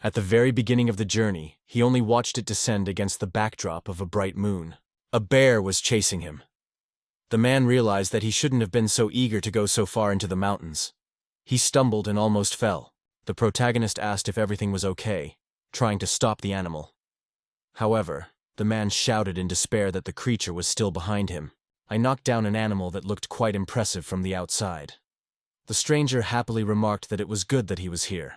At the very beginning of the journey, he only watched it descend against the backdrop of a bright moon. A bear was chasing him. The man realized that he shouldn't have been so eager to go so far into the mountains. He stumbled and almost fell. The protagonist asked if everything was okay, trying to stop the animal. However, the man shouted in despair that the creature was still behind him. I knocked down an animal that looked quite impressive from the outside. The stranger happily remarked that it was good that he was here.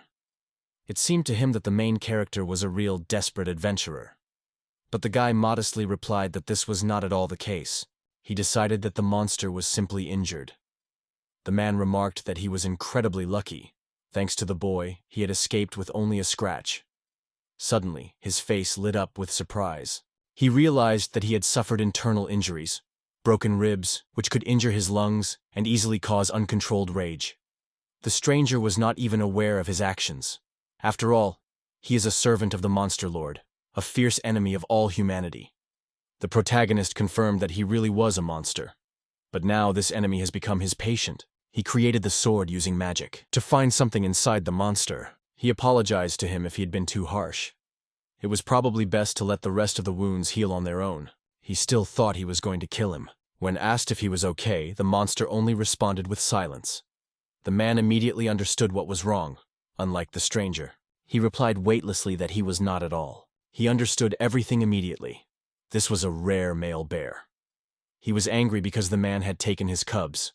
It seemed to him that the main character was a real desperate adventurer. But the guy modestly replied that this was not at all the case. He decided that the monster was simply injured. The man remarked that he was incredibly lucky. Thanks to the boy, he had escaped with only a scratch. Suddenly, his face lit up with surprise. He realized that he had suffered internal injuries, broken ribs, which could injure his lungs and easily cause uncontrolled rage. The stranger was not even aware of his actions. After all, he is a servant of the Monster Lord, a fierce enemy of all humanity. The protagonist confirmed that he really was a monster. But now this enemy has become his patient. He created the sword using magic to find something inside the monster. He apologized to him if he had been too harsh. It was probably best to let the rest of the wounds heal on their own. He still thought he was going to kill him. When asked if he was okay, the monster only responded with silence. The man immediately understood what was wrong, unlike the stranger. He replied weightlessly that he was not at all. He understood everything immediately. This was a rare male bear. He was angry because the man had taken his cubs.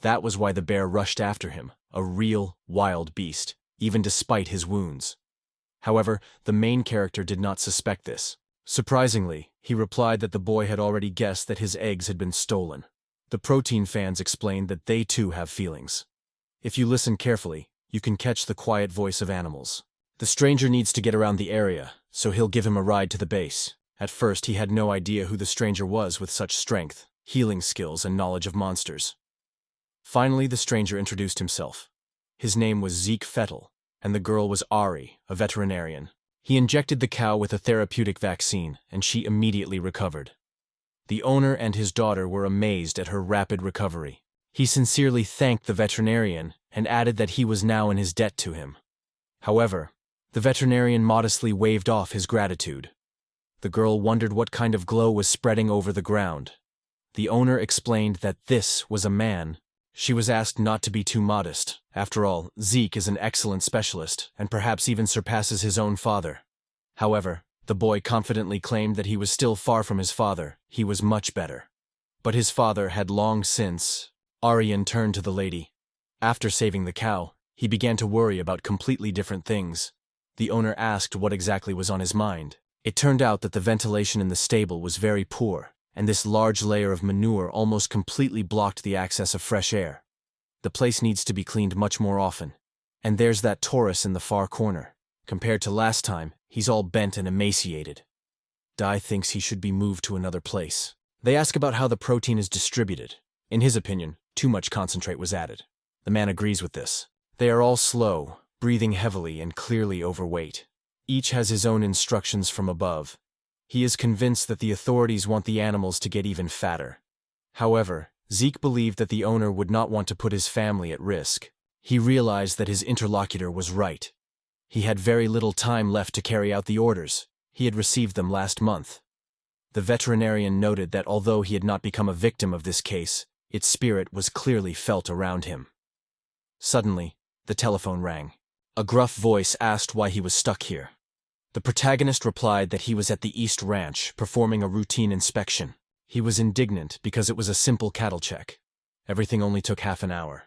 That was why the bear rushed after him, a real, wild beast, even despite his wounds. However, the main character did not suspect this. Surprisingly, he replied that the boy had already guessed that his eggs had been stolen. The protein fans explained that they too have feelings. If you listen carefully, you can catch the quiet voice of animals. The stranger needs to get around the area, so he'll give him a ride to the base. At first, he had no idea who the stranger was with such strength, healing skills, and knowledge of monsters. Finally, the stranger introduced himself. His name was Zeke Fettel, and the girl was Ari, a veterinarian. He injected the cow with a therapeutic vaccine, and she immediately recovered. The owner and his daughter were amazed at her rapid recovery. He sincerely thanked the veterinarian and added that he was now in his debt to him. However, the veterinarian modestly waved off his gratitude. The girl wondered what kind of glow was spreading over the ground. The owner explained that this was a man. She was asked not to be too modest. After all, Zeke is an excellent specialist, and perhaps even surpasses his own father. However, the boy confidently claimed that he was still far from his father. He was much better. But his father had long since. Aryan turned to the lady. After saving the cow, he began to worry about completely different things. The owner asked what exactly was on his mind. It turned out that the ventilation in the stable was very poor, and this large layer of manure almost completely blocked the access of fresh air. The place needs to be cleaned much more often. And there's that Taurus in the far corner. Compared to last time, he's all bent and emaciated. Dai thinks he should be moved to another place. They ask about how the protein is distributed. In his opinion, too much concentrate was added. The man agrees with this. They are all slow, breathing heavily and clearly overweight. Each has his own instructions from above. He is convinced that the authorities want the animals to get even fatter. However, Zeke believed that the owner would not want to put his family at risk. He realized that his interlocutor was right. He had very little time left to carry out the orders. He had received them last month. The veterinarian noted that although he had not become a victim of this case, its spirit was clearly felt around him. Suddenly, the telephone rang. A gruff voice asked why he was stuck here. The protagonist replied that he was at the East Ranch performing a routine inspection. He was indignant because it was a simple cattle check. Everything only took half an hour.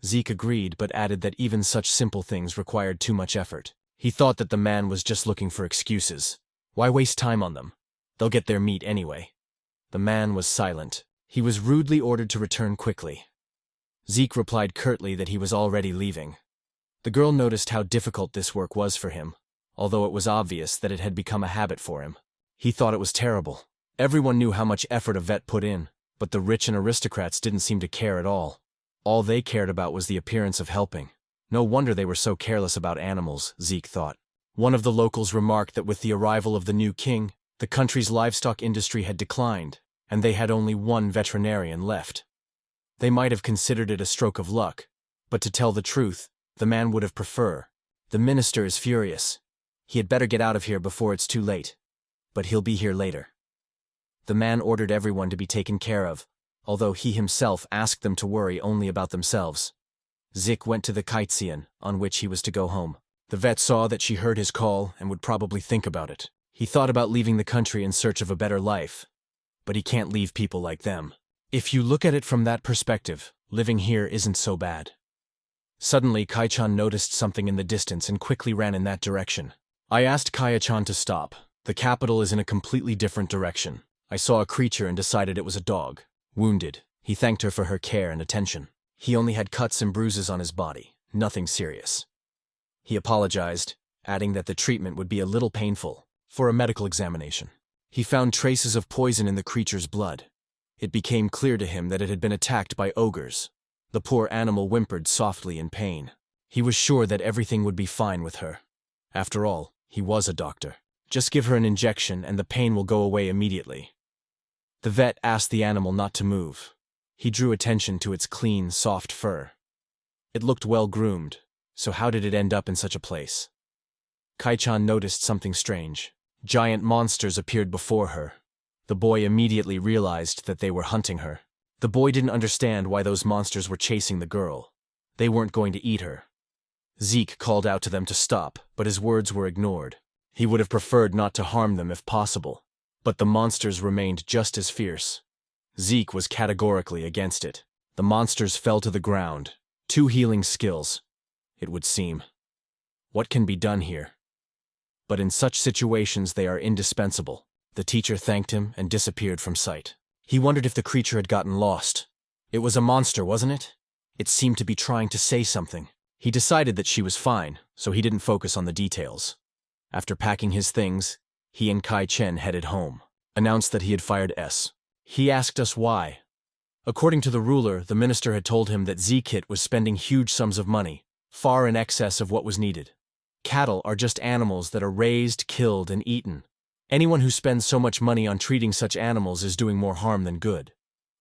Zeke agreed but added that even such simple things required too much effort. He thought that the man was just looking for excuses. Why waste time on them? They'll get their meat anyway. The man was silent. He was rudely ordered to return quickly. Zeke replied curtly that he was already leaving. The girl noticed how difficult this work was for him, although it was obvious that it had become a habit for him. He thought it was terrible. Everyone knew how much effort a vet put in, but the rich and aristocrats didn't seem to care at all. All they cared about was the appearance of helping. No wonder they were so careless about animals, Zeke thought. One of the locals remarked that with the arrival of the new king, the country's livestock industry had declined, and they had only one veterinarian left. They might have considered it a stroke of luck, but to tell the truth, the man would have preferred. The minister is furious. He had better get out of here before it's too late. But he'll be here later. The man ordered everyone to be taken care of, although he himself asked them to worry only about themselves. Zik went to the Kaitsian, on which he was to go home. The vet saw that she heard his call and would probably think about it. He thought about leaving the country in search of a better life. But he can't leave people like them. If you look at it from that perspective, living here isn't so bad. Suddenly, Kai-chan noticed something in the distance and quickly ran in that direction. I asked Kai-chan to stop. The capital is in a completely different direction. I saw a creature and decided it was a dog. Wounded. He thanked her for her care and attention. He only had cuts and bruises on his body, nothing serious. He apologized, adding that the treatment would be a little painful, for a medical examination. He found traces of poison in the creature's blood. It became clear to him that it had been attacked by ogres. The poor animal whimpered softly in pain. He was sure that everything would be fine with her. After all, he was a doctor. Just give her an injection and the pain will go away immediately. The vet asked the animal not to move. He drew attention to its clean, soft fur. It looked well groomed, so how did it end up in such a place? Kai-chan noticed something strange. Giant monsters appeared before her. The boy immediately realized that they were hunting her. The boy didn't understand why those monsters were chasing the girl. They weren't going to eat her. Zeke called out to them to stop, but his words were ignored. He would have preferred not to harm them if possible. But the monsters remained just as fierce. Zeke was categorically against it. The monsters fell to the ground. 2 healing skills, it would seem. What can be done here? But in such situations they are indispensable. The teacher thanked him and disappeared from sight. He wondered if the creature had gotten lost. It was a monster, wasn't it? It seemed to be trying to say something. He decided that she was fine, so he didn't focus on the details. After packing his things, he and Kai-chen headed home, announced that he had fired S. He asked us why. According to the ruler, the minister had told him that Z-Kit was spending huge sums of money, far in excess of what was needed. Cattle are just animals that are raised, killed, and eaten. Anyone who spends so much money on treating such animals is doing more harm than good.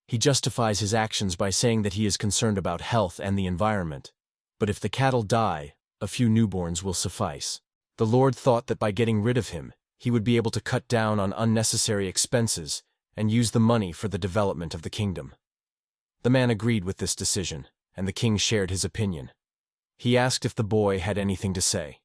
He justifies his actions by saying that he is concerned about health and the environment. But if the cattle die, a few newborns will suffice. The Lord thought that by getting rid of him, he would be able to cut down on unnecessary expenses and use the money for the development of the kingdom. The man agreed with this decision, and the king shared his opinion. He asked if the boy had anything to say.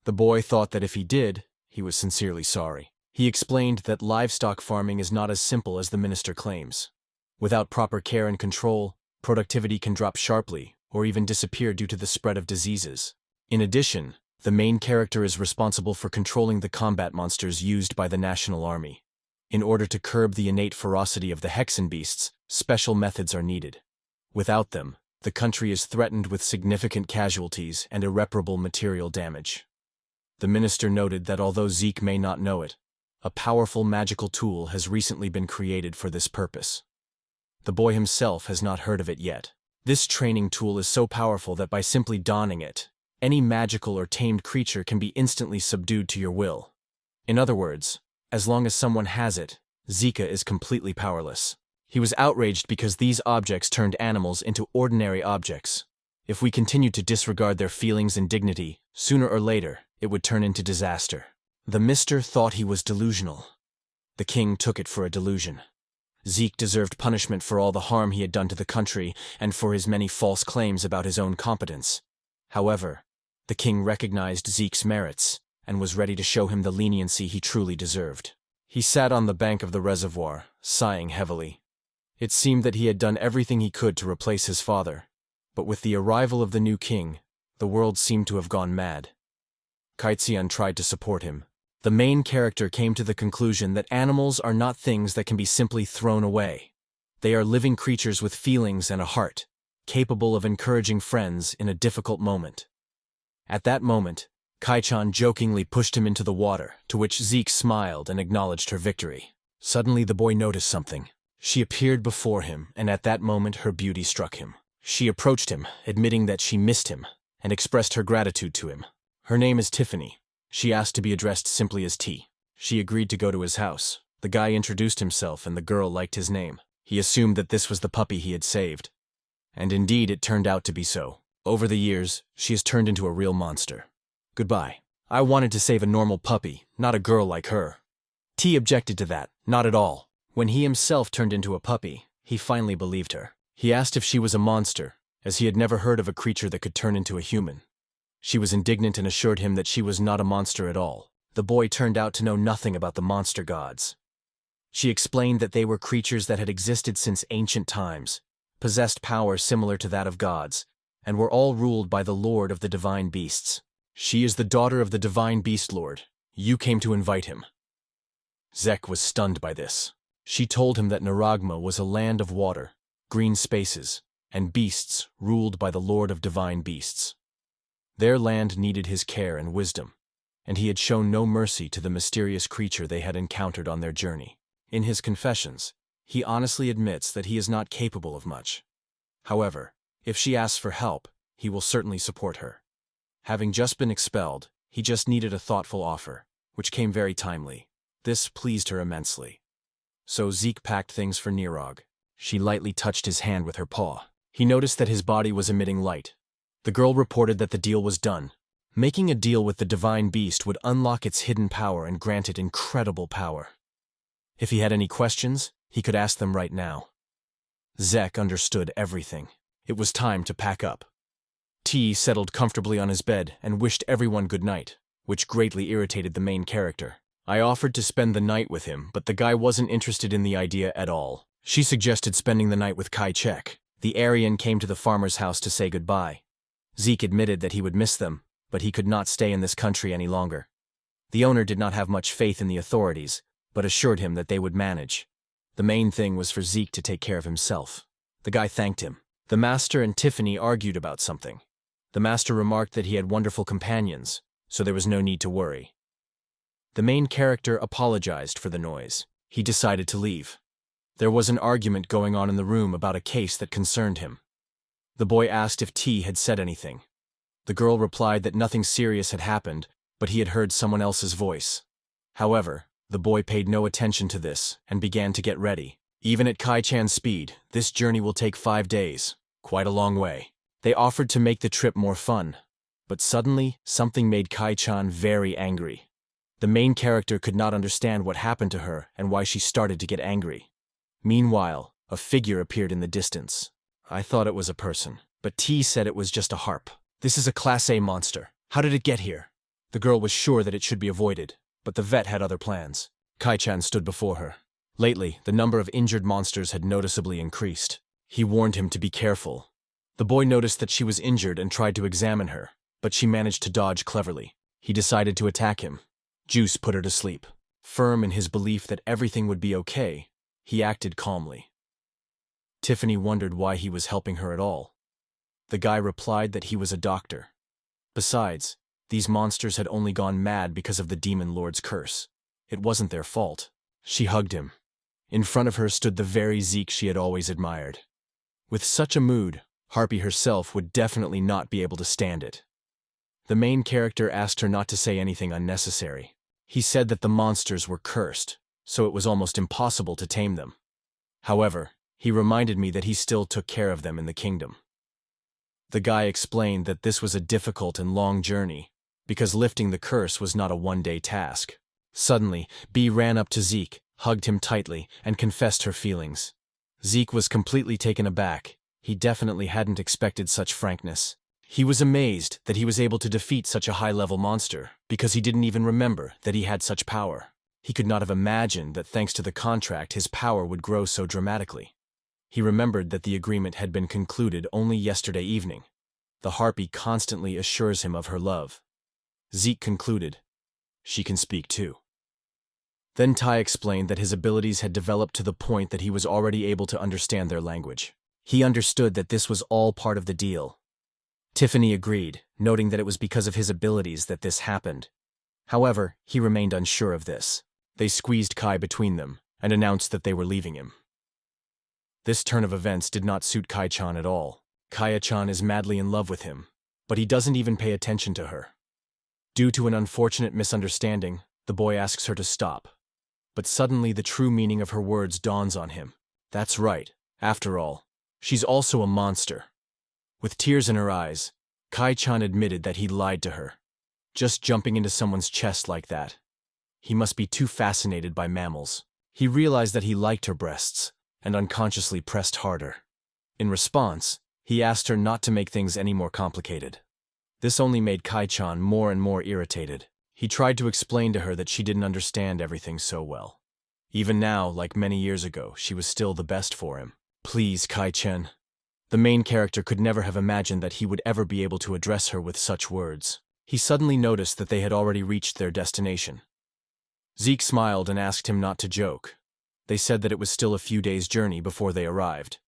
The boy thought that if he did, he was sincerely sorry. He explained that livestock farming is not as simple as the minister claims. Without proper care and control, productivity can drop sharply or even disappear due to the spread of diseases. In addition, the main character is responsible for controlling the combat monsters used by the national army. In order to curb the innate ferocity of the Hexen beasts, special methods are needed. Without them, the country is threatened with significant casualties and irreparable material damage. The minister noted that although Zeke may not know it, a powerful magical tool has recently been created for this purpose. The boy himself has not heard of it yet. This training tool is so powerful that by simply donning it, any magical or tamed creature can be instantly subdued to your will. In other words, as long as someone has it, Zika is completely powerless. He was outraged because these objects turned animals into ordinary objects. If we continued to disregard their feelings and dignity, sooner or later, it would turn into disaster. The mister thought he was delusional. The king took it for a delusion. Zeke deserved punishment for all the harm he had done to the country and for his many false claims about his own competence. However, the king recognized Zeke's merits and was ready to show him the leniency he truly deserved. He sat on the bank of the reservoir, sighing heavily. It seemed that he had done everything he could to replace his father, but with the arrival of the new king, the world seemed to have gone mad. Kaitsian tried to support him. The main character came to the conclusion that animals are not things that can be simply thrown away. They are living creatures with feelings and a heart, capable of encouraging friends in a difficult moment. At that moment, Kai-chan jokingly pushed him into the water, to which Zeke smiled and acknowledged her victory. Suddenly the boy noticed something. She appeared before him, and at that moment her beauty struck him. She approached him, admitting that she missed him, and expressed her gratitude to him. Her name is Tiffany. She asked to be addressed simply as T. She agreed to go to his house. The guy introduced himself and the girl liked his name. He assumed that this was the puppy he had saved. And indeed it turned out to be so. Over the years, she has turned into a real monster. Goodbye. I wanted to save a normal puppy, not a girl like her. T objected to that, not at all. When he himself turned into a puppy, he finally believed her. He asked if she was a monster, as he had never heard of a creature that could turn into a human. She was indignant and assured him that she was not a monster at all. The boy turned out to know nothing about the monster gods. She explained that they were creatures that had existed since ancient times, possessed power similar to that of gods, and were all ruled by the Lord of the Divine Beasts. She is the daughter of the Divine Beast Lord. You came to invite him. Zek was stunned by this. She told him that Naragma was a land of water, green spaces, and beasts ruled by the Lord of Divine Beasts. Their land needed his care and wisdom, and he had shown no mercy to the mysterious creature they had encountered on their journey. In his confessions, he honestly admits that he is not capable of much. However, if she asks for help, he will certainly support her. Having just been expelled, he just needed a thoughtful offer, which came very timely. This pleased her immensely. So Zeke packed things for Nirog. She lightly touched his hand with her paw. He noticed that his body was emitting light. The girl reported that the deal was done. Making a deal with the Divine Beast would unlock its hidden power and grant it incredible power. If he had any questions, he could ask them right now. Zek understood everything. It was time to pack up. T settled comfortably on his bed and wished everyone good night, which greatly irritated the main character. I offered to spend the night with him, but the guy wasn't interested in the idea at all. She suggested spending the night with Kai Chek. The Aryan came to the farmer's house to say goodbye. Zeke admitted that he would miss them, but he could not stay in this country any longer. The owner did not have much faith in the authorities, but assured him that they would manage. The main thing was for Zeke to take care of himself. The guy thanked him. The master and Tiffany argued about something. The master remarked that he had wonderful companions, so there was no need to worry. The main character apologized for the noise. He decided to leave. There was an argument going on in the room about a case that concerned him. The boy asked if T had said anything. The girl replied that nothing serious had happened, but he had heard someone else's voice. However, the boy paid no attention to this and began to get ready. Even at Kai-chan's speed, this journey will take 5 days, quite a long way. They offered to make the trip more fun, but suddenly something made Kai-chan very angry. The main character could not understand what happened to her and why she started to get angry. Meanwhile, a figure appeared in the distance. I thought it was a person, but T said it was just a harp. This is a Class A monster. How did it get here? The girl was sure that it should be avoided, but the vet had other plans. Kai-chan stood before her. Lately, the number of injured monsters had noticeably increased. He warned him to be careful. The boy noticed that she was injured and tried to examine her, but she managed to dodge cleverly. He decided to attack him. Juice put her to sleep. Firm in his belief that everything would be okay, he acted calmly. Tiffany wondered why he was helping her at all. The guy replied that he was a doctor. Besides, these monsters had only gone mad because of the demon lord's curse. It wasn't their fault. She hugged him. In front of her stood the very Zeke she had always admired. With such a mood, Harpy herself would definitely not be able to stand it. The main character asked her not to say anything unnecessary. He said that the monsters were cursed, so it was almost impossible to tame them. However, he reminded me that he still took care of them in the kingdom. The guy explained that this was a difficult and long journey, because lifting the curse was not a one-day task. Suddenly, B ran up to Zeke, hugged him tightly, and confessed her feelings. Zeke was completely taken aback. He definitely hadn't expected such frankness. He was amazed that he was able to defeat such a high-level monster, because he didn't even remember that he had such power. He could not have imagined that thanks to the contract his power would grow so dramatically. He remembered that the agreement had been concluded only yesterday evening. The harpy constantly assures him of her love. Zeke concluded, "She can speak too." Then Tai explained that his abilities had developed to the point that he was already able to understand their language. He understood that this was all part of the deal. Tiffany agreed, noting that it was because of his abilities that this happened. However, he remained unsure of this. They squeezed Kai between them and announced that they were leaving him. This turn of events did not suit Kai-chan at all. Kaya-chan is madly in love with him, but he doesn't even pay attention to her. Due to an unfortunate misunderstanding, the boy asks her to stop. But suddenly the true meaning of her words dawns on him. That's right, after all, she's also a monster. With tears in her eyes, Kai-chan admitted that he lied to her. just jumping into someone's chest like that. He must be too fascinated by mammals. He realized that he liked her breasts, and unconsciously pressed harder. In response, he asked her not to make things any more complicated. This only made Kai-chan more and more irritated. He tried to explain to her that she didn't understand everything so well. Even now, like many years ago, she was still the best for him. Please, Kai-chan. The main character could never have imagined that he would ever be able to address her with such words. He suddenly noticed that they had already reached their destination. Zeke smiled and asked him not to joke. They said that it was still a few days' journey before they arrived.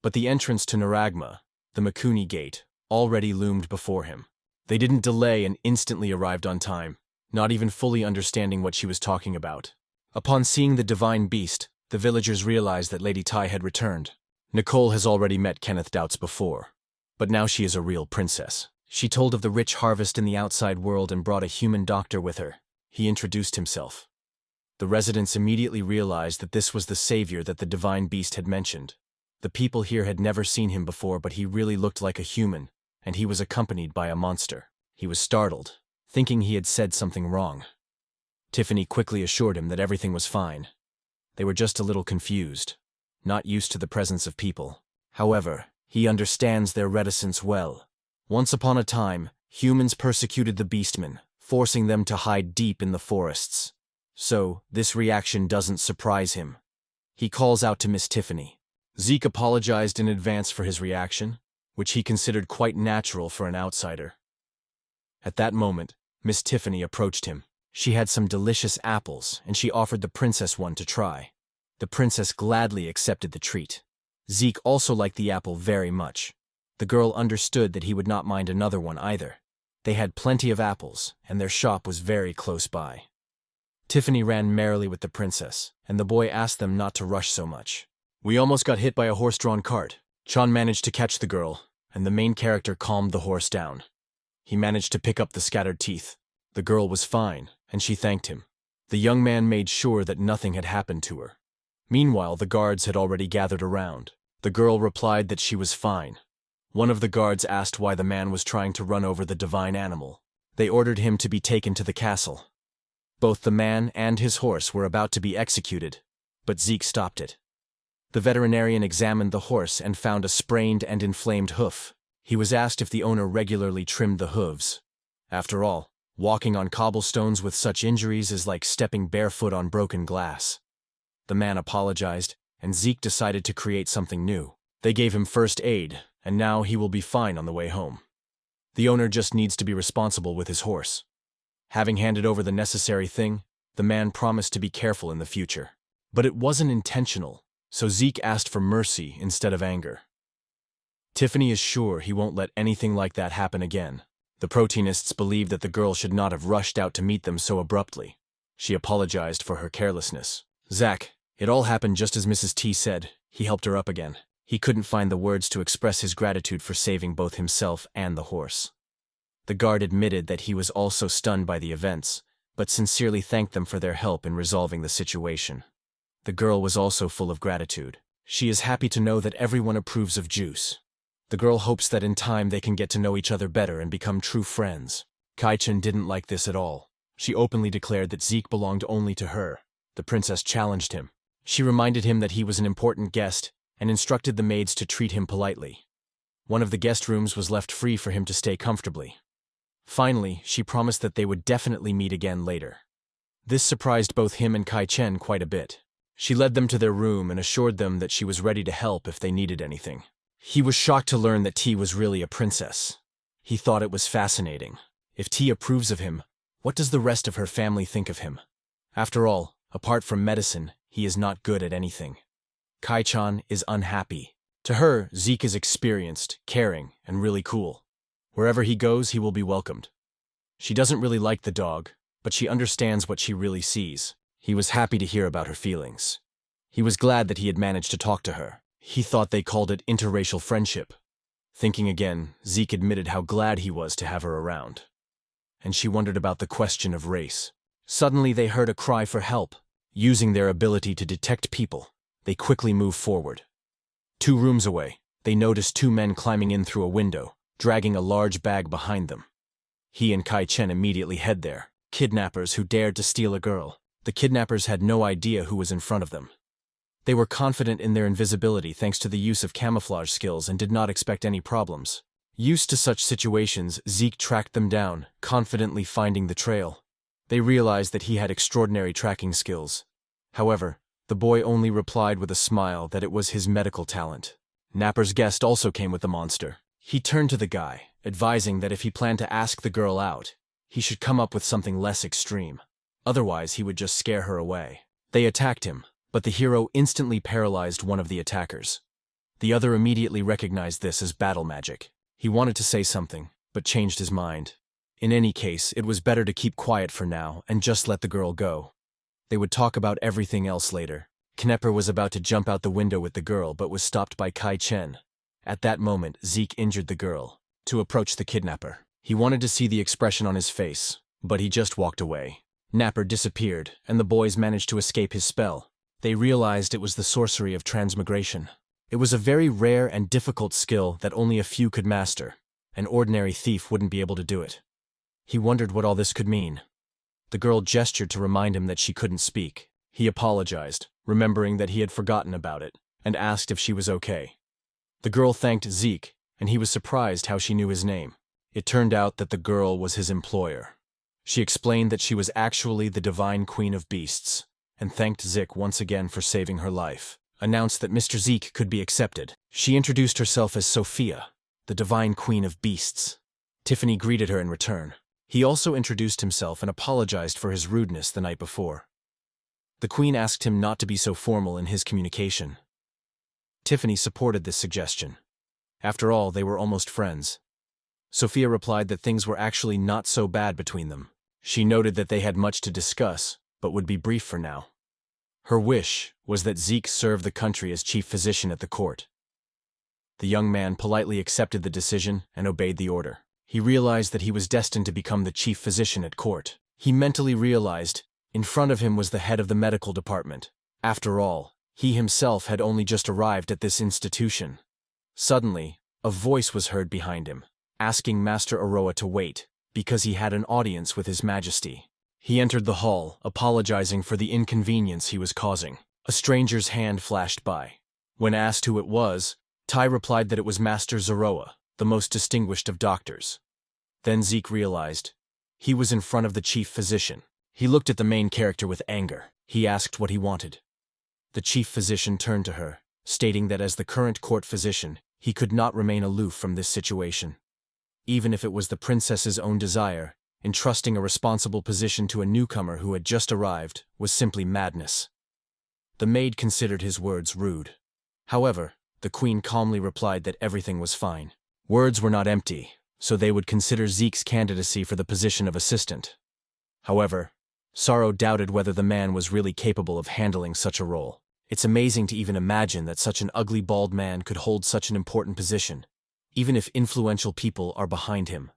But the entrance to Naragma, the Mikuni Gate, already loomed before him. They didn't delay and instantly arrived on time, not even fully understanding what she was talking about. Upon seeing the divine beast, the villagers realized that Lady Tai had returned. Nicole has already met Kenneth Doubts before, but now she is a real princess. She told of the rich harvest in the outside world and brought a human doctor with her. He introduced himself. The residents immediately realized that this was the savior that the divine beast had mentioned. The people here had never seen him before, but he really looked like a human, and he was accompanied by a monster. He was startled, thinking he had said something wrong. Tiffany quickly assured him that everything was fine. They were just a little confused, not used to the presence of people. However, he understands their reticence well. Once upon a time, humans persecuted the beastmen, forcing them to hide deep in the forests. So, this reaction doesn't surprise him. He calls out to Miss Tiffany. Zeke apologized in advance for his reaction, which he considered quite natural for an outsider. At that moment, Miss Tiffany approached him. She had some delicious apples, and she offered the princess one to try. The princess gladly accepted the treat. Zeke also liked the apple very much. The girl understood that he would not mind another one either. They had plenty of apples, and their shop was very close by. Tiffany ran merrily with the princess, and the boy asked them not to rush so much. We almost got hit by a horse-drawn cart. Chan managed to catch the girl, and the main character calmed the horse down. He managed to pick up the scattered teeth. The girl was fine, and she thanked him. The young man made sure that nothing had happened to her. Meanwhile, the guards had already gathered around. The girl replied that she was fine. One of the guards asked why the man was trying to run over the divine animal. They ordered him to be taken to the castle. Both the man and his horse were about to be executed, but Zeke stopped it. The veterinarian examined the horse and found a sprained and inflamed hoof. He was asked if the owner regularly trimmed the hooves. After all, walking on cobblestones with such injuries is like stepping barefoot on broken glass. The man apologized, and Zeke decided to create something new. They gave him first aid, and now he will be fine on the way home. The owner just needs to be responsible with his horse. Having handed over the necessary thing, the man promised to be careful in the future. But it wasn't intentional, so Zeke asked for mercy instead of anger. Tiffany is sure he won't let anything like that happen again. The proteinists believe that the girl should not have rushed out to meet them so abruptly. She apologized for her carelessness. Zach, it all happened just as Mrs. T said. He helped her up again. He couldn't find the words to express his gratitude for saving both himself and the horse. The guard admitted that he was also stunned by the events, but sincerely thanked them for their help in resolving the situation. The girl was also full of gratitude. She is happy to know that everyone approves of Juice. The girl hopes that in time they can get to know each other better and become true friends. Kai-chan didn't like this at all. She openly declared that Zeke belonged only to her. The princess challenged him. She reminded him that he was an important guest and instructed the maids to treat him politely. One of the guest rooms was left free for him to stay comfortably. Finally, she promised that they would definitely meet again later. This surprised both him and Kai-chan quite a bit. She led them to their room and assured them that she was ready to help if they needed anything. He was shocked to learn that T was really a princess. He thought it was fascinating. If T approves of him, what does the rest of her family think of him? After all, apart from medicine, he is not good at anything. Kai-chan is unhappy. To her, Zeke is experienced, caring, and really cool. Wherever he goes, he will be welcomed. She doesn't really like the dog, but she understands what she really sees. He was happy to hear about her feelings. He was glad that he had managed to talk to her. He thought they called it interracial friendship. Thinking again, Zeke admitted how glad he was to have her around. And she wondered about the question of race. Suddenly they heard a cry for help. Using their ability to detect people, they quickly moved forward. 2 rooms away, they noticed 2 men climbing in through a window, dragging a large bag behind them. He and Kai Chen immediately head there. Kidnappers who dared to steal a girl. The kidnappers had no idea who was in front of them. They were confident in their invisibility thanks to the use of camouflage skills and did not expect any problems. Used to such situations, Zeke tracked them down, confidently finding the trail. They realized that he had extraordinary tracking skills. However, the boy only replied with a smile that it was his medical talent. Napper's guest also came with the monster. He turned to the guy, advising that if he planned to ask the girl out, he should come up with something less extreme. Otherwise, he would just scare her away. They attacked him, but the hero instantly paralyzed one of the attackers. The other immediately recognized this as battle magic. He wanted to say something, but changed his mind. In any case, it was better to keep quiet for now and just let the girl go. They would talk about everything else later. Knepper was about to jump out the window with the girl but was stopped by Kai Chen. At that moment, Zeke injured the girl. To approach the kidnapper. He wanted to see the expression on his face, but he just walked away. Napper disappeared, and the boys managed to escape his spell. They realized it was the sorcery of transmigration. It was a very rare and difficult skill that only a few could master. An ordinary thief wouldn't be able to do it. He wondered what all this could mean. The girl gestured to remind him that she couldn't speak. He apologized, remembering that he had forgotten about it, and asked if she was okay. The girl thanked Zeke, and he was surprised how she knew his name. It turned out that the girl was his employer. She explained that she was actually the divine queen of beasts, and thanked Zeke once again for saving her life. Announced that Mr. Zeke could be accepted. She introduced herself as Sophia, the divine queen of beasts. Tiffany greeted her in return. He also introduced himself and apologized for his rudeness the night before. The queen asked him not to be so formal in his communication. Tiffany supported this suggestion. After all, they were almost friends. Sophia replied that things were actually not so bad between them. She noted that they had much to discuss, but would be brief for now. Her wish was that Zeke serve the country as chief physician at the court. The young man politely accepted the decision and obeyed the order. He realized that he was destined to become the chief physician at court. He mentally realized in front of him was the head of the medical department. After all, he himself had only just arrived at this institution. Suddenly, a voice was heard behind him, asking Master Aroa to wait, because he had an audience with His Majesty. He entered the hall, apologizing for the inconvenience he was causing. A stranger's hand flashed by. When asked who it was, Tai replied that it was Master Zoroa, the most distinguished of doctors. Then Zeke realized he was in front of the chief physician. He looked at the main character with anger. He asked what he wanted. The chief physician turned to her, stating that as the current court physician, he could not remain aloof from this situation. Even if it was the princess's own desire, entrusting a responsible position to a newcomer who had just arrived was simply madness. The maid considered his words rude. However, the queen calmly replied that everything was fine. Words were not empty, so they would consider Zeke's candidacy for the position of assistant. However, Sorrow doubted whether the man was really capable of handling such a role. It's amazing to even imagine that such an ugly bald man could hold such an important position, even if influential people are behind him.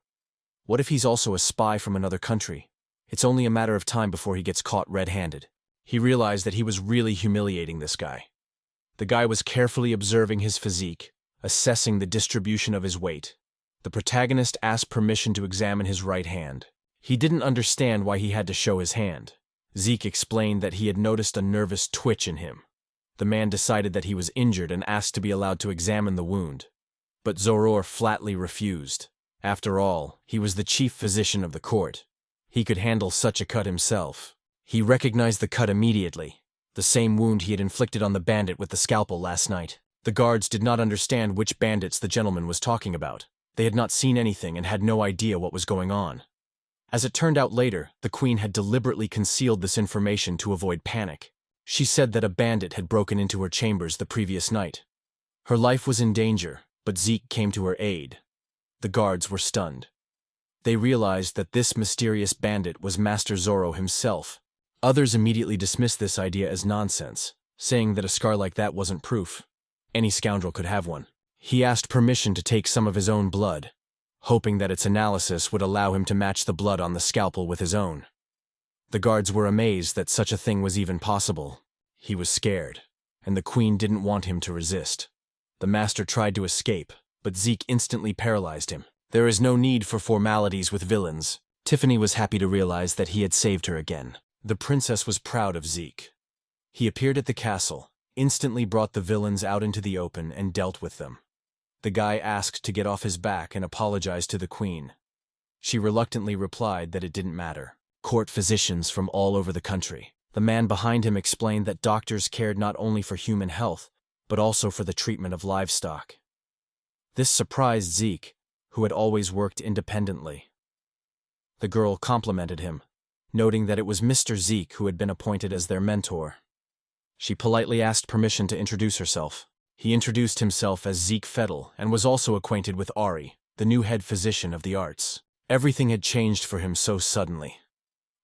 What if he's also a spy from another country? It's only a matter of time before he gets caught red-handed. He realized that he was really humiliating this guy. The guy was carefully observing his physique, assessing the distribution of his weight. The protagonist asked permission to examine his right hand. He didn't understand why he had to show his hand. Zeke explained that he had noticed a nervous twitch in him. The man decided that he was injured and asked to be allowed to examine the wound. But Zoror flatly refused. After all, he was the chief physician of the court. He could handle such a cut himself. He recognized the cut immediately, the same wound he had inflicted on the bandit with the scalpel last night. The guards did not understand which bandits the gentleman was talking about. They had not seen anything and had no idea what was going on. As it turned out later, the queen had deliberately concealed this information to avoid panic. She said that a bandit had broken into her chambers the previous night. Her life was in danger, but Zeke came to her aid. The guards were stunned. They realized that this mysterious bandit was Master Zoro himself. Others immediately dismissed this idea as nonsense, saying that a scar like that wasn't proof. Any scoundrel could have one. He asked permission to take some of his own blood, hoping that its analysis would allow him to match the blood on the scalpel with his own. The guards were amazed that such a thing was even possible. He was scared, and the queen didn't want him to resist. The master tried to escape, but Zeke instantly paralyzed him. There is no need for formalities with villains. Tiffany was happy to realize that he had saved her again. The princess was proud of Zeke. He appeared at the castle, instantly brought the villains out into the open and dealt with them. The guy asked to get off his back and apologized to the queen. She reluctantly replied that it didn't matter. Court physicians from all over the country. The man behind him explained that doctors cared not only for human health, but also for the treatment of livestock. This surprised Zeke, who had always worked independently. The girl complimented him, noting that it was Mr. Zeke who had been appointed as their mentor. She politely asked permission to introduce herself. He introduced himself as Zeke Fettel and was also acquainted with Ari, the new head physician of the arts. Everything had changed for him so suddenly.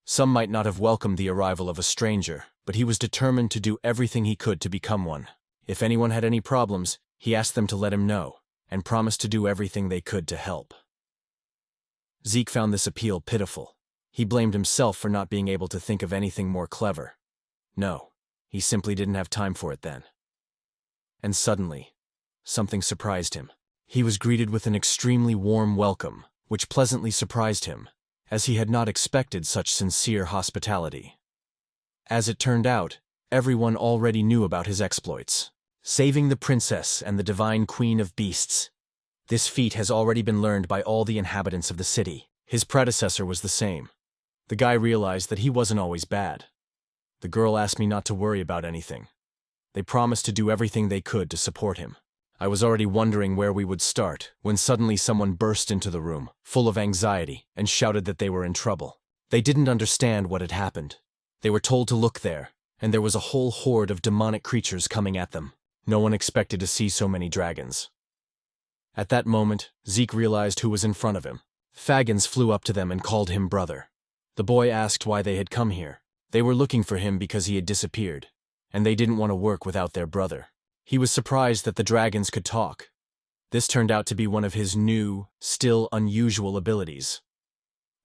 Some might not have welcomed the arrival of a stranger, but he was determined to do everything he could to become one. If anyone had any problems, he asked them to let him know, and promised to do everything they could to help. Zeke found this appeal pitiful. He blamed himself for not being able to think of anything more clever. No, he simply didn't have time for it then. And suddenly, something surprised him. He was greeted with an extremely warm welcome, which pleasantly surprised him, as he had not expected such sincere hospitality. As it turned out, everyone already knew about his exploits. Saving the princess and the divine queen of beasts. This feat has already been learned by all the inhabitants of the city. His predecessor was the same. The guy realized that he wasn't always bad. The girl asked me not to worry about anything. They promised to do everything they could to support him. I was already wondering where we would start, when suddenly someone burst into the room, full of anxiety, and shouted that they were in trouble. They didn't understand what had happened. They were told to look there, and there was a whole horde of demonic creatures coming at them. No one expected to see so many dragons. At that moment, Zeke realized who was in front of him. Fagans flew up to them and called him brother. The boy asked why they had come here. They were looking for him because he had disappeared, and they didn't want to work without their brother. He was surprised that the dragons could talk. This turned out to be one of his new, still unusual abilities.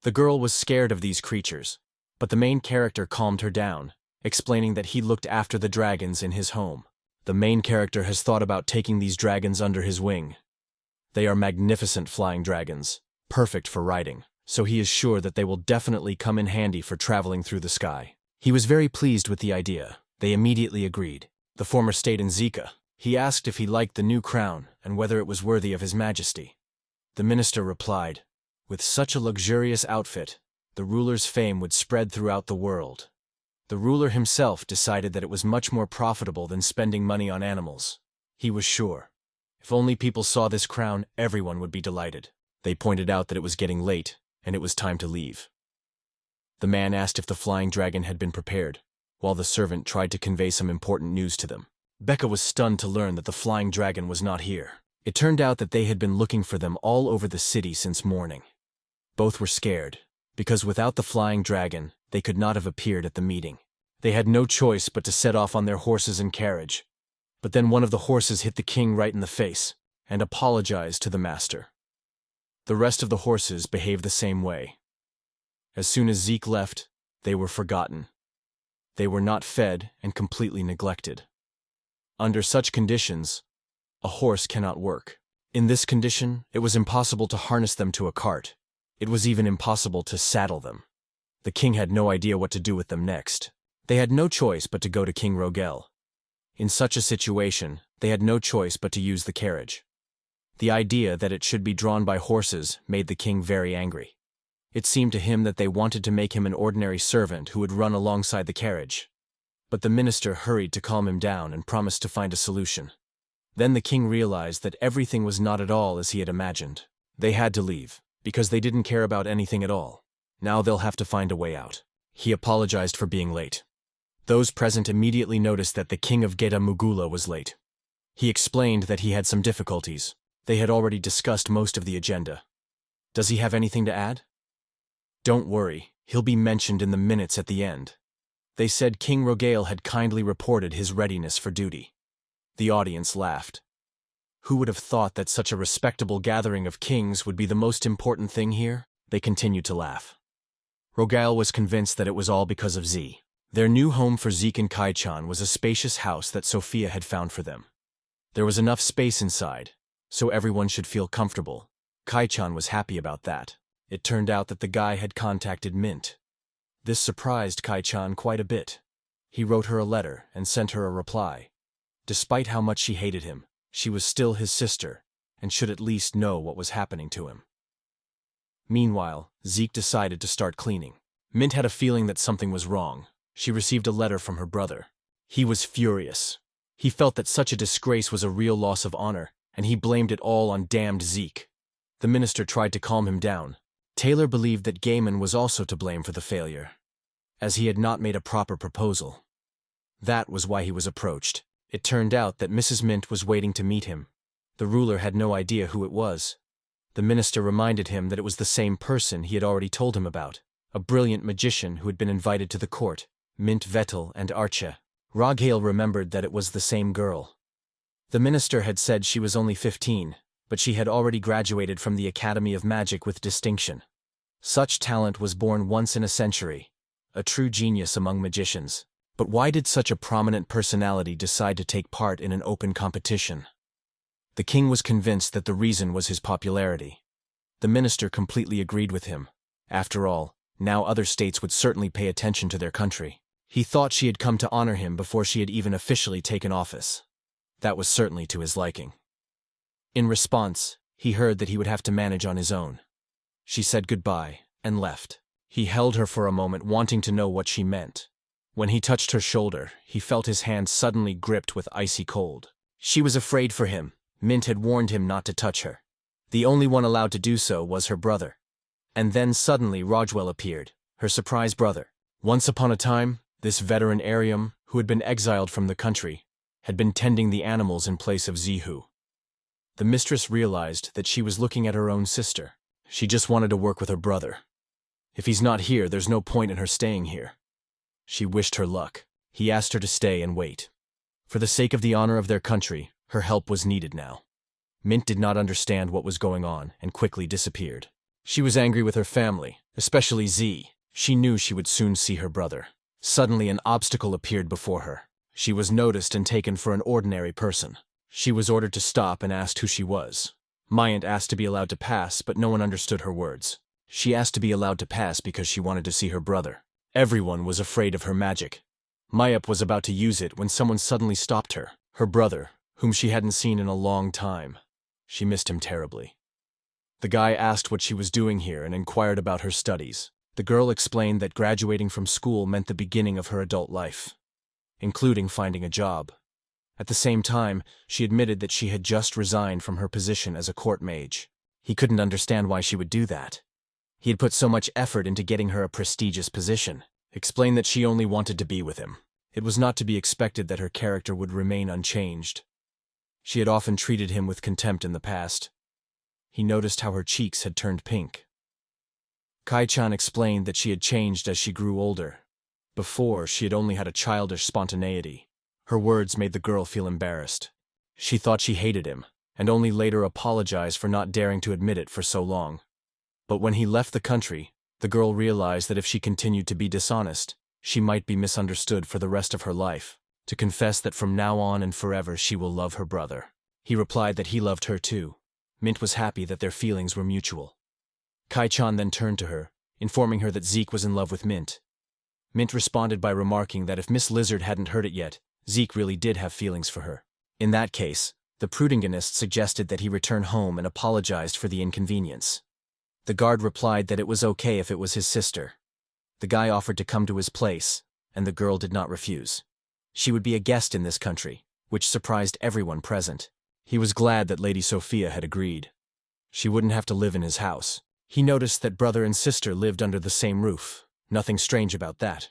The girl was scared of these creatures, but the main character calmed her down, explaining that he looked after the dragons in his home. The main character has thought about taking these dragons under his wing. They are magnificent flying dragons, perfect for riding, so he is sure that they will definitely come in handy for traveling through the sky. He was very pleased with the idea. They immediately agreed. The former stayed in Zika. He asked if he liked the new crown and whether it was worthy of his majesty. The minister replied, "With such a luxurious outfit, the ruler's fame would spread throughout the world." The ruler himself decided that it was much more profitable than spending money on animals. He was sure. If only people saw this crown, everyone would be delighted. They pointed out that it was getting late, and it was time to leave. The man asked if the flying dragon had been prepared, while the servant tried to convey some important news to them. Becca was stunned to learn that the flying dragon was not here. It turned out that they had been looking for them all over the city since morning. Both were scared, because without the flying dragon, they could not have appeared at the meeting. They had no choice but to set off on their horses and carriage. But then one of the horses hit the king right in the face, and apologized to the master. The rest of the horses behaved the same way. As soon as Zeke left, they were forgotten. They were not fed and completely neglected. Under such conditions, a horse cannot work. In this condition, it was impossible to harness them to a cart. It was even impossible to saddle them. The king had no idea what to do with them next. They had no choice but to go to King Rogel. In such a situation, they had no choice but to use the carriage. The idea that it should be drawn by horses made the king very angry. It seemed to him that they wanted to make him an ordinary servant who would run alongside the carriage. But the minister hurried to calm him down and promised to find a solution. Then the king realized that everything was not at all as he had imagined. They had to leave, because they didn't care about anything at all. Now they'll have to find a way out. He apologized for being late. Those present immediately noticed that the king of Geta Mugula was late. He explained that he had some difficulties. They had already discussed most of the agenda. Does he have anything to add? Don't worry, he'll be mentioned in the minutes at the end. They said King Rogale had kindly reported his readiness for duty. The audience laughed. Who would have thought that such a respectable gathering of kings would be the most important thing here? They continued to laugh. Rogale was convinced that it was all because of Z. Their new home for Zeke and Kai-chan was a spacious house that Sophia had found for them. There was enough space inside, so everyone should feel comfortable, Kai-chan was happy about that. It turned out that the guy had contacted Mint. This surprised Kai-chan quite a bit. He wrote her a letter and sent her a reply. Despite how much she hated him, she was still his sister, and should at least know what was happening to him. Meanwhile, Zeke decided to start cleaning. Mint had a feeling that something was wrong. She received a letter from her brother. He was furious. He felt that such a disgrace was a real loss of honor, and he blamed it all on damned Zeke. The minister tried to calm him down. Taylor believed that Gaiman was also to blame for the failure, as he had not made a proper proposal. That was why he was approached. It turned out that Mrs. Mint was waiting to meet him. The ruler had no idea who it was. The minister reminded him that it was the same person he had already told him about, a brilliant magician who had been invited to the court, Mint Vettel and Arche. Raghale remembered that it was the same girl. The minister had said she was only 15, but she had already graduated from the Academy of Magic with distinction. Such talent was born once in a century, a true genius among magicians. But why did such a prominent personality decide to take part in an open competition? The king was convinced that the reason was his popularity. The minister completely agreed with him. After all, now other states would certainly pay attention to their country. He thought she had come to honor him before she had even officially taken office. That was certainly to his liking. In response, he heard that he would have to manage on his own. She said goodbye and left. He held her for a moment, wanting to know what she meant. When he touched her shoulder, he felt his hand suddenly gripped with icy cold. She was afraid for him. Mint had warned him not to touch her. The only one allowed to do so was her brother. And then suddenly Rojwell appeared, her surprise brother. Once upon a time, this veteran Arium, who had been exiled from the country, had been tending the animals in place of Zihu. The mistress realized that she was looking at her own sister. She just wanted to work with her brother. If he's not here, there's no point in her staying here. She wished her luck. He asked her to stay and wait. For the sake of the honor of their country, her help was needed now. Mint did not understand what was going on and quickly disappeared. She was angry with her family, especially Z. She knew she would soon see her brother. Suddenly an obstacle appeared before her. She was noticed and taken for an ordinary person. She was ordered to stop and asked who she was. Mayant asked to be allowed to pass, but no one understood her words. She asked to be allowed to pass because she wanted to see her brother. Everyone was afraid of her magic. Mayap was about to use it when someone suddenly stopped her. Her brother, whom she hadn't seen in a long time. She missed him terribly. The guy asked what she was doing here and inquired about her studies. The girl explained that graduating from school meant the beginning of her adult life, including finding a job. At the same time, she admitted that she had just resigned from her position as a court mage. He couldn't understand why she would do that. He had put so much effort into getting her a prestigious position. Explained that she only wanted to be with him. It was not to be expected that her character would remain unchanged. She had often treated him with contempt in the past. He noticed how her cheeks had turned pink. Kai-chan explained that she had changed as she grew older. Before, she had only had a childish spontaneity. Her words made the girl feel embarrassed. She thought she hated him, and only later apologized for not daring to admit it for so long. But when he left the country, the girl realized that if she continued to be dishonest, she might be misunderstood for the rest of her life. To confess that from now on and forever she will love her brother. He replied that he loved her too. Mint was happy that their feelings were mutual. Kai-chan then turned to her, informing her that Zeke was in love with Mint. Mint responded by remarking that if Miss Lizard hadn't heard it yet, Zeke really did have feelings for her. In that case, the Prudinganist suggested that he return home and apologized for the inconvenience. The guard replied that it was okay if it was his sister. The guy offered to come to his place, and the girl did not refuse. She would be a guest in this country, which surprised everyone present. He was glad that Lady Sophia had agreed. She wouldn't have to live in his house. He noticed that brother and sister lived under the same roof. Nothing strange about that.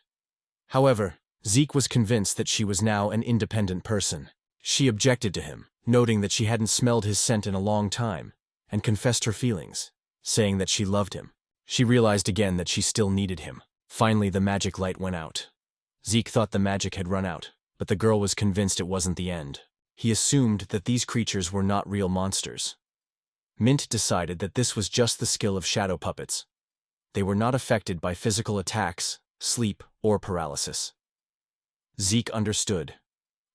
However, Zeke was convinced that she was now an independent person. She objected to him, noting that she hadn't smelled his scent in a long time, and confessed her feelings, saying that she loved him. She realized again that she still needed him. Finally, the magic light went out. Zeke thought the magic had run out, but the girl was convinced it wasn't the end. He assumed that these creatures were not real monsters. Mint decided that this was just the skill of shadow puppets. They were not affected by physical attacks, sleep, or paralysis. Zeke understood.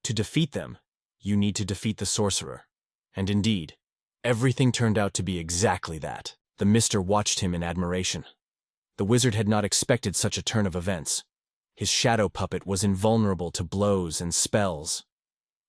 To defeat them, you need to defeat the sorcerer. And indeed, Everything turned out to be exactly that. The mister watched him in admiration. The wizard had not expected such a turn of events. His shadow puppet was invulnerable to blows and spells.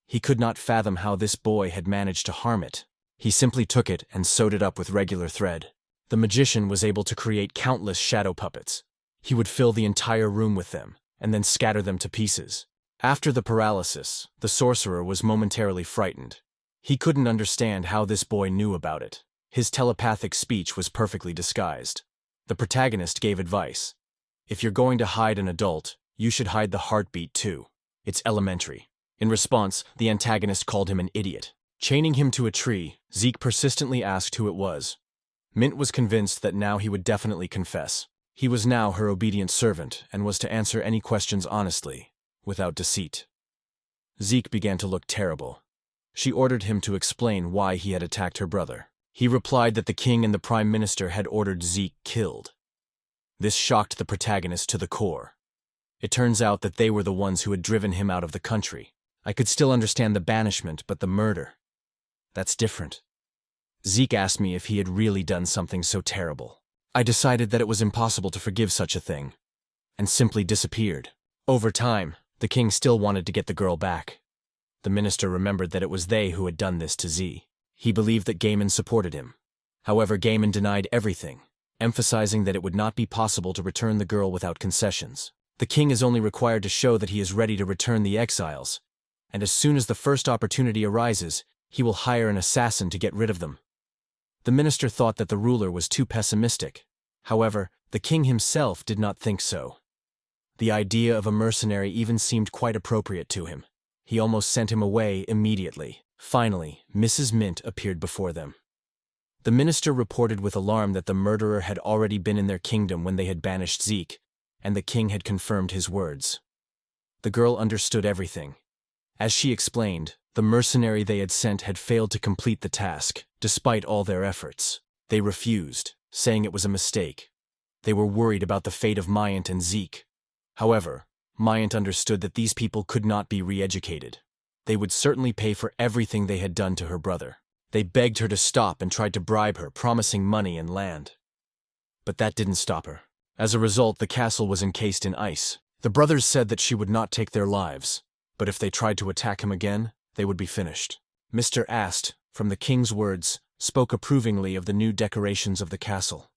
He could not fathom how this boy had managed to harm it. He simply took it and sewed it up with regular thread. The magician was able to create countless shadow puppets. He would fill the entire room with them, and then scatter them to pieces. After the paralysis, the sorcerer was momentarily frightened. He couldn't understand how this boy knew about it. His telepathic speech was perfectly disguised. The protagonist gave advice. If you're going to hide an adult, you should hide the heartbeat too. It's elementary. In response, the antagonist called him an idiot. Chaining him to a tree, Zeke persistently asked who it was. Mint was convinced that now he would definitely confess. He was now her obedient servant and was to answer any questions honestly, without deceit. Zeke began to look terrible. She ordered him to explain why he had attacked her brother. He replied that the king and the prime minister had ordered Zeke killed. This shocked the protagonist to the core. It turns out that they were the ones who had driven him out of the country. I could still understand the banishment, but the murder. That's different. Zeke asked me if he had really done something so terrible. I decided that it was impossible to forgive such a thing, and simply disappeared. Over time, the king still wanted to get the girl back. The minister remembered that it was they who had done this to Z. He believed that Gaiman supported him. However, Gaiman denied everything, emphasizing that it would not be possible to return the girl without concessions. The king is only required to show that he is ready to return the exiles, and as soon as the first opportunity arises, he will hire an assassin to get rid of them. The minister thought that the ruler was too pessimistic. However, the king himself did not think so. The idea of a mercenary even seemed quite appropriate to him. He almost sent him away immediately. Finally, Mrs. Mint appeared before them. The minister reported with alarm that the murderer had already been in their kingdom when they had banished Zeke, and the king had confirmed his words. The girl understood everything. As she explained, the mercenary they had sent had failed to complete the task, despite all their efforts. They refused, saying it was a mistake. They were worried about the fate of Mayant and Zeke. However, Mayant understood that these people could not be re-educated. They would certainly pay for everything they had done to her brother. They begged her to stop and tried to bribe her, promising money and land. But that didn't stop her. As a result, the castle was encased in ice. The brothers said that she would not take their lives, but if they tried to attack him again, they would be finished. Mr. Ast, from the king's words, spoke approvingly of the new decorations of the castle.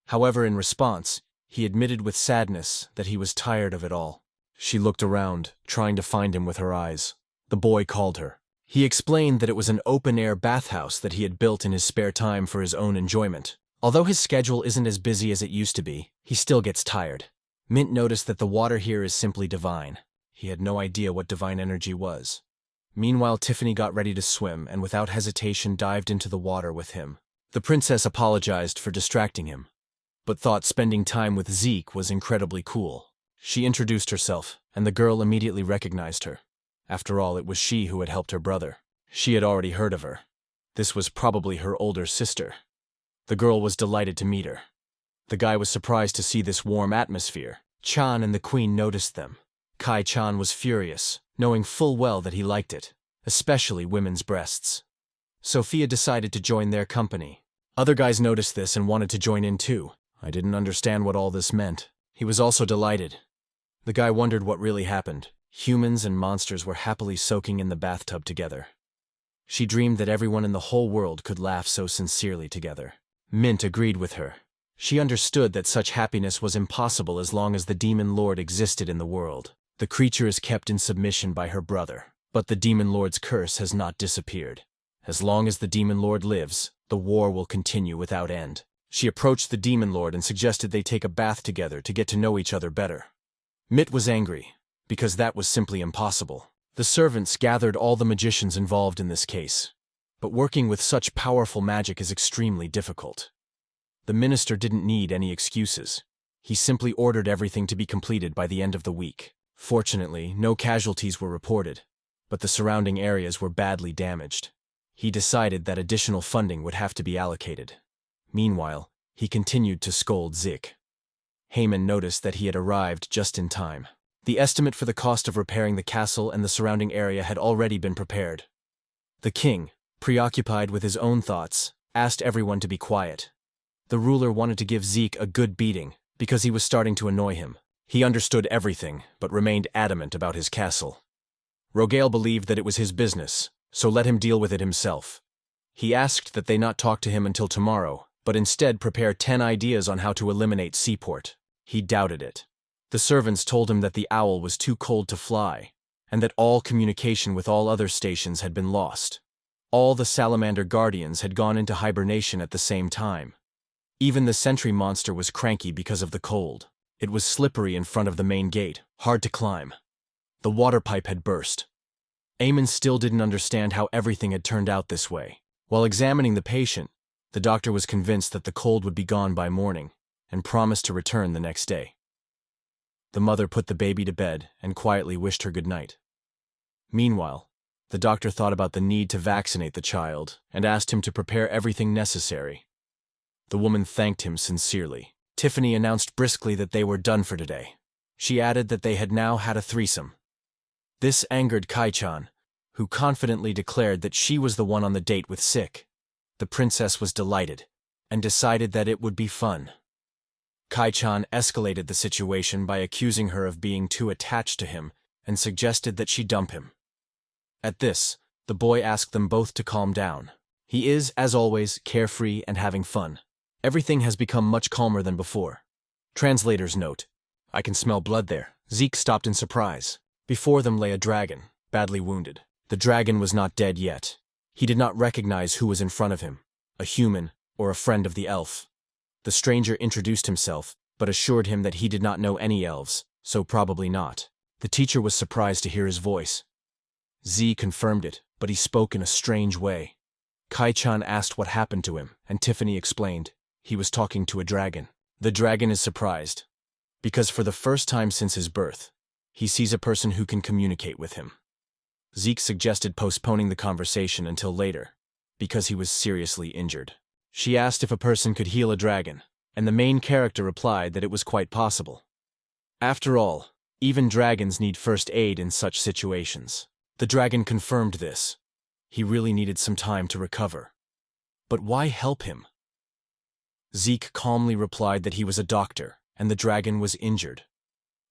However, in response, he admitted with sadness that he was tired of it all. She looked around, trying to find him with her eyes. The boy called her. He explained that it was an open-air bathhouse that he had built in his spare time for his own enjoyment. Although his schedule isn't as busy as it used to be, he still gets tired. Mint noticed that the water here is simply divine. He had no idea what divine energy was. Meanwhile, Tiffany got ready to swim and without hesitation dived into the water with him. The princess apologized for distracting him, but thought spending time with Zeke was incredibly cool. She introduced herself, and the girl immediately recognized her. After all, it was she who had helped her brother. She had already heard of her. This was probably her older sister. The girl was delighted to meet her. The guy was surprised to see this warm atmosphere. Chan and the queen noticed them. Kai Chan was furious, knowing full well that he liked it, especially women's breasts. Sophia decided to join their company. Other guys noticed this and wanted to join in too. I didn't understand what all this meant. He was also delighted. The guy wondered what really happened. Humans and monsters were happily soaking in the bathtub together. She dreamed that everyone in the whole world could laugh so sincerely together. Mint agreed with her. She understood that such happiness was impossible as long as the demon lord existed in the world. The creature is kept in submission by her brother, but the demon lord's curse has not disappeared. As long as the demon lord lives, the war will continue without end. She approached the demon lord and suggested they take a bath together to get to know each other better. Mitt was angry, because that was simply impossible. The servants gathered all the magicians involved in this case, but working with such powerful magic is extremely difficult. The minister didn't need any excuses. He simply ordered everything to be completed by the end of the week. Fortunately, no casualties were reported, but the surrounding areas were badly damaged. He decided that additional funding would have to be allocated. Meanwhile, he continued to scold Zik. Heyman noticed that he had arrived just in time. The estimate for the cost of repairing the castle and the surrounding area had already been prepared. The king, preoccupied with his own thoughts, asked everyone to be quiet. The ruler wanted to give Zeke a good beating, because he was starting to annoy him. He understood everything, but remained adamant about his castle. Rogale believed that it was his business, so let him deal with it himself. He asked that they not talk to him until tomorrow, but instead prepare 10 ideas on how to eliminate Seaport. He doubted it. The servants told him that the owl was too cold to fly, and that all communication with all other stations had been lost. All the salamander guardians had gone into hibernation at the same time. Even the sentry monster was cranky because of the cold. It was slippery in front of the main gate, hard to climb. The water pipe had burst. Eamon still didn't understand how everything had turned out this way. While examining the patient, the doctor was convinced that the cold would be gone by morning, and promised to return the next day. The mother put the baby to bed and quietly wished her good night. Meanwhile, the doctor thought about the need to vaccinate the child and asked him to prepare everything necessary. The woman thanked him sincerely. Tiffany announced briskly that they were done for today. She added that they had now had a threesome. This angered Kai-chan, who confidently declared that she was the one on the date with Sick. The princess was delighted, and decided that it would be fun. Kai-chan escalated the situation by accusing her of being too attached to him and suggested that she dump him. At this, the boy asked them both to calm down. He is, as always, carefree and having fun. Everything has become much calmer than before. Translator's note. I can smell blood there. Zeke stopped in surprise. Before them lay a dragon, badly wounded. The dragon was not dead yet. He did not recognize who was in front of him, a human or a friend of the elf. The stranger introduced himself, but assured him that he did not know any elves, so probably not. The teacher was surprised to hear his voice. Z confirmed it, but he spoke in a strange way. Kai-chan asked what happened to him, and Tiffany explained. He was talking to a dragon. The dragon is surprised, because for the first time since his birth, he sees a person who can communicate with him. Zeke suggested postponing the conversation until later, because he was seriously injured. She asked if a person could heal a dragon, and the main character replied that it was quite possible. After all, even dragons need first aid in such situations. The dragon confirmed this. He really needed some time to recover. But why help him? Zeke calmly replied that he was a doctor, and the dragon was injured.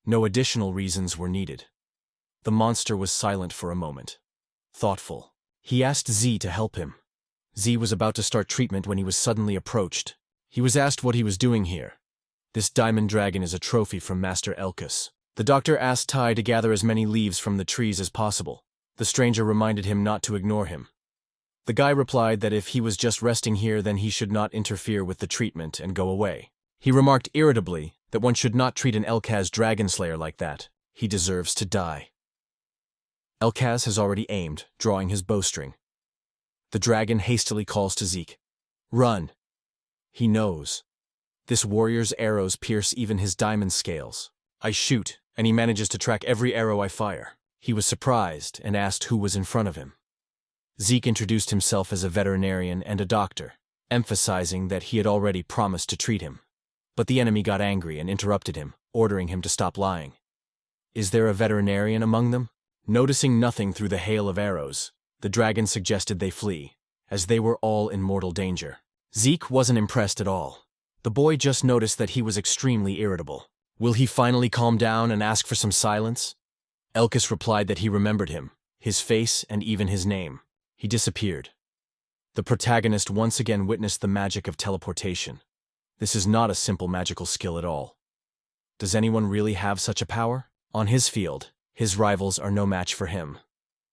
No additional reasons were needed. The monster was silent for a moment, thoughtful. He asked Z to help him. Z was about to start treatment when he was suddenly approached. He was asked what he was doing here. This diamond dragon is a trophy from Master Elkus. The doctor asked Tai to gather as many leaves from the trees as possible. The stranger reminded him not to ignore him. The guy replied that if he was just resting here, then he should not interfere with the treatment and go away. He remarked irritably that one should not treat an Elkaz dragon slayer like that. He deserves to die. Elkaz has already aimed, drawing his bowstring. The dragon hastily calls to Zeke. Run! He knows. This warrior's arrows pierce even his diamond scales. I shoot, and he manages to track every arrow I fire. He was surprised and asked who was in front of him. Zeke introduced himself as a veterinarian and a doctor, emphasizing that he had already promised to treat him. But the enemy got angry and interrupted him, ordering him to stop lying. Is there a veterinarian among them? Noticing nothing through the hail of arrows, the dragon suggested they flee, as they were all in mortal danger. Zeke wasn't impressed at all. The boy just noticed that he was extremely irritable. Will he finally calm down and ask for some silence? Elkus replied that he remembered him, his face and even his name. He disappeared. The protagonist once again witnessed the magic of teleportation. This is not a simple magical skill at all. Does anyone really have such a power? On his field, his rivals are no match for him.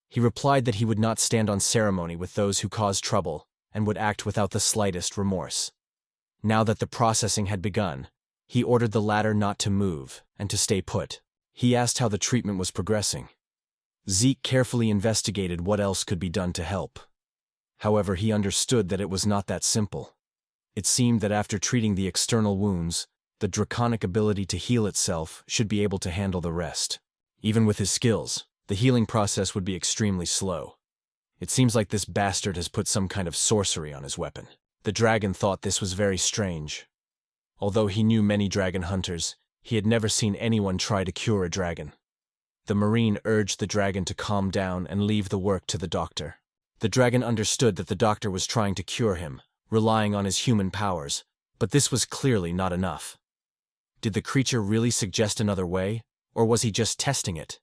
He replied that he would not stand on ceremony with those who cause trouble and would act without the slightest remorse. Now that the processing had begun, he ordered the latter not to move and to stay put. He asked how the treatment was progressing. Zeke carefully investigated what else could be done to help. However, he understood that it was not that simple. It seemed that after treating the external wounds, the draconic ability to heal itself should be able to handle the rest. Even with his skills, the healing process would be extremely slow. It seems like this bastard has put some kind of sorcery on his weapon. The dragon thought this was very strange. Although he knew many dragon hunters, he had never seen anyone try to cure a dragon. The marine urged the dragon to calm down and leave the work to the doctor. The dragon understood that the doctor was trying to cure him, relying on his human powers, but this was clearly not enough. Did the creature really suggest another way, or was he just testing it?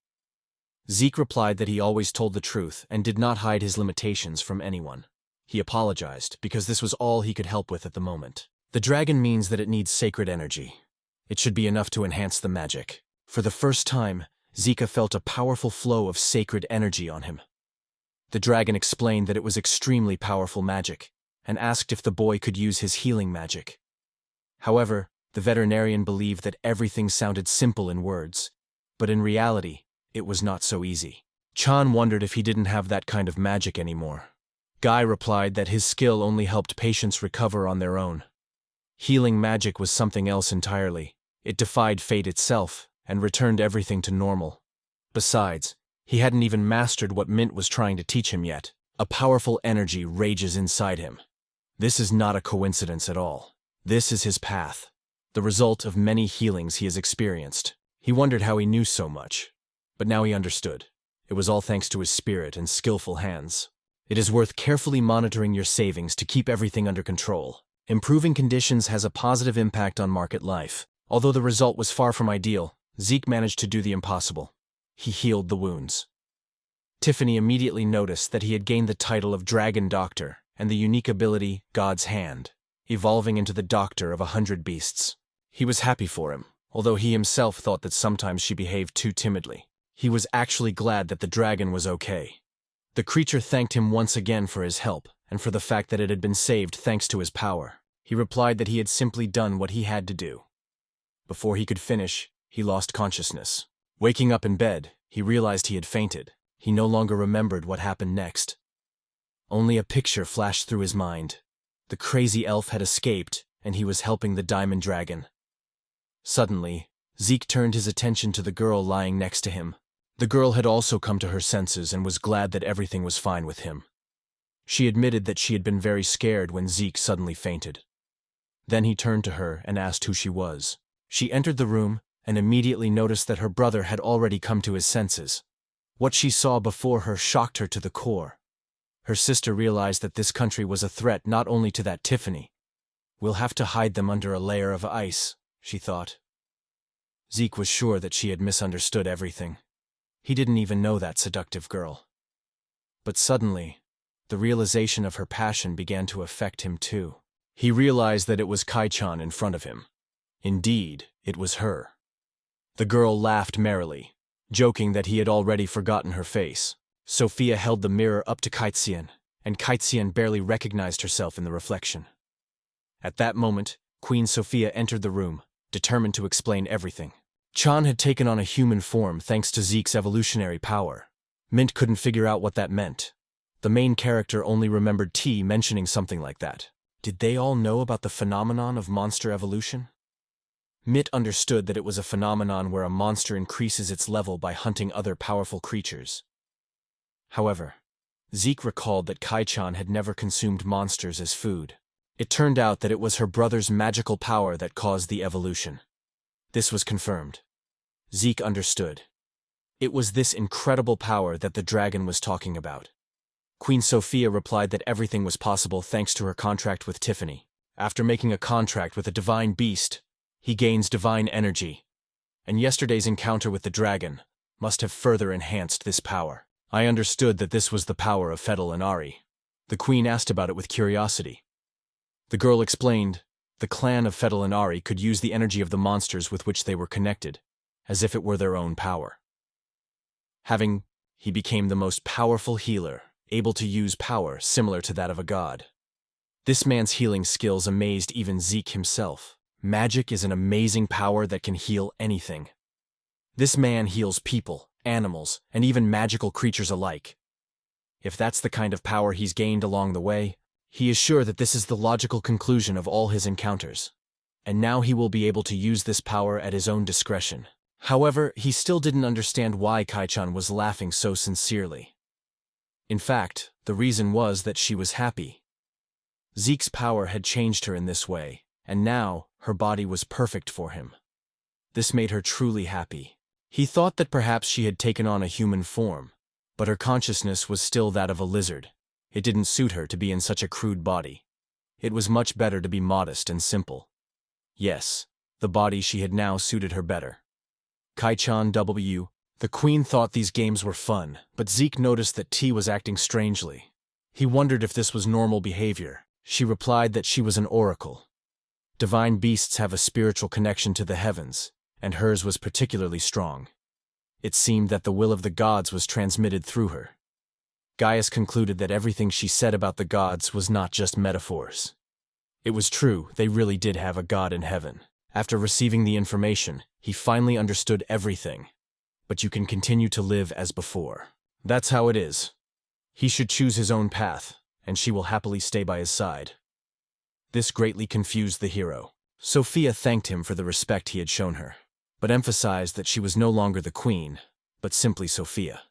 Zeke replied that he always told the truth and did not hide his limitations from anyone. He apologized because this was all he could help with at the moment. The dragon means that it needs sacred energy. It should be enough to enhance the magic. For the first time, Zeke felt a powerful flow of sacred energy on him. The dragon explained that it was extremely powerful magic, and asked if the boy could use his healing magic. However, the veterinarian believed that everything sounded simple in words, but in reality, it was not so easy. Chan wondered if he didn't have that kind of magic anymore. Guy replied that his skill only helped patients recover on their own. Healing magic was something else entirely. It defied fate itself and returned everything to normal. Besides, he hadn't even mastered what Mint was trying to teach him yet. A powerful energy rages inside him. This is not a coincidence at all. This is his path, the result of many healings he has experienced. He wondered how he knew so much, but now he understood. It was all thanks to his spirit and skillful hands. It is worth carefully monitoring your savings to keep everything under control. Improving conditions has a positive impact on market life. Although the result was far from ideal, Zeke managed to do the impossible. He healed the wounds. Tiffany immediately noticed that he had gained the title of Dragon Doctor and the unique ability God's Hand, evolving into the Doctor of 100 Beasts. He was happy for him, although he himself thought that sometimes she behaved too timidly. He was actually glad that the dragon was okay. The creature thanked him once again for his help and for the fact that it had been saved thanks to his power. He replied that he had simply done what he had to do. Before he could finish, he lost consciousness. Waking up in bed, he realized he had fainted. He no longer remembered what happened next. Only a picture flashed through his mind. The crazy elf had escaped, and he was helping the diamond dragon. Suddenly, Zeke turned his attention to the girl lying next to him. The girl had also come to her senses and was glad that everything was fine with him. She admitted that she had been very scared when Zeke suddenly fainted. Then he turned to her and asked who she was. She entered the room and immediately noticed that her brother had already come to his senses. What she saw before her shocked her to the core. Her sister realized that this country was a threat not only to that Tiffany. We'll have to hide them under a layer of ice, she thought. Zeke was sure that she had misunderstood everything. He didn't even know that seductive girl. But suddenly, the realization of her passion began to affect him too. He realized that it was Kai-chan in front of him. Indeed, it was her. The girl laughed merrily, joking that he had already forgotten her face. Sophia held the mirror up to Kaitsian, and Kaitsian barely recognized herself in the reflection. At that moment, Queen Sophia entered the room, determined to explain everything. Chan had taken on a human form thanks to Zeke's evolutionary power. Mint couldn't figure out what that meant. The main character only remembered T mentioning something like that. Did they all know about the phenomenon of monster evolution? Mint understood that it was a phenomenon where a monster increases its level by hunting other powerful creatures. However, Zeke recalled that Kai-chan had never consumed monsters as food. It turned out that it was her brother's magical power that caused the evolution. This was confirmed. Zeke understood. It was this incredible power that the dragon was talking about. Queen Sophia replied that everything was possible thanks to her contract with Tiffany. After making a contract with a divine beast, he gains divine energy. And yesterday's encounter with the dragon must have further enhanced this power. I understood that this was the power of Fedel and Ari. The queen asked about it with curiosity. The girl explained, the clan of Fedel and Ari could use the energy of the monsters with which they were connected, as if it were their own power. He became the most powerful healer, able to use power similar to that of a god. This man's healing skills amazed even Zeke himself. Magic is an amazing power that can heal anything. This man heals people, animals, and even magical creatures alike. If that's the kind of power he's gained along the way, he is sure that this is the logical conclusion of all his encounters. And now he will be able to use this power at his own discretion. However, he still didn't understand why Kai-chan was laughing so sincerely. In fact, the reason was that she was happy. Zeke's power had changed her in this way, and now her body was perfect for him. This made her truly happy. He thought that perhaps she had taken on a human form, but her consciousness was still that of a lizard. It didn't suit her to be in such a crude body. It was much better to be modest and simple. Yes, the body she had now suited her better. Kai-chan W. The queen thought these games were fun, but Zeke noticed that T was acting strangely. He wondered if this was normal behavior. She replied that she was an oracle. Divine beasts have a spiritual connection to the heavens, and hers was particularly strong. It seemed that the will of the gods was transmitted through her. Gaius concluded that everything she said about the gods was not just metaphors. It was true, they really did have a god in heaven. After receiving the information, he finally understood everything. But you can continue to live as before. That's how it is. He should choose his own path, and she will happily stay by his side. This greatly confused the hero. Sophia thanked him for the respect he had shown her, but emphasized that she was no longer the queen, but simply Sophia.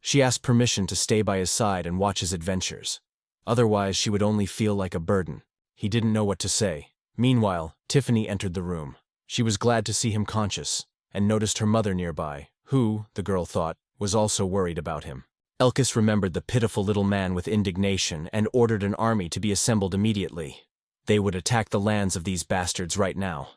She asked permission to stay by his side and watch his adventures. Otherwise, she would only feel like a burden. He didn't know what to say. Meanwhile, Tiffany entered the room. She was glad to see him conscious, and noticed her mother nearby, who, the girl thought, was also worried about him. Elkis remembered the pitiful little man with indignation and ordered an army to be assembled immediately. They would attack the lands of these bastards right now.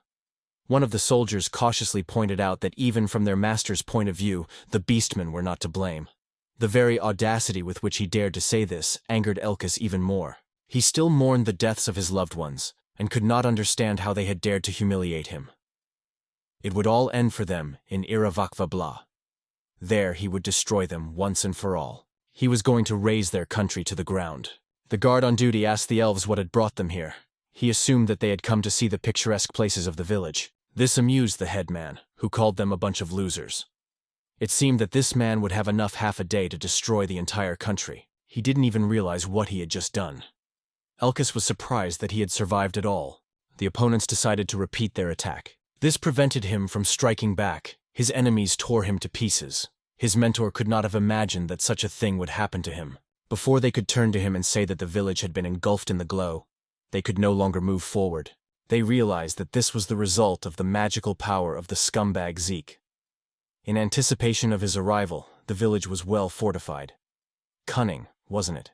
One of the soldiers cautiously pointed out that even from their master's point of view, the beastmen were not to blame. The very audacity with which he dared to say this angered Elkis even more. He still mourned the deaths of his loved ones, and could not understand how they had dared to humiliate him. It would all end for them in Iravakva Blah. There he would destroy them once and for all. He was going to raze their country to the ground. The guard on duty asked the elves what had brought them here. He assumed that they had come to see the picturesque places of the village. This amused the headman, who called them a bunch of losers. It seemed that this man would have enough half a day to destroy the entire country. He didn't even realize what he had just done. Elkis was surprised that he had survived at all. The opponents decided to repeat their attack. This prevented him from striking back. His enemies tore him to pieces. His mentor could not have imagined that such a thing would happen to him. Before they could turn to him and say that the village had been engulfed in the glow, they could no longer move forward. They realized that this was the result of the magical power of the scumbag Zeke. In anticipation of his arrival, the village was well fortified. Cunning, wasn't it?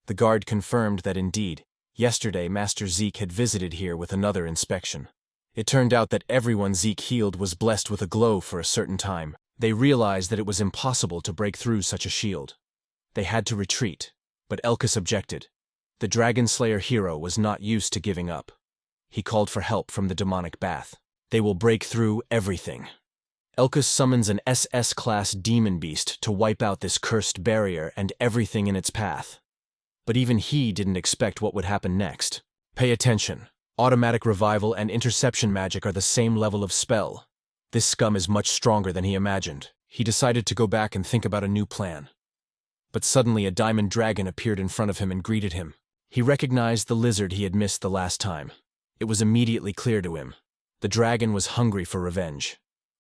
The guard confirmed that indeed, yesterday Master Zeke had visited here with another inspection. It turned out that everyone Zeke healed was blessed with a glow for a certain time. They realized that it was impossible to break through such a shield. They had to retreat, but Elkis objected. The Dragon Slayer hero was not used to giving up. He called for help from the demonic bath. They will break through everything. Elkis summons an SS-class demon beast to wipe out this cursed barrier and everything in its path. But even he didn't expect what would happen next. Pay attention. Automatic revival and interception magic are the same level of spell. This scum is much stronger than he imagined. He decided to go back and think about a new plan. But suddenly a diamond dragon appeared in front of him and greeted him. He recognized the lizard he had missed the last time. It was immediately clear to him. The dragon was hungry for revenge.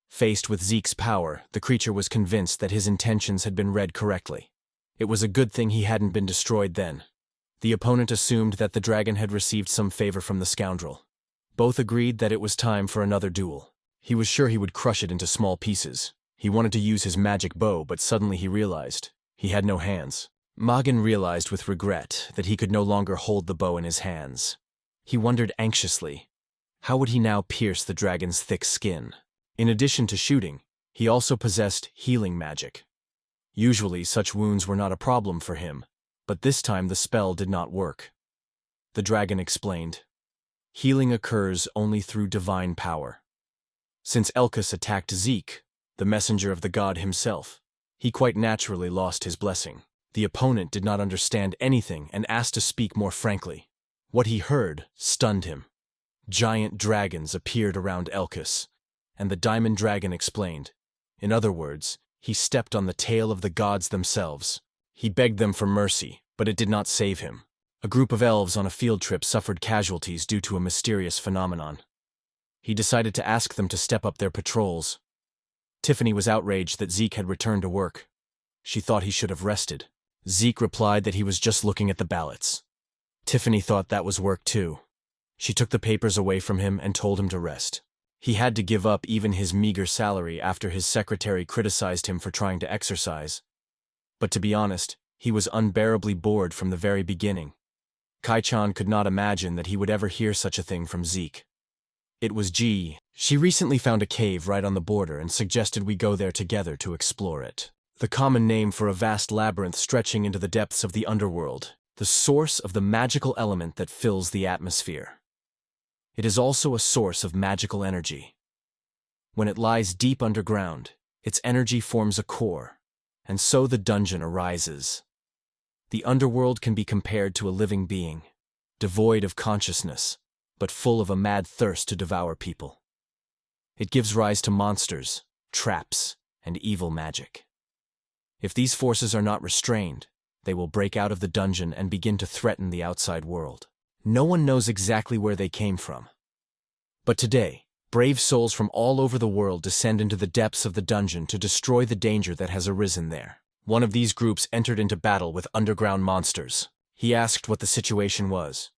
Faced with Zeke's power, the creature was convinced that his intentions had been read correctly. It was a good thing he hadn't been destroyed then. The opponent assumed that the dragon had received some favor from the scoundrel. Both agreed that it was time for another duel. He was sure he would crush it into small pieces. He wanted to use his magic bow, but suddenly he realized he had no hands. Magan realized with regret that he could no longer hold the bow in his hands. He wondered anxiously, how would he now pierce the dragon's thick skin? In addition to shooting, he also possessed healing magic. Usually such wounds were not a problem for him, but this time the spell did not work. The dragon explained, healing occurs only through divine power. Since Elkis attacked Zeke, the messenger of the god himself, he quite naturally lost his blessing. The opponent did not understand anything and asked to speak more frankly. What he heard stunned him. Giant dragons appeared around Elkis, and the diamond dragon explained. In other words, he stepped on the tail of the gods themselves. He begged them for mercy, but it did not save him. A group of elves on a field trip suffered casualties due to a mysterious phenomenon. He decided to ask them to step up their patrols. Tiffany was outraged that Zeke had returned to work. She thought he should have rested. Zeke replied that he was just looking at the ballots. Tiffany thought that was work too. She took the papers away from him and told him to rest. He had to give up even his meager salary after his secretary criticized him for trying to exercise. But to be honest, He was unbearably bored from the very beginning. Kai-chan could not imagine that he would ever hear such a thing from Zeke. It was G. She recently found a cave right on the border and suggested we go there together to explore it. The common name for a vast labyrinth stretching into the depths of the underworld, the source of the magical element that fills the atmosphere. It is also a source of magical energy. When it lies deep underground, its energy forms a core, and so the dungeon arises. The underworld can be compared to a living being, devoid of consciousness, but full of a mad thirst to devour people. It gives rise to monsters, traps, and evil magic. If these forces are not restrained, they will break out of the dungeon and begin to threaten the outside world. No one knows exactly where they came from. But today, brave souls from all over the world descend into the depths of the dungeon to destroy the danger that has arisen there. One of these groups entered into battle with underground monsters. He asked what the situation was.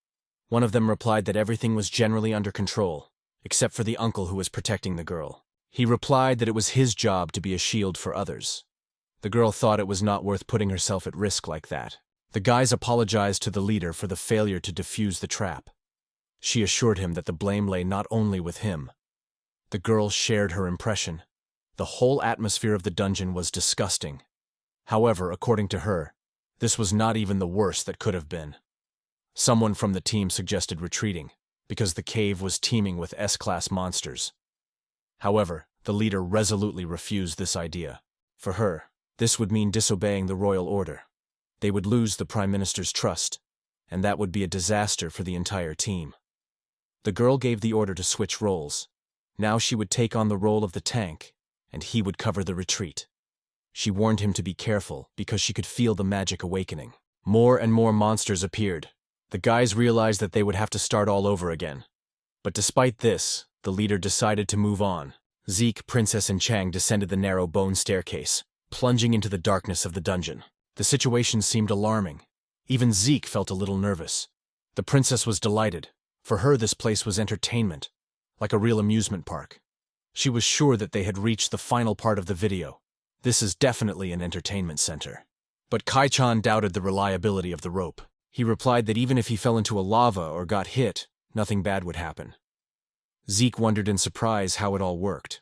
One of them replied that everything was generally under control, except for the uncle who was protecting the girl. He replied that it was his job to be a shield for others. The girl thought it was not worth putting herself at risk like that. The guys apologized to the leader for the failure to defuse the trap. She assured him that the blame lay not only with him. The girl shared her impression. The whole atmosphere of the dungeon was disgusting. However, according to her, this was not even the worst that could have been. Someone from the team suggested retreating, because the cave was teeming with S-class monsters. However, the leader resolutely refused this idea. For her, this would mean disobeying the royal order. They would lose the Prime Minister's trust, and that would be a disaster for the entire team. The girl gave the order to switch roles. Now she would take on the role of the tank, and he would cover the retreat. She warned him to be careful because she could feel the magic awakening. More and more monsters appeared. The guys realized that they would have to start all over again. But despite this, the leader decided to move on. Zeke, Princess, and Chang descended the narrow bone staircase, plunging into the darkness of the dungeon. The situation seemed alarming. Even Zeke felt a little nervous. The princess was delighted. For her, this place was entertainment, like a real amusement park. She was sure that they had reached the final part of the video. This is definitely an entertainment center. But Kai-chan doubted the reliability of the rope. He replied that even if he fell into a lava or got hit, nothing bad would happen. Zeke wondered in surprise how it all worked.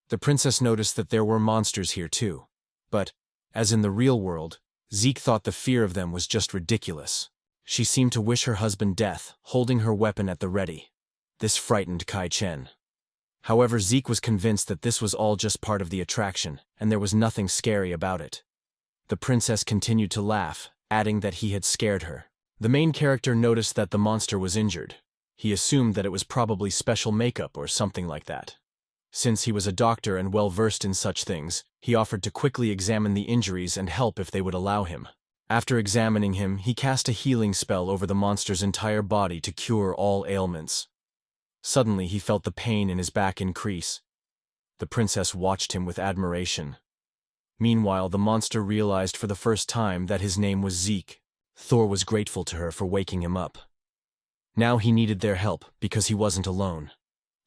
The princess noticed that there were monsters here too. But, as in the real world, Zeke thought the fear of them was just ridiculous. She seemed to wish her husband death, holding her weapon at the ready. This frightened Kai-chen. However, Zeke was convinced that this was all just part of the attraction, and there was nothing scary about it. The princess continued to laugh, adding that he had scared her. The main character noticed that the monster was injured. He assumed that it was probably special makeup or something like that. Since he was a doctor and well-versed in such things, he offered to quickly examine the injuries and help if they would allow him. After examining him, he cast a healing spell over the monster's entire body to cure all ailments. Suddenly, he felt the pain in his back increase. The princess watched him with admiration. Meanwhile, the monster realized for the first time that his name was Zeke. Thor was grateful to her for waking him up. Now he needed their help because he wasn't alone.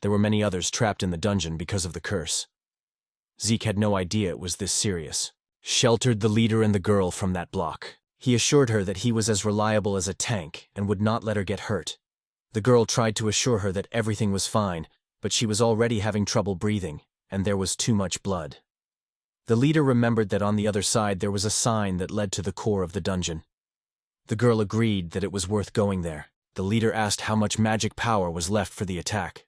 There were many others trapped in the dungeon because of the curse. Zeke had no idea it was this serious. Sheltered the leader and the girl from that block. He assured her that he was as reliable as a tank and would not let her get hurt. The girl tried to assure her that everything was fine, but she was already having trouble breathing, and there was too much blood. The leader remembered that on the other side there was a sign that led to the core of the dungeon. The girl agreed that it was worth going there. The leader asked how much magic power was left for the attack.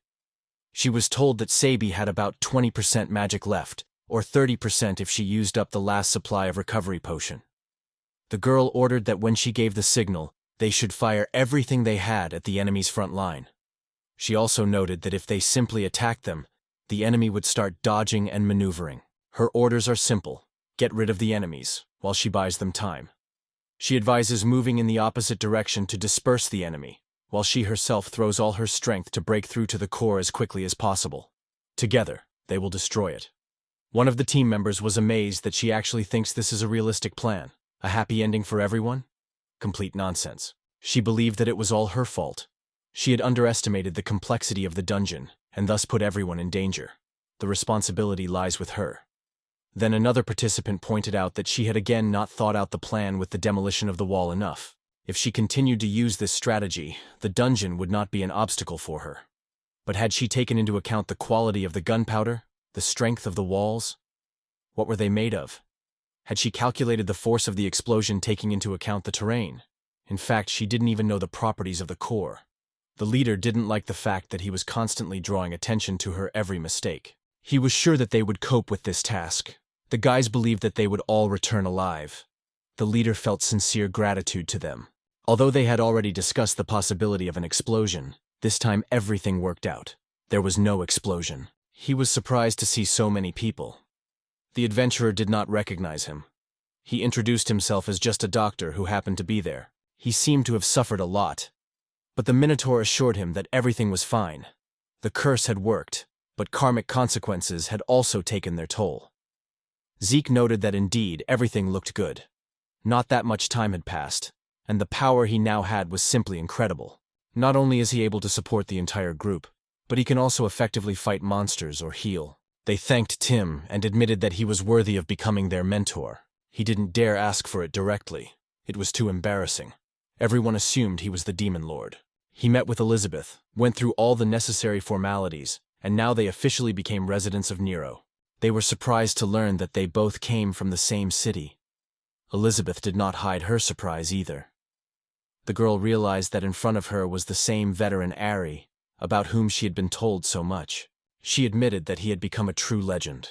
She was told that Sabi had about 20% magic left, or 30% if she used up the last supply of recovery potion. The girl ordered that when she gave the signal, they should fire everything they had at the enemy's front line. She also noted that if they simply attacked them, the enemy would start dodging and maneuvering. Her orders are simple: get rid of the enemies, while she buys them time. She advises moving in the opposite direction to disperse the enemy, while she herself throws all her strength to break through to the core as quickly as possible. Together, they will destroy it. One of the team members was amazed that she actually thinks this is a realistic plan. A happy ending for everyone? Complete nonsense. She believed that it was all her fault. She had underestimated the complexity of the dungeon, and thus put everyone in danger. The responsibility lies with her. Then another participant pointed out that she had again not thought out the plan with the demolition of the wall enough. If she continued to use this strategy, the dungeon would not be an obstacle for her. But had she taken into account the quality of the gunpowder, the strength of the walls? What were they made of? Had she calculated the force of the explosion taking into account the terrain? In fact, she didn't even know the properties of the core. The leader didn't like the fact that he was constantly drawing attention to her every mistake. He was sure that they would cope with this task. The guys believed that they would all return alive. The leader felt sincere gratitude to them. Although they had already discussed the possibility of an explosion, this time everything worked out. There was no explosion. He was surprised to see so many people. The adventurer did not recognize him. He introduced himself as just a doctor who happened to be there. He seemed to have suffered a lot. But the Minotaur assured him that everything was fine. The curse had worked, but karmic consequences had also taken their toll. Zeke noted that indeed everything looked good. Not that much time had passed, and the power he now had was simply incredible. Not only is he able to support the entire group, but he can also effectively fight monsters or heal. They thanked Tim and admitted that he was worthy of becoming their mentor. He didn't dare ask for it directly. It was too embarrassing. Everyone assumed he was the Demon Lord. He met with Elizabeth, went through all the necessary formalities, and now they officially became residents of Nero. They were surprised to learn that they both came from the same city. Elizabeth did not hide her surprise either. The girl realized that in front of her was the same veteran Ari, about whom she had been told so much. She admitted that he had become a true legend.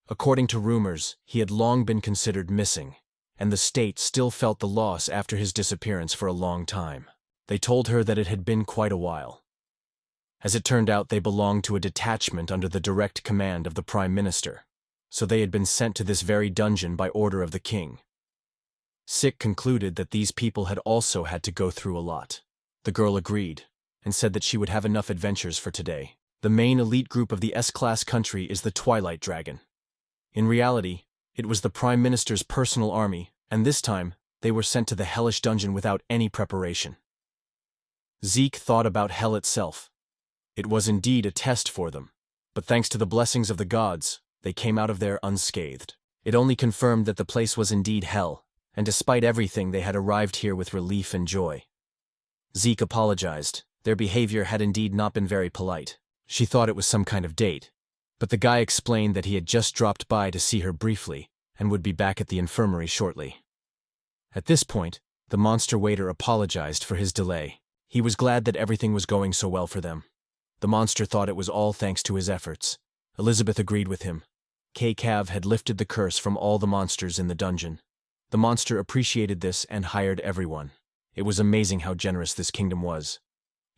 According to rumors, he had long been considered missing, and the state still felt the loss after his disappearance for a long time. They told her that it had been quite a while. As it turned out, they belonged to a detachment under the direct command of the Prime Minister, so they had been sent to this very dungeon by order of the king. Sick concluded that these people had also had to go through a lot. The girl agreed, and said that she would have enough adventures for today. The main elite group of the S-class country is the Twilight Dragon. In reality, it was the Prime Minister's personal army, and this time, they were sent to the hellish dungeon without any preparation. Zeke thought about hell itself. It was indeed a test for them, but thanks to the blessings of the gods, they came out of there unscathed. It only confirmed that the place was indeed hell, and despite everything they had arrived here with relief and joy. Zeke apologized. Their behavior had indeed not been very polite. She thought it was some kind of date, but the guy explained that he had just dropped by to see her briefly and would be back at the infirmary shortly. At this point, the monster waiter apologized for his delay. He was glad that everything was going so well for them. The monster thought it was all thanks to his efforts. Elizabeth agreed with him. K-Cav had lifted the curse from all the monsters in the dungeon. The monster appreciated this and hired everyone. It was amazing how generous this kingdom was.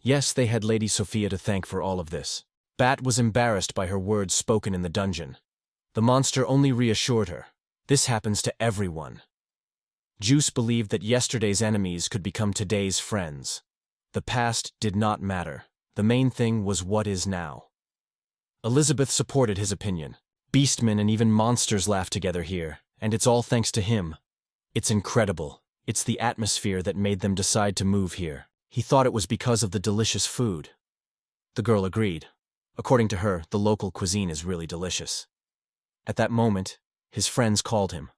Yes, they had Lady Sophia to thank for all of this. Bat was embarrassed by her words spoken in the dungeon. The monster only reassured her. This happens to everyone. Juice believed that yesterday's enemies could become today's friends. The past did not matter. The main thing was what is now. Elizabeth supported his opinion. Beastmen and even monsters laugh together here, and it's all thanks to him. It's incredible. It's the atmosphere that made them decide to move here. He thought it was because of the delicious food. The girl agreed. According to her, the local cuisine is really delicious. At that moment, his friends called him.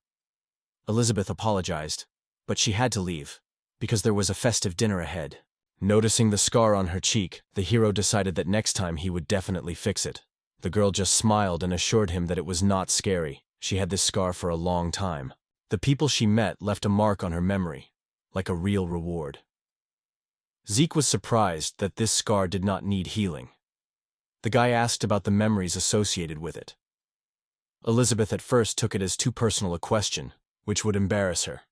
Elizabeth apologized, but she had to leave, because there was a festive dinner ahead. Noticing the scar on her cheek, the hero decided that next time he would definitely fix it. The girl just smiled and assured him that it was not scary. She had this scar for a long time. The people she met left a mark on her memory, like a real reward. Zeke was surprised that this scar did not need healing. The guy asked about the memories associated with it. Elizabeth at first took it as too personal a question, which would embarrass her.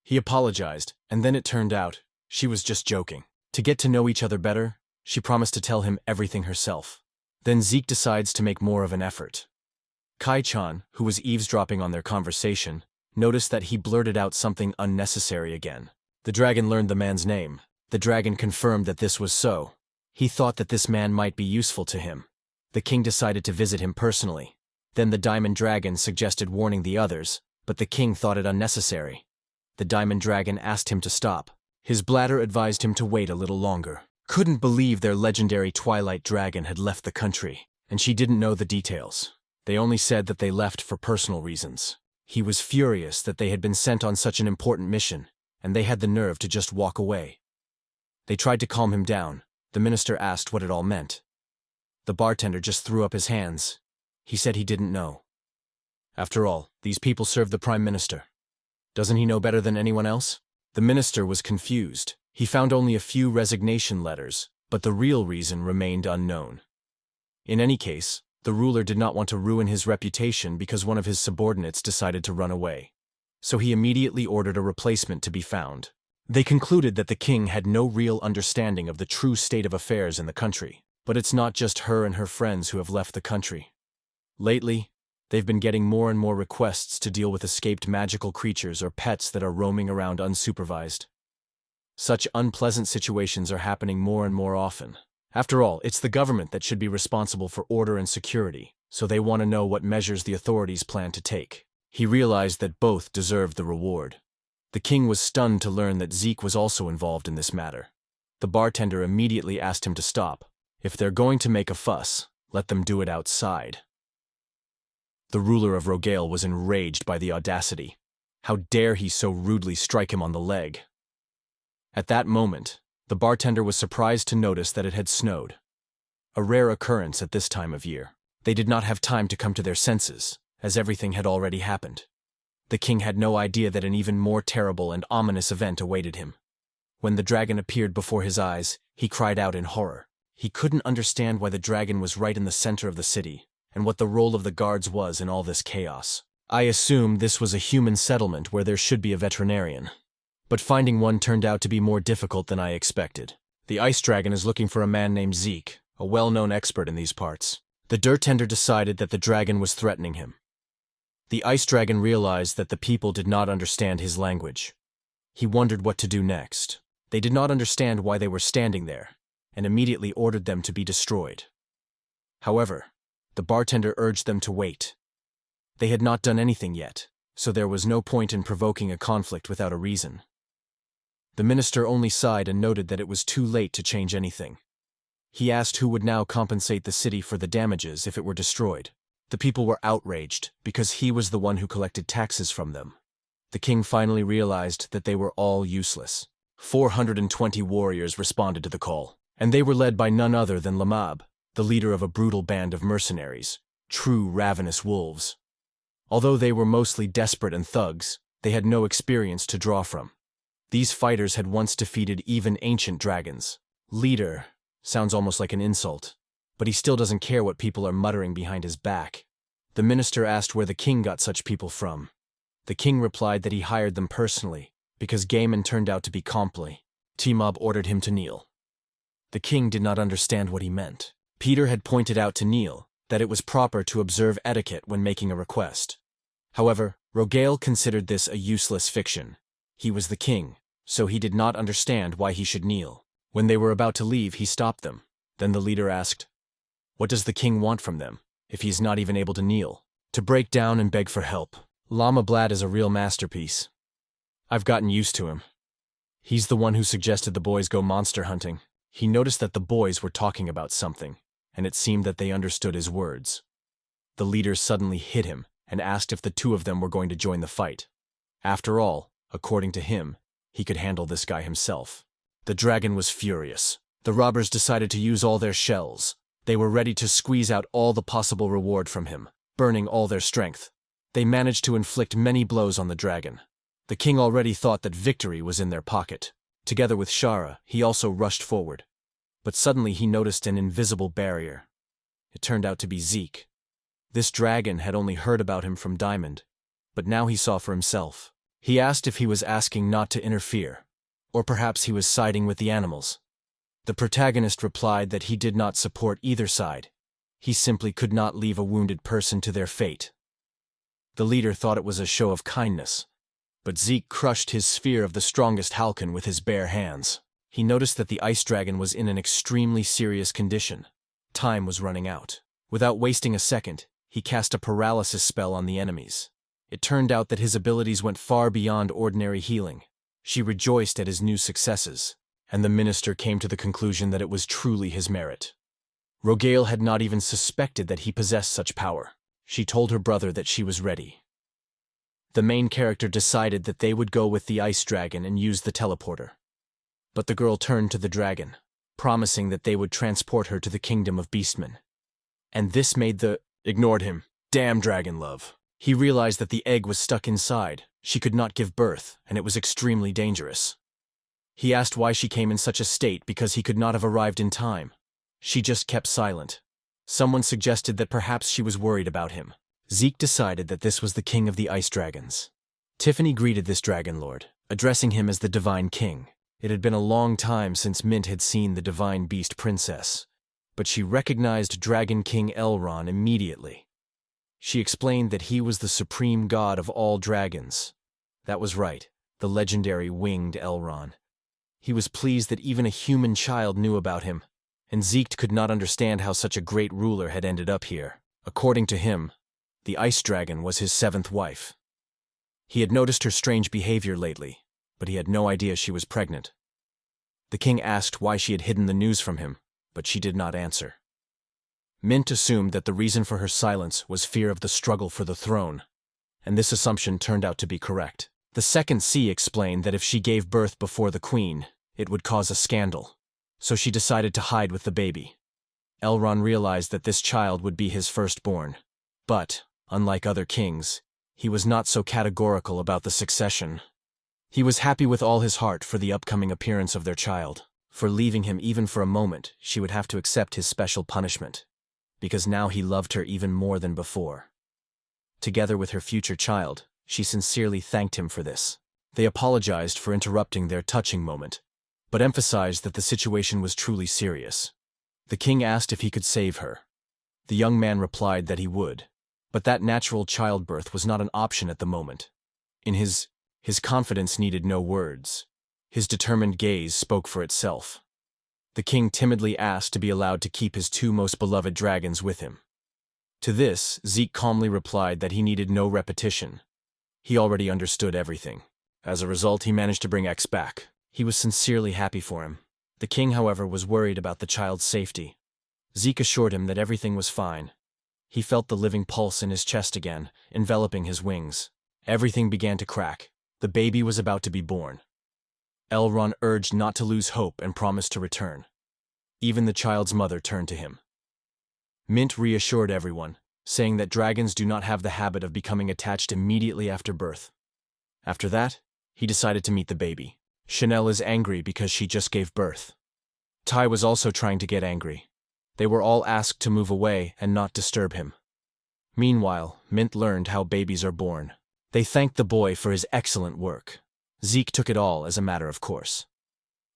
He apologized, and then it turned out she was just joking. To get to know each other better, she promised to tell him everything herself. Then Zeke decides to make more of an effort. Kai-chan, who was eavesdropping on their conversation, noticed that he blurted out something unnecessary again. The dragon learned the man's name. The dragon confirmed that this was so. He thought that this man might be useful to him. The king decided to visit him personally. Then the diamond dragon suggested warning the others, but the king thought it unnecessary. The diamond dragon asked him to stop. His bladder advised him to wait a little longer. Couldn't believe their legendary Twilight Dragon had left the country, and she didn't know the details. They only said that they left for personal reasons. He was furious that they had been sent on such an important mission, and they had the nerve to just walk away. They tried to calm him down. The minister asked what it all meant. The bartender just threw up his hands. He said he didn't know. After all, these people serve the prime minister. Doesn't he know better than anyone else? The minister was confused. He found only a few resignation letters, but the real reason remained unknown. In any case, the ruler did not want to ruin his reputation because one of his subordinates decided to run away. So he immediately ordered a replacement to be found. They concluded that the king had no real understanding of the true state of affairs in the country. But it's not just her and her friends who have left the country. Lately, they've been getting more and more requests to deal with escaped magical creatures or pets that are roaming around unsupervised. Such unpleasant situations are happening more and more often. After all, it's the government that should be responsible for order and security, so they want to know what measures the authorities plan to take. He realized that both deserved the reward. The king was stunned to learn that Zeke was also involved in this matter. The bartender immediately asked him to stop. If they're going to make a fuss, let them do it outside. The ruler of Rogale was enraged by the audacity. How dare he so rudely strike him on the leg? At that moment, the bartender was surprised to notice that it had snowed. A rare occurrence at this time of year. They did not have time to come to their senses, as everything had already happened. The king had no idea that an even more terrible and ominous event awaited him. When the dragon appeared before his eyes, he cried out in horror. He couldn't understand why the dragon was right in the center of the city, and what the role of the guards was in all this chaos. I assumed this was a human settlement where there should be a veterinarian. But finding one turned out to be more difficult than I expected. The ice dragon is looking for a man named Zeke, a well-known expert in these parts. The dirt tender decided that the dragon was threatening him. The ice dragon realized that the people did not understand his language. He wondered what to do next. They did not understand why they were standing there, and immediately ordered them to be destroyed. However, the bartender urged them to wait. They had not done anything yet, so there was no point in provoking a conflict without a reason. The minister only sighed and noted that it was too late to change anything. He asked who would now compensate the city for the damages if it were destroyed. The people were outraged because he was the one who collected taxes from them. The king finally realized that they were all useless. 420 warriors responded to the call. And they were led by none other than Lamab, the leader of a brutal band of mercenaries, true ravenous wolves. Although they were mostly desperate and thugs, they had no experience to draw from. These fighters had once defeated even ancient dragons. Leader sounds almost like an insult, but he still doesn't care what people are muttering behind his back. The minister asked where the king got such people from. The king replied that he hired them personally, because Gaiman turned out to be comply. T-Mob ordered him to kneel. The king did not understand what he meant. Peter had pointed out to Neil that it was proper to observe etiquette when making a request. However, Rogale considered this a useless fiction. He was the king, so he did not understand why he should kneel. When they were about to leave, he stopped them. Then the leader asked, "What does the king want from them, if he is not even able to kneel?" "To break down and beg for help. Llama Blad is a real masterpiece. I've gotten used to him. He's the one who suggested the boys go monster hunting." He noticed that the boys were talking about something, and it seemed that they understood his words. The leader suddenly hit him and asked if the two of them were going to join the fight. After all, according to him, he could handle this guy himself. The dragon was furious. The robbers decided to use all their shells. They were ready to squeeze out all the possible reward from him, burning all their strength. They managed to inflict many blows on the dragon. The king already thought that victory was in their pocket. Together with Shara, he also rushed forward. But suddenly he noticed an invisible barrier. It turned out to be Zeke. This dragon had only heard about him from Diamond, but now he saw for himself. He asked if he was asking not to interfere, or perhaps he was siding with the animals. The protagonist replied that he did not support either side. He simply could not leave a wounded person to their fate. The leader thought it was a show of kindness, but Zeke crushed his sphere of the strongest halcyon with his bare hands. He noticed that the ice dragon was in an extremely serious condition. Time was running out. Without wasting a second, he cast a paralysis spell on the enemies. It turned out that his abilities went far beyond ordinary healing. She rejoiced at his new successes, and the minister came to the conclusion that it was truly his merit. Rogale had not even suspected that he possessed such power. She told her brother that she was ready. The main character decided that they would go with the ice dragon and use the teleporter. But the girl turned to the dragon, promising that they would transport her to the kingdom of beastmen. And this made the ignored him. Damn dragon love. He realized that the egg was stuck inside. She could not give birth, and it was extremely dangerous. He asked why she came in such a state because he could not have arrived in time. She just kept silent. Someone suggested that perhaps she was worried about him. Zeke decided that this was the king of the ice dragons. Tiffany greeted this dragon lord, addressing him as the divine king. It had been a long time since Mint had seen the divine beast princess, but she recognized Dragon King Elrond immediately. She explained that he was the supreme god of all dragons. That was right, the legendary winged Elrond. He was pleased that even a human child knew about him, and Zeke could not understand how such a great ruler had ended up here. According to him, the ice dragon was his 7th wife. He had noticed her strange behavior lately, but he had no idea she was pregnant. The king asked why she had hidden the news from him, but she did not answer. Mint assumed that the reason for her silence was fear of the struggle for the throne, and this assumption turned out to be correct. The second C explained that if she gave birth before the queen, it would cause a scandal, so she decided to hide with the baby. Elrond realized that this child would be his firstborn, but, unlike other kings, he was not so categorical about the succession. He was happy with all his heart for the upcoming appearance of their child. For leaving him even for a moment, she would have to accept his special punishment, because now he loved her even more than before. Together with her future child, she sincerely thanked him for this. They apologized for interrupting their touching moment, but emphasized that the situation was truly serious. The king asked if he could save her. The young man replied that he would, but that natural childbirth was not an option at the moment. In his confidence needed no words. His determined gaze spoke for itself. The king timidly asked to be allowed to keep his 2 most beloved dragons with him. To this, Zeke calmly replied that he needed no repetition. He already understood everything. As a result, he managed to bring X back. He was sincerely happy for him. The king, however, was worried about the child's safety. Zeke assured him that everything was fine. He felt the living pulse in his chest again, enveloping his wings. Everything began to crack. The baby was about to be born. Elrond urged not to lose hope and promised to return. Even the child's mother turned to him. Mint reassured everyone, saying that dragons do not have the habit of becoming attached immediately after birth. After that, he decided to meet the baby. Chanel is angry because she just gave birth. Tai was also trying to get angry. They were all asked to move away and not disturb him. Meanwhile, Mint learned how babies are born. They thanked the boy for his excellent work. Zeke took it all as a matter of course.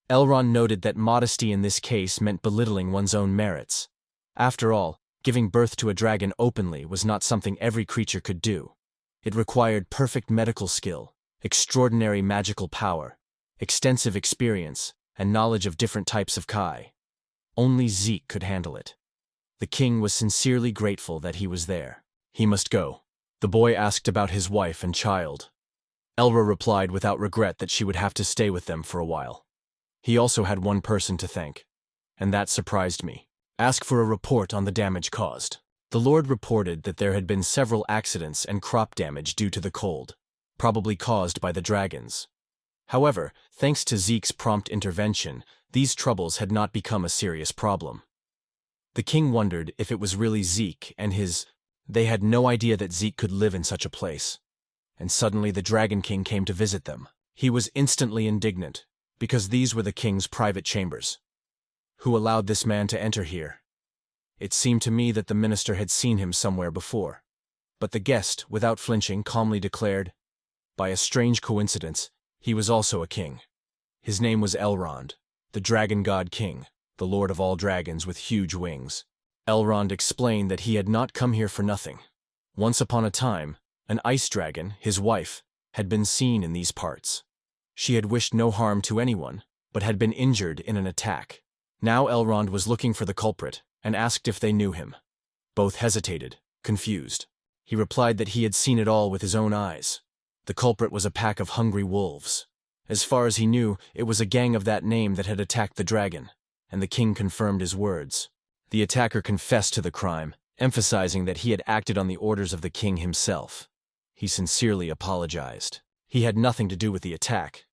Elrond noted that modesty in this case meant belittling one's own merits. After all, giving birth to a dragon openly was not something every creature could do. It required perfect medical skill, extraordinary magical power, extensive experience, and knowledge of different types of Kai. Only Zeke could handle it. The king was sincerely grateful that he was there. He must go. The boy asked about his wife and child. Elra replied without regret that she would have to stay with them for a while. He also had one person to thank, and that surprised me. Ask for a report on the damage caused. The Lord reported that there had been several accidents and crop damage due to the cold, probably caused by the dragons. However, thanks to Zeke's prompt intervention, these troubles had not become a serious problem. The king wondered if it was really Zeke and They had no idea that Zeke could live in such a place. And suddenly the Dragon King came to visit them. He was instantly indignant, because these were the king's private chambers. Who allowed this man to enter here? It seemed to me that the minister had seen him somewhere before. But the guest, without flinching, calmly declared, by a strange coincidence, he was also a king. His name was Elrond, the Dragon God King, the lord of all dragons with huge wings. Elrond explained that he had not come here for nothing. Once upon a time, an ice dragon, his wife, had been seen in these parts. She had wished no harm to anyone, but had been injured in an attack. Now Elrond was looking for the culprit, and asked if they knew him. Both hesitated, confused. He replied that he had seen it all with his own eyes. The culprit was a pack of hungry wolves. As far as he knew, it was a gang of that name that had attacked the dragon, and the king confirmed his words. The attacker confessed to the crime, emphasizing that he had acted on the orders of the king himself. He sincerely apologized. He had nothing to do with the attack.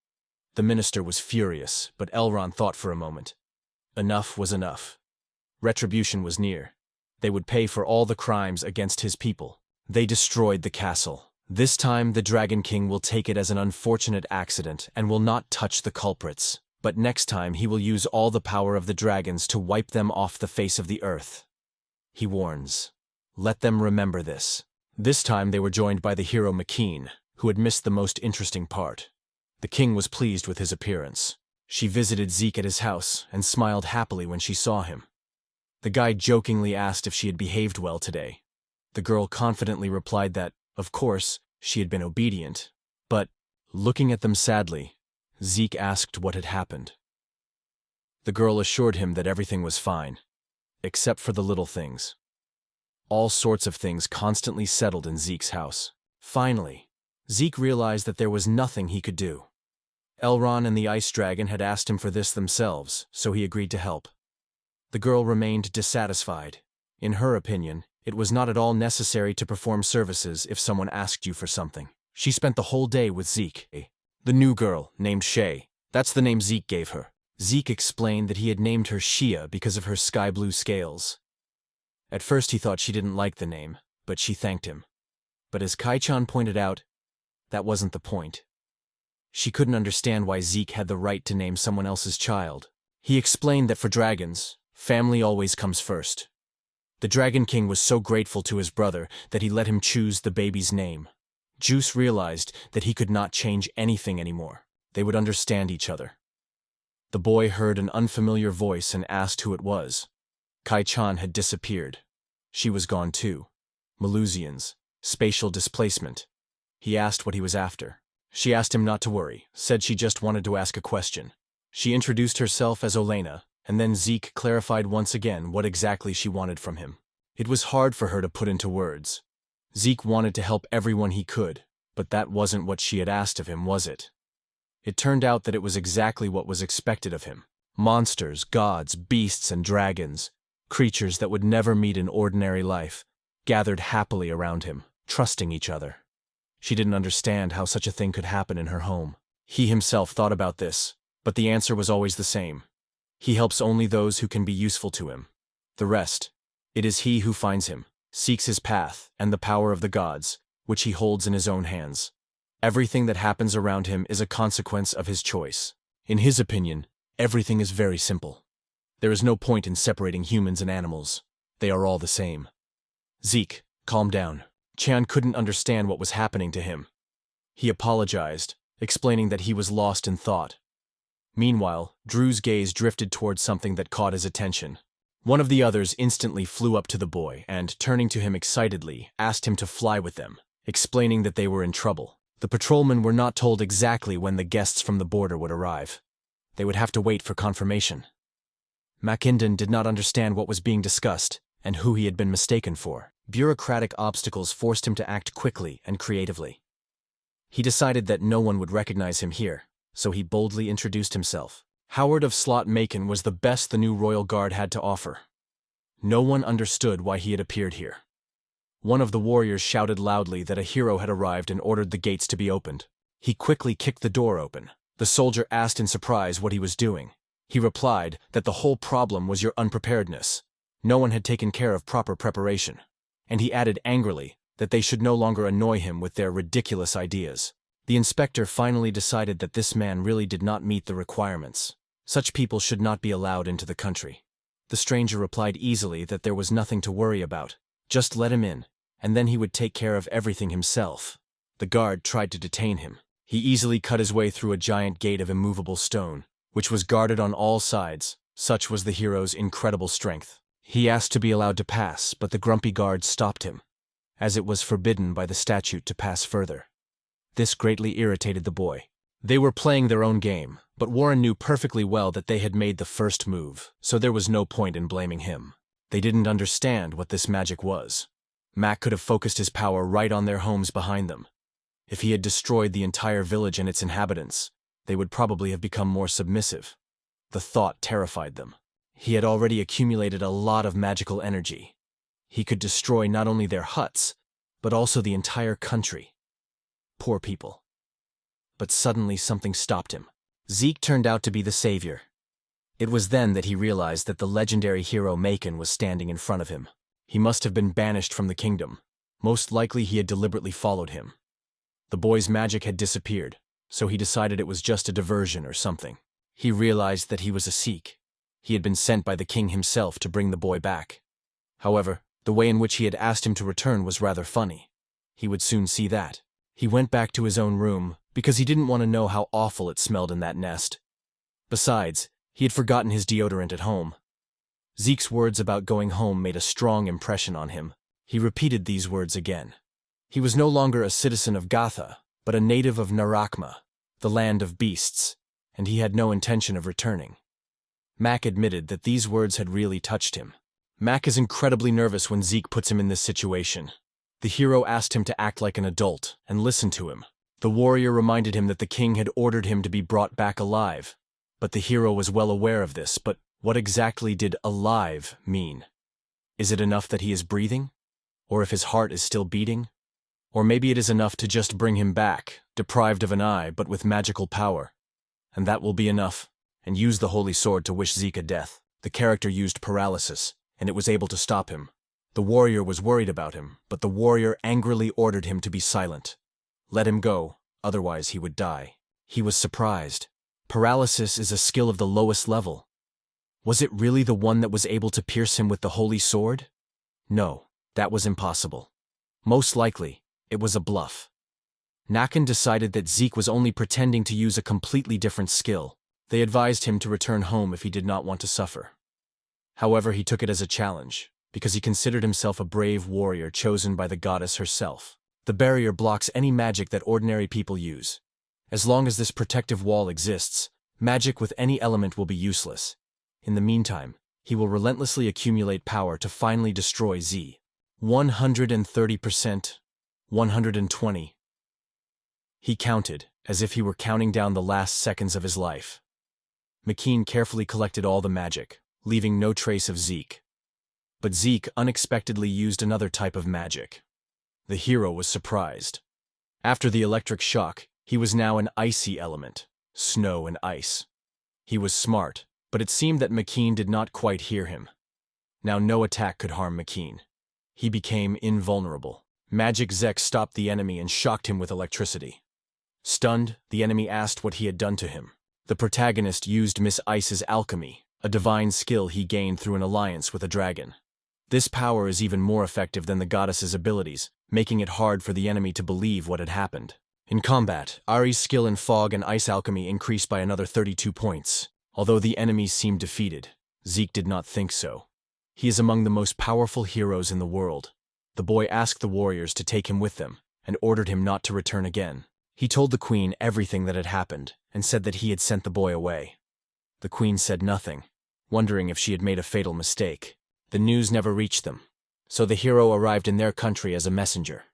The minister was furious, but Elrond thought for a moment. Enough was enough. Retribution was near. They would pay for all the crimes against his people. They destroyed the castle. This time the Dragon King will take it as an unfortunate accident and will not touch the culprits. But next time he will use all the power of the dragons to wipe them off the face of the earth. He warns. Let them remember this. This time they were joined by the hero Makeen, who had missed the most interesting part. The king was pleased with his appearance. She visited Zeke at his house and smiled happily when she saw him. The guide jokingly asked if she had behaved well today. The girl confidently replied that, of course, she had been obedient. But, looking at them sadly, Zeke asked what had happened. The girl assured him that everything was fine, except for the little things. All sorts of things constantly settled in Zeke's house. Finally, Zeke realized that there was nothing he could do. Elrond and the Ice Dragon had asked him for this themselves, so he agreed to help. The girl remained dissatisfied. In her opinion, it was not at all necessary to perform services if someone asked you for something. She spent the whole day with Zeke. The new girl, named Shay. That's the name Zeke gave her. Zeke explained that he had named her Shia because of her sky-blue scales. At first he thought she didn't like the name, but she thanked him. But as Kai-chan pointed out, that wasn't the point. She couldn't understand why Zeke had the right to name someone else's child. He explained that for dragons, family always comes first. The Dragon King was so grateful to his brother that he let him choose the baby's name. Juice realized that he could not change anything anymore. They would understand each other. The boy heard an unfamiliar voice and asked who it was. Kai-chan had disappeared. She was gone too. Malusians, spatial displacement. He asked what he was after. She asked him not to worry, said she just wanted to ask a question. She introduced herself as Olena, and then Zeke clarified once again what exactly she wanted from him. It was hard for her to put into words. Zeke wanted to help everyone he could, but that wasn't what she had asked of him, was it? It turned out that it was exactly what was expected of him. Monsters, gods, beasts, and dragons, creatures that would never meet in ordinary life, gathered happily around him, trusting each other. She didn't understand how such a thing could happen in her home. He himself thought about this, but the answer was always the same. He helps only those who can be useful to him. The rest, it is he who finds him, seeks his path and the power of the gods, which he holds in his own hands. Everything that happens around him is a consequence of his choice. In his opinion, everything is very simple. There is no point in separating humans and animals. They are all the same. Zeke, calm down. Chan couldn't understand what was happening to him. He apologized, explaining that he was lost in thought. Meanwhile, Drew's gaze drifted towards something that caught his attention. One of the others instantly flew up to the boy and, turning to him excitedly, asked him to fly with them, explaining that they were in trouble. The patrolmen were not told exactly when the guests from the border would arrive. They would have to wait for confirmation. Mackinnon did not understand what was being discussed and who he had been mistaken for. Bureaucratic obstacles forced him to act quickly and creatively. He decided that no one would recognize him here, so he boldly introduced himself. Howard of Slot Macon was the best the new royal guard had to offer. No one understood why he had appeared here. One of the warriors shouted loudly that a hero had arrived and ordered the gates to be opened. He quickly kicked the door open. The soldier asked in surprise what he was doing. He replied that the whole problem was your unpreparedness. No one had taken care of proper preparation. And he added angrily that they should no longer annoy him with their ridiculous ideas. The inspector finally decided that this man really did not meet the requirements. Such people should not be allowed into the country. The stranger replied easily that there was nothing to worry about. Just let him in, and then he would take care of everything himself. The guard tried to detain him. He easily cut his way through a giant gate of immovable stone, which was guarded on all sides. Such was the hero's incredible strength. He asked to be allowed to pass, but the grumpy guard stopped him, as it was forbidden by the statute to pass further. This greatly irritated the boy. They were playing their own game, but Warren knew perfectly well that they had made the first move, so there was no point in blaming him. They didn't understand what this magic was. Mac could have focused his power right on their homes behind them. If he had destroyed the entire village and its inhabitants, they would probably have become more submissive. The thought terrified them. He had already accumulated a lot of magical energy. He could destroy not only their huts, but also the entire country. Poor people. But suddenly something stopped him. Zeke turned out to be the savior. It was then that he realized that the legendary hero Maken was standing in front of him. He must have been banished from the kingdom. Most likely he had deliberately followed him. The boy's magic had disappeared, so he decided it was just a diversion or something. He realized that he was a Sikh. He had been sent by the king himself to bring the boy back. However, the way in which he had asked him to return was rather funny. He would soon see that. He went back to his own room because he didn't want to know how awful it smelled in that nest. Besides, he had forgotten his deodorant at home. Zeke's words about going home made a strong impression on him. He repeated these words again. He was no longer a citizen of Gatha, but a native of Narakma, the land of beasts, and he had no intention of returning. Mac admitted that these words had really touched him. Mac is incredibly nervous when Zeke puts him in this situation. The hero asked him to act like an adult and listen to him. The warrior reminded him that the king had ordered him to be brought back alive. But the hero was well aware of this, but what exactly did alive mean? Is it enough that he is breathing? Or if his heart is still beating? Or maybe it is enough to just bring him back, deprived of an eye but with magical power. And that will be enough, and use the holy sword to wish Zeke a death. The character used paralysis, and it was able to stop him. The warrior was worried about him, but the warrior angrily ordered him to be silent. Let him go, otherwise he would die. He was surprised. Paralysis is a skill of the lowest level. Was it really the one that was able to pierce him with the holy sword? No, that was impossible. Most likely, it was a bluff. Nakan decided that Zeke was only pretending to use a completely different skill. They advised him to return home if he did not want to suffer. However, he took it as a challenge, because he considered himself a brave warrior chosen by the goddess herself. The barrier blocks any magic that ordinary people use. As long as this protective wall exists, magic with any element will be useless. In the meantime, he will relentlessly accumulate power to finally destroy Z. 130%, 120. He counted, as if he were counting down the last seconds of his life. McKean carefully collected all the magic, leaving no trace of Zeke. But Zeke unexpectedly used another type of magic. The hero was surprised. After the electric shock, he was now an icy element, snow and ice. He was smart, but it seemed that McKean did not quite hear him. Now no attack could harm McKean. He became invulnerable. Magic Zek stopped the enemy and shocked him with electricity. Stunned, the enemy asked what he had done to him. The protagonist used Miss Ice's alchemy, a divine skill he gained through an alliance with a dragon. This power is even more effective than the goddess's abilities, making it hard for the enemy to believe what had happened. In combat, Ari's skill in fog and ice alchemy increased by another 32 points. Although the enemies seemed defeated, Zeke did not think so. He is among the most powerful heroes in the world. The boy asked the warriors to take him with them, and ordered him not to return again. He told the queen everything that had happened, and said that he had sent the boy away. The queen said nothing, wondering if she had made a fatal mistake. The news never reached them, so the hero arrived in their country as a messenger.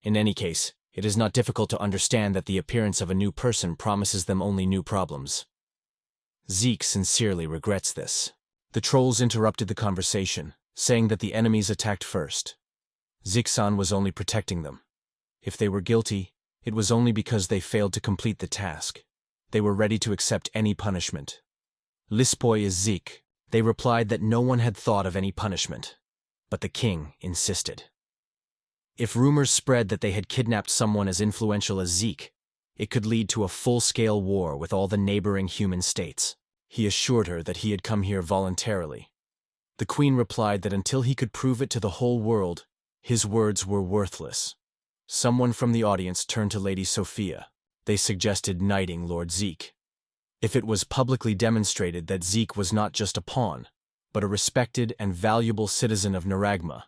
In any case, it is not difficult to understand that the appearance of a new person promises them only new problems. Zeke sincerely regrets this. The trolls interrupted the conversation, saying that the enemies attacked first. Zeke-san was only protecting them. If they were guilty, it was only because they failed to complete the task. They were ready to accept any punishment. Lispoy is Zeke. They replied that no one had thought of any punishment. But the king insisted. If rumors spread that they had kidnapped someone as influential as Zeke, it could lead to a full-scale war with all the neighboring human states. He assured her that he had come here voluntarily. The queen replied that until he could prove it to the whole world, his words were worthless. Someone from the audience turned to Lady Sophia. They suggested knighting Lord Zeke. If it was publicly demonstrated that Zeke was not just a pawn, but a respected and valuable citizen of Naragma,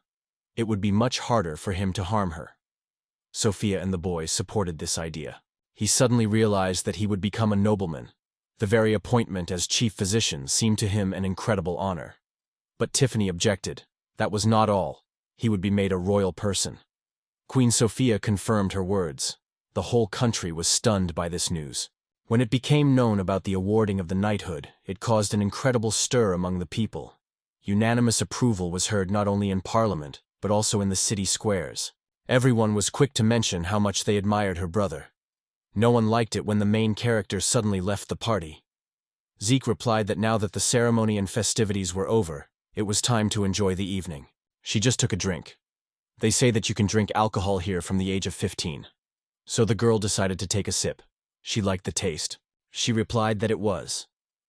it would be much harder for him to harm her. Sophia and the boy supported this idea. He suddenly realized that he would become a nobleman. The very appointment as chief physician seemed to him an incredible honor. But Tiffany objected. That was not all. He would be made a royal person. Queen Sophia confirmed her words. The whole country was stunned by this news. When it became known about the awarding of the knighthood, it caused an incredible stir among the people. Unanimous approval was heard not only in Parliament, but also in the city squares. Everyone was quick to mention how much they admired her brother. No one liked it when the main character suddenly left the party. Zeke replied that now that the ceremony and festivities were over, it was time to enjoy the evening. She just took a drink. They say that you can drink alcohol here from the age of 15. So the girl decided to take a sip. She liked the taste. She replied that it was.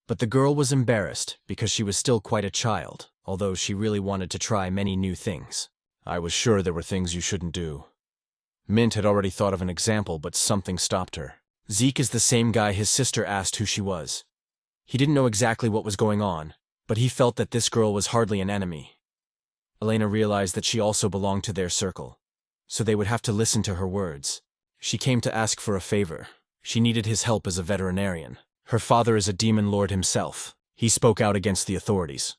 But the girl was embarrassed because she was still quite a child, although she really wanted to try many new things. I was sure there were things you shouldn't do. Mint had already thought of an example, but something stopped her. Zeke is the same guy his sister asked who she was. He didn't know exactly what was going on, but he felt that this girl was hardly an enemy. Elena realized that she also belonged to their circle, so they would have to listen to her words. She came to ask for a favor. She needed his help as a veterinarian. Her father is a demon lord himself. He spoke out against the authorities.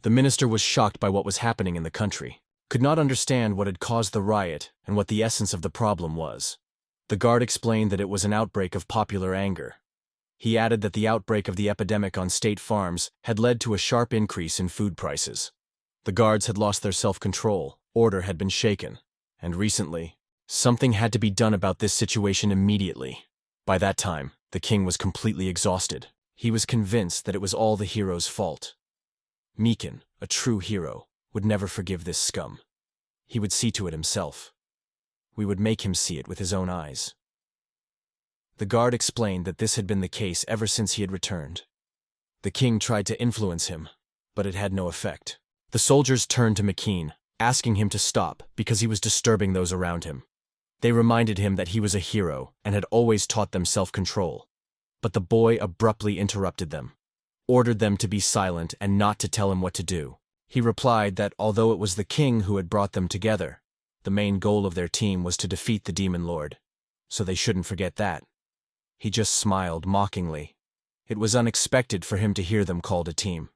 The minister was shocked by what was happening in the country, could not understand what had caused the riot and what the essence of the problem was. The guard explained that it was an outbreak of popular anger. He added that the outbreak of the epidemic on state farms had led to a sharp increase in food prices. The guards had lost their self-control, order had been shaken, and recently, something had to be done about this situation immediately. By that time, the king was completely exhausted. He was convinced that it was all the hero's fault. Meekin, a true hero, would never forgive this scum. He would see to it himself. We would make him see it with his own eyes. The guard explained that this had been the case ever since he had returned. The king tried to influence him, but it had no effect. The soldiers turned to Meekin, asking him to stop because he was disturbing those around him. They reminded him that he was a hero and had always taught them self-control. But the boy abruptly interrupted them, ordered them to be silent and not to tell him what to do. He replied that although it was the king who had brought them together, the main goal of their team was to defeat the demon lord, so they shouldn't forget that. He just smiled mockingly. It was unexpected for him to hear them called a team.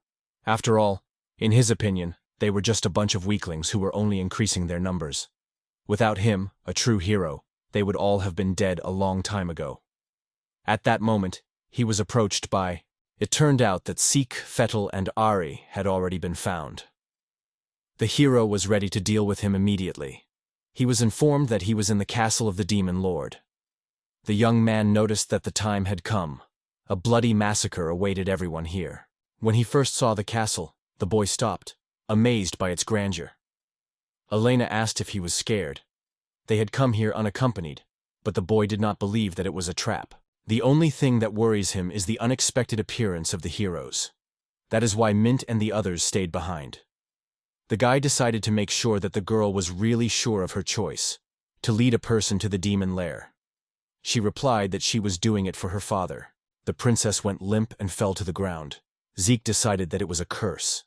After all, in his opinion, they were just a bunch of weaklings who were only increasing their numbers. Without him, a true hero, they would all have been dead a long time ago. At that moment, he was approached by. It turned out that Seek, Fettel, and Ari had already been found. The hero was ready to deal with him immediately. He was informed that he was in the castle of the demon lord. The young man noticed that the time had come. A bloody massacre awaited everyone here. When he first saw the castle, the boy stopped, amazed by its grandeur. Elena asked if he was scared. They had come here unaccompanied, but the boy did not believe that it was a trap. The only thing that worries him is the unexpected appearance of the heroes. That is why Mint and the others stayed behind. The guy decided to make sure that the girl was really sure of her choice, to lead a person to the demon lair. She replied that she was doing it for her father. The princess went limp and fell to the ground. Zeke decided that it was a curse.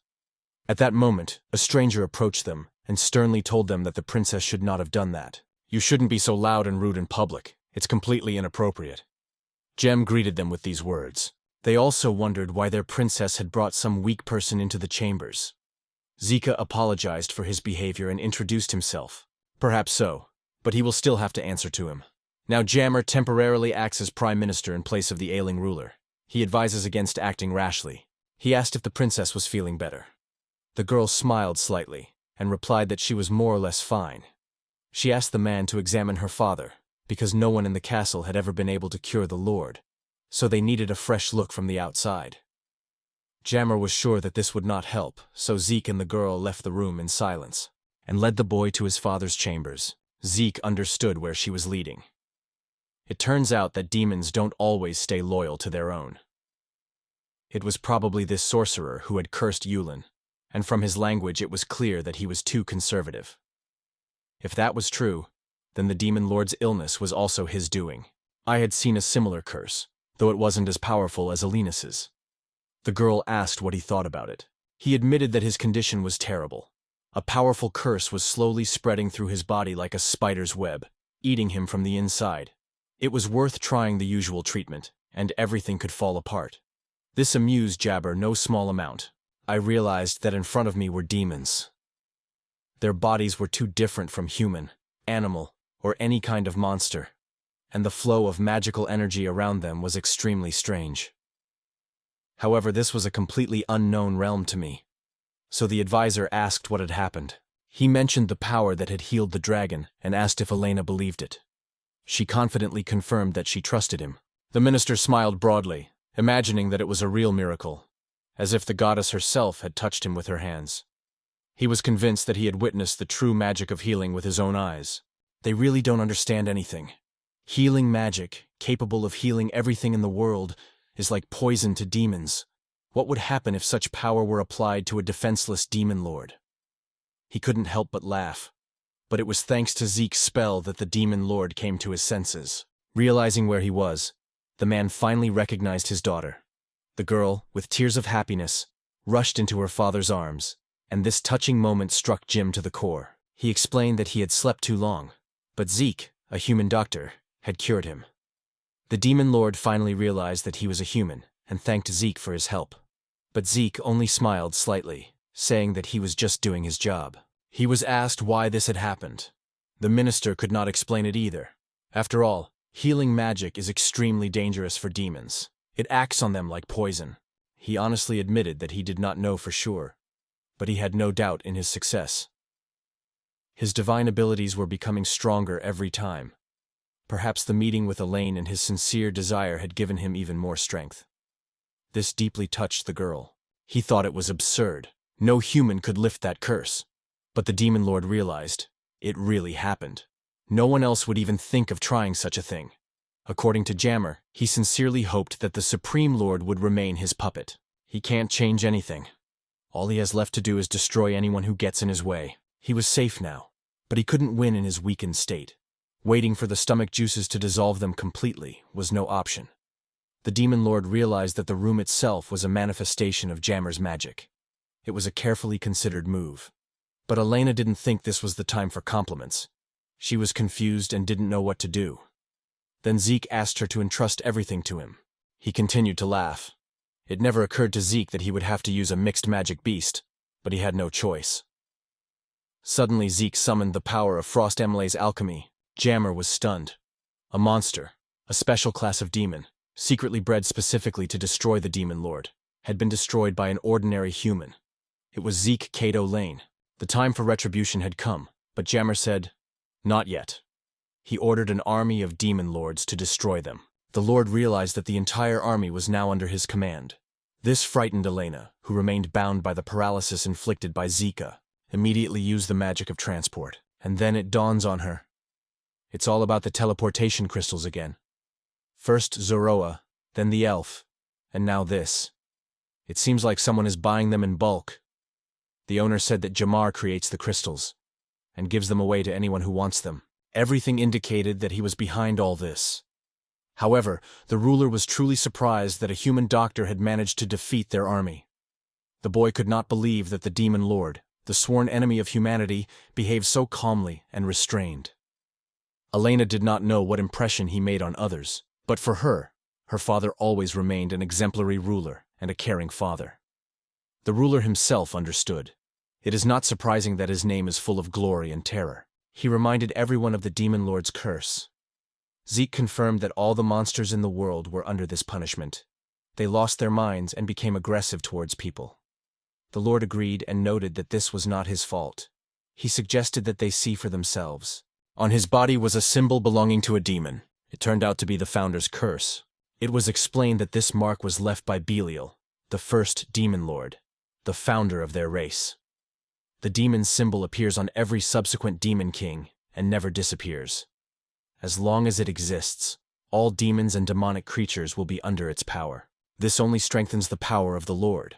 At that moment, a stranger approached them and sternly told them that the princess should not have done that. You shouldn't be so loud and rude in public. It's completely inappropriate. Jem greeted them with these words. They also wondered why their princess had brought some weak person into the chambers. Zeke apologized for his behavior and introduced himself. Perhaps so, but he will still have to answer to him. Now Jammer temporarily acts as prime minister in place of the ailing ruler. He advises against acting rashly. He asked if the princess was feeling better. The girl smiled slightly and replied that she was more or less fine. She asked the man to examine her father, because no one in the castle had ever been able to cure the lord, so they needed a fresh look from the outside. Jammer was sure that this would not help, so Zeke and the girl left the room in silence and led the boy to his father's chambers. Zeke understood where she was leading. It turns out that demons don't always stay loyal to their own. It was probably this sorcerer who had cursed Yulin, and from his language it was clear that he was too conservative. If that was true, then the demon lord's illness was also his doing. I had seen a similar curse, though it wasn't as powerful as Alinas's. The girl asked what he thought about it. He admitted that his condition was terrible. A powerful curse was slowly spreading through his body like a spider's web, eating him from the inside. It was worth trying the usual treatment, and everything could fall apart. This amused Jabber no small amount. I realized that in front of me were demons. Their bodies were too different from human, animal, or any kind of monster, and the flow of magical energy around them was extremely strange. However, this was a completely unknown realm to me. So the advisor asked what had happened. He mentioned the power that had healed the dragon and asked if Elena believed it. She confidently confirmed that she trusted him. The minister smiled broadly, imagining that it was a real miracle, as if the goddess herself had touched him with her hands. He was convinced that he had witnessed the true magic of healing with his own eyes. They really don't understand anything. Healing magic, capable of healing everything in the world, is like poison to demons. What would happen if such power were applied to a defenseless demon lord? He couldn't help but laugh. But it was thanks to Zeke's spell that the demon lord came to his senses. Realizing where he was, the man finally recognized his daughter. The girl, with tears of happiness, rushed into her father's arms, and this touching moment struck Jim to the core. He explained that he had slept too long, but Zeke, a human doctor, had cured him. The demon lord finally realized that he was a human and thanked Zeke for his help. But Zeke only smiled slightly, saying that he was just doing his job. He was asked why this had happened. The minister could not explain it either. After all, healing magic is extremely dangerous for demons. It acts on them like poison. He honestly admitted that he did not know for sure, but he had no doubt in his success. His divine abilities were becoming stronger every time. Perhaps the meeting with Elaine and his sincere desire had given him even more strength. This deeply touched the girl. He thought it was absurd. No human could lift that curse. But the demon lord realized it really happened. No one else would even think of trying such a thing. According to Jammer, he sincerely hoped that the Supreme Lord would remain his puppet. He can't change anything. All he has left to do is destroy anyone who gets in his way. He was safe now, but he couldn't win in his weakened state. Waiting for the stomach juices to dissolve them completely was no option. The demon lord realized that the room itself was a manifestation of Jammer's magic. It was a carefully considered move. But Elena didn't think this was the time for compliments. She was confused and didn't know what to do. Then Zeke asked her to entrust everything to him. He continued to laugh. It never occurred to Zeke that he would have to use a mixed magic beast, but he had no choice. Suddenly Zeke summoned the power of Frost Emily's alchemy. Jammer was stunned. A monster, a special class of demon, secretly bred specifically to destroy the demon lord, had been destroyed by an ordinary human. It was Zeke Kato Lane. The time for retribution had come, but Jammer said, "Not yet." He ordered an army of demon lords to destroy them. The lord realized that the entire army was now under his command. This frightened Elena, who remained bound by the paralysis inflicted by Zika, immediately used the magic of transport. And then it dawns on her. It's all about the teleportation crystals again. First Zoroa, then the elf, and now this. It seems like someone is buying them in bulk. The owner said that Jamar creates the crystals and gives them away to anyone who wants them. Everything indicated that he was behind all this. However, the ruler was truly surprised that a human doctor had managed to defeat their army. The boy could not believe that the demon lord, the sworn enemy of humanity, behaved so calmly and restrained. Elena did not know what impression he made on others, but for her, her father always remained an exemplary ruler and a caring father. The ruler himself understood. It is not surprising that his name is full of glory and terror. He reminded everyone of the demon lord's curse. Zeke confirmed that all the monsters in the world were under this punishment. They lost their minds and became aggressive towards people. The lord agreed and noted that this was not his fault. He suggested that they see for themselves. On his body was a symbol belonging to a demon. It turned out to be the founder's curse. It was explained that this mark was left by Belial, the first demon lord, the founder of their race. The demon's symbol appears on every subsequent demon king and never disappears. As long as it exists, all demons and demonic creatures will be under its power. This only strengthens the power of the Lord.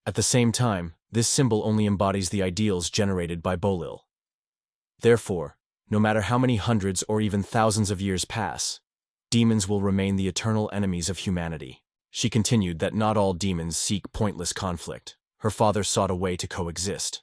At the same time, this symbol only embodies the ideals generated by Bolil. Therefore, no matter how many hundreds or even thousands of years pass, demons will remain the eternal enemies of humanity. She continued that not all demons seek pointless conflict. Her father sought a way to coexist.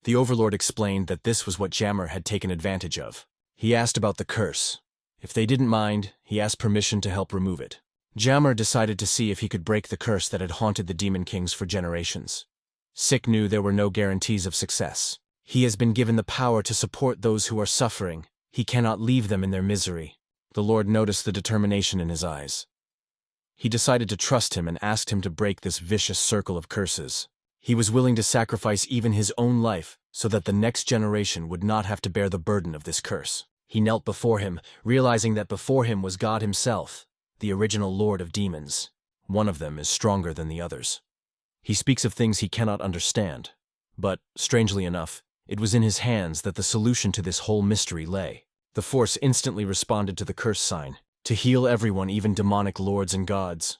The overlord explained that this was what Jammer had taken advantage of. He asked about the curse. If they didn't mind, he asked permission to help remove it. Jammer decided to see if he could break the curse that had haunted the demon kings for generations. Sick knew there were no guarantees of success. He has been given the power to support those who are suffering. He cannot leave them in their misery. The Lord noticed the determination in his eyes. He decided to trust him and asked him to break this vicious circle of curses. He was willing to sacrifice even his own life so that the next generation would not have to bear the burden of this curse. He knelt before him, realizing that before him was God himself, the original Lord of Demons. One of them is stronger than the others. He speaks of things he cannot understand, but, strangely enough, it was in his hands that the solution to this whole mystery lay. The force instantly responded to the curse sign, to heal everyone, even demonic lords and gods.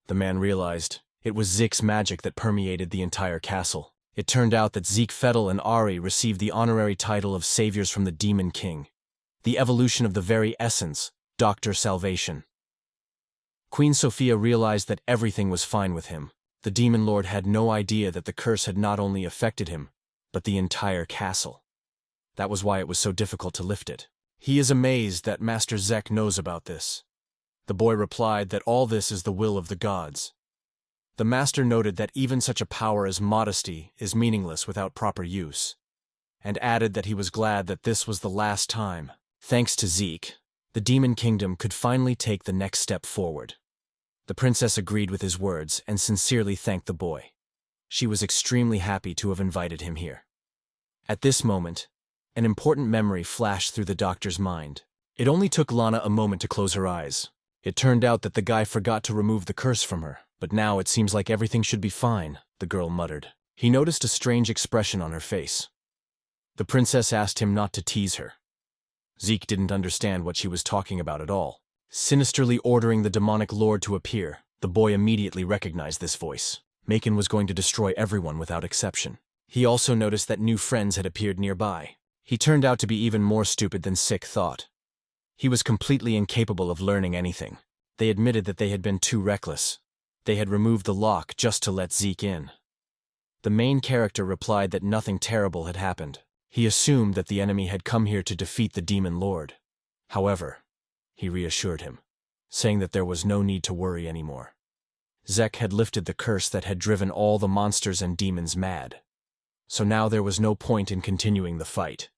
The man realized it was Zeke's magic that permeated the entire castle. It turned out that Zeke, Fettel, and Ari received the honorary title of saviors from the Demon King, the evolution of the very essence, Dr. Salvation. Queen Sophia realized that everything was fine with him. The Demon Lord had no idea that the curse had not only affected him, but the entire castle. That was why it was so difficult to lift it. He is amazed that Master Zek knows about this. The boy replied that all this is the will of the gods. The master noted that even such a power as modesty is meaningless without proper use, and added that he was glad that this was the last time. Thanks to Zeke, the Demon Kingdom could finally take the next step forward. The princess agreed with his words and sincerely thanked the boy. She was extremely happy to have invited him here. At this moment, an important memory flashed through the doctor's mind. It only took Lana a moment to close her eyes. It turned out that the guy forgot to remove the curse from her, but now it seems like everything should be fine, the girl muttered. He noticed a strange expression on her face. The princess asked him not to tease her. Zeke didn't understand what she was talking about at all. Sinisterly ordering the demonic lord to appear, the boy immediately recognized this voice. Macon was going to destroy everyone without exception. He also noticed that new friends had appeared nearby. He turned out to be even more stupid than Sick thought. He was completely incapable of learning anything. They admitted that they had been too reckless. They had removed the lock just to let Zeke in. The main character replied that nothing terrible had happened. He assumed that the enemy had come here to defeat the Demon Lord. However, he reassured him, saying that there was no need to worry anymore. Zek had lifted the curse that had driven all the monsters and demons mad. So now there was no point in continuing the fight.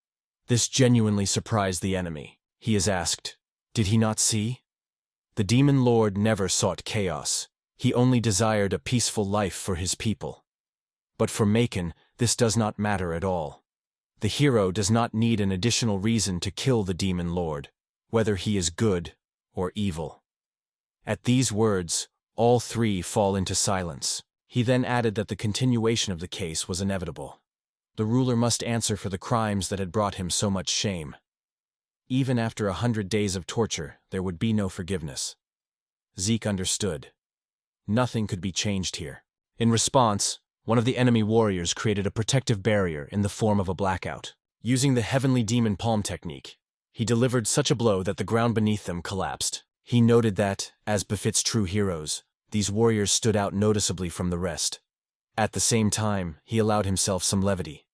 This genuinely surprised the enemy. He is asked, did he not see? The Demon Lord never sought chaos. He only desired a peaceful life for his people. But for Macon, this does not matter at all. The hero does not need an additional reason to kill the Demon Lord, whether he is good or evil. At these words, all three fall into silence. He then added that the continuation of the case was inevitable. The ruler must answer for the crimes that had brought him so much shame. Even after 100 days of torture, there would be no forgiveness. Zeke understood. Nothing could be changed here. In response, one of the enemy warriors created a protective barrier in the form of a blackout. Using the heavenly demon palm technique, he delivered such a blow that the ground beneath them collapsed. He noted that, as befits true heroes, these warriors stood out noticeably from the rest. At the same time, he allowed himself some levity.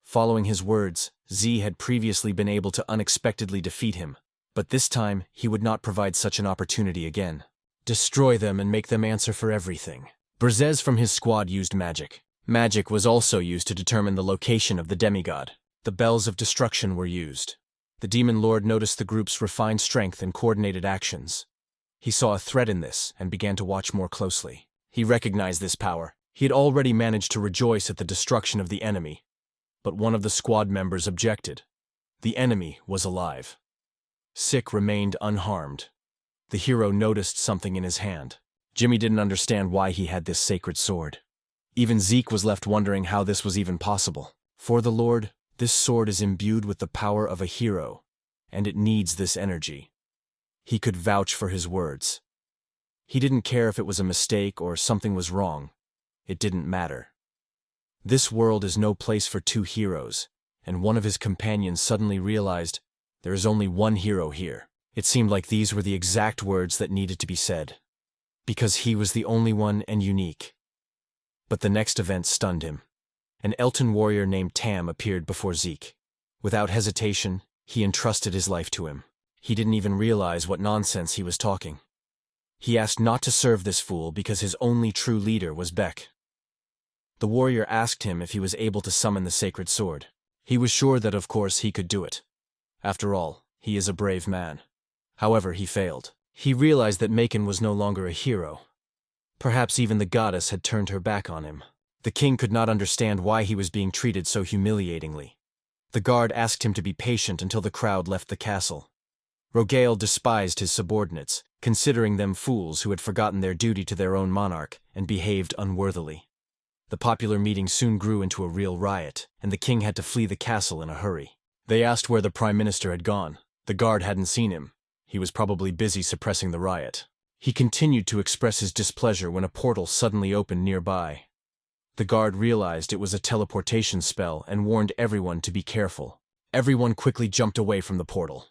Following his words, Z had previously been able to unexpectedly defeat him, but this time he would not provide such an opportunity again. Destroy them and make them answer for everything. Berzez from his squad used magic. Magic was also used to determine the location of the demigod. The bells of destruction were used. The Demon Lord noticed the group's refined strength and coordinated actions. He saw a threat in this and began to watch more closely. He recognized this power. He had already managed to rejoice at the destruction of the enemy, but one of the squad members objected. The enemy was alive. Sick remained unharmed. The hero noticed something in his hand. Jimmy didn't understand why he had this sacred sword. Even Zeke was left wondering how this was even possible. For the Lord, this sword is imbued with the power of a hero, and it needs this energy. He could vouch for his words. He didn't care if it was a mistake or something was wrong. It didn't matter. This world is no place for two heroes, and one of his companions suddenly realized there is only one hero here. It seemed like these were the exact words that needed to be said, because he was the only one and unique. But the next event stunned him. An Elton warrior named Tam appeared before Zeke. Without hesitation, he entrusted his life to him. He didn't even realize what nonsense he was talking. He asked not to serve this fool because his only true leader was Beck. The warrior asked him if he was able to summon the sacred sword. He was sure that of course he could do it. After all, he is a brave man. However, he failed. He realized that Macon was no longer a hero. Perhaps even the goddess had turned her back on him. The king could not understand why he was being treated so humiliatingly. The guard asked him to be patient until the crowd left the castle. Rogale despised his subordinates, considering them fools who had forgotten their duty to their own monarch and behaved unworthily. The popular meeting soon grew into a real riot, and the king had to flee the castle in a hurry. They asked where the prime minister had gone. The guard hadn't seen him. He was probably busy suppressing the riot. He continued to express his displeasure when a portal suddenly opened nearby. The guard realized it was a teleportation spell and warned everyone to be careful. Everyone quickly jumped away from the portal.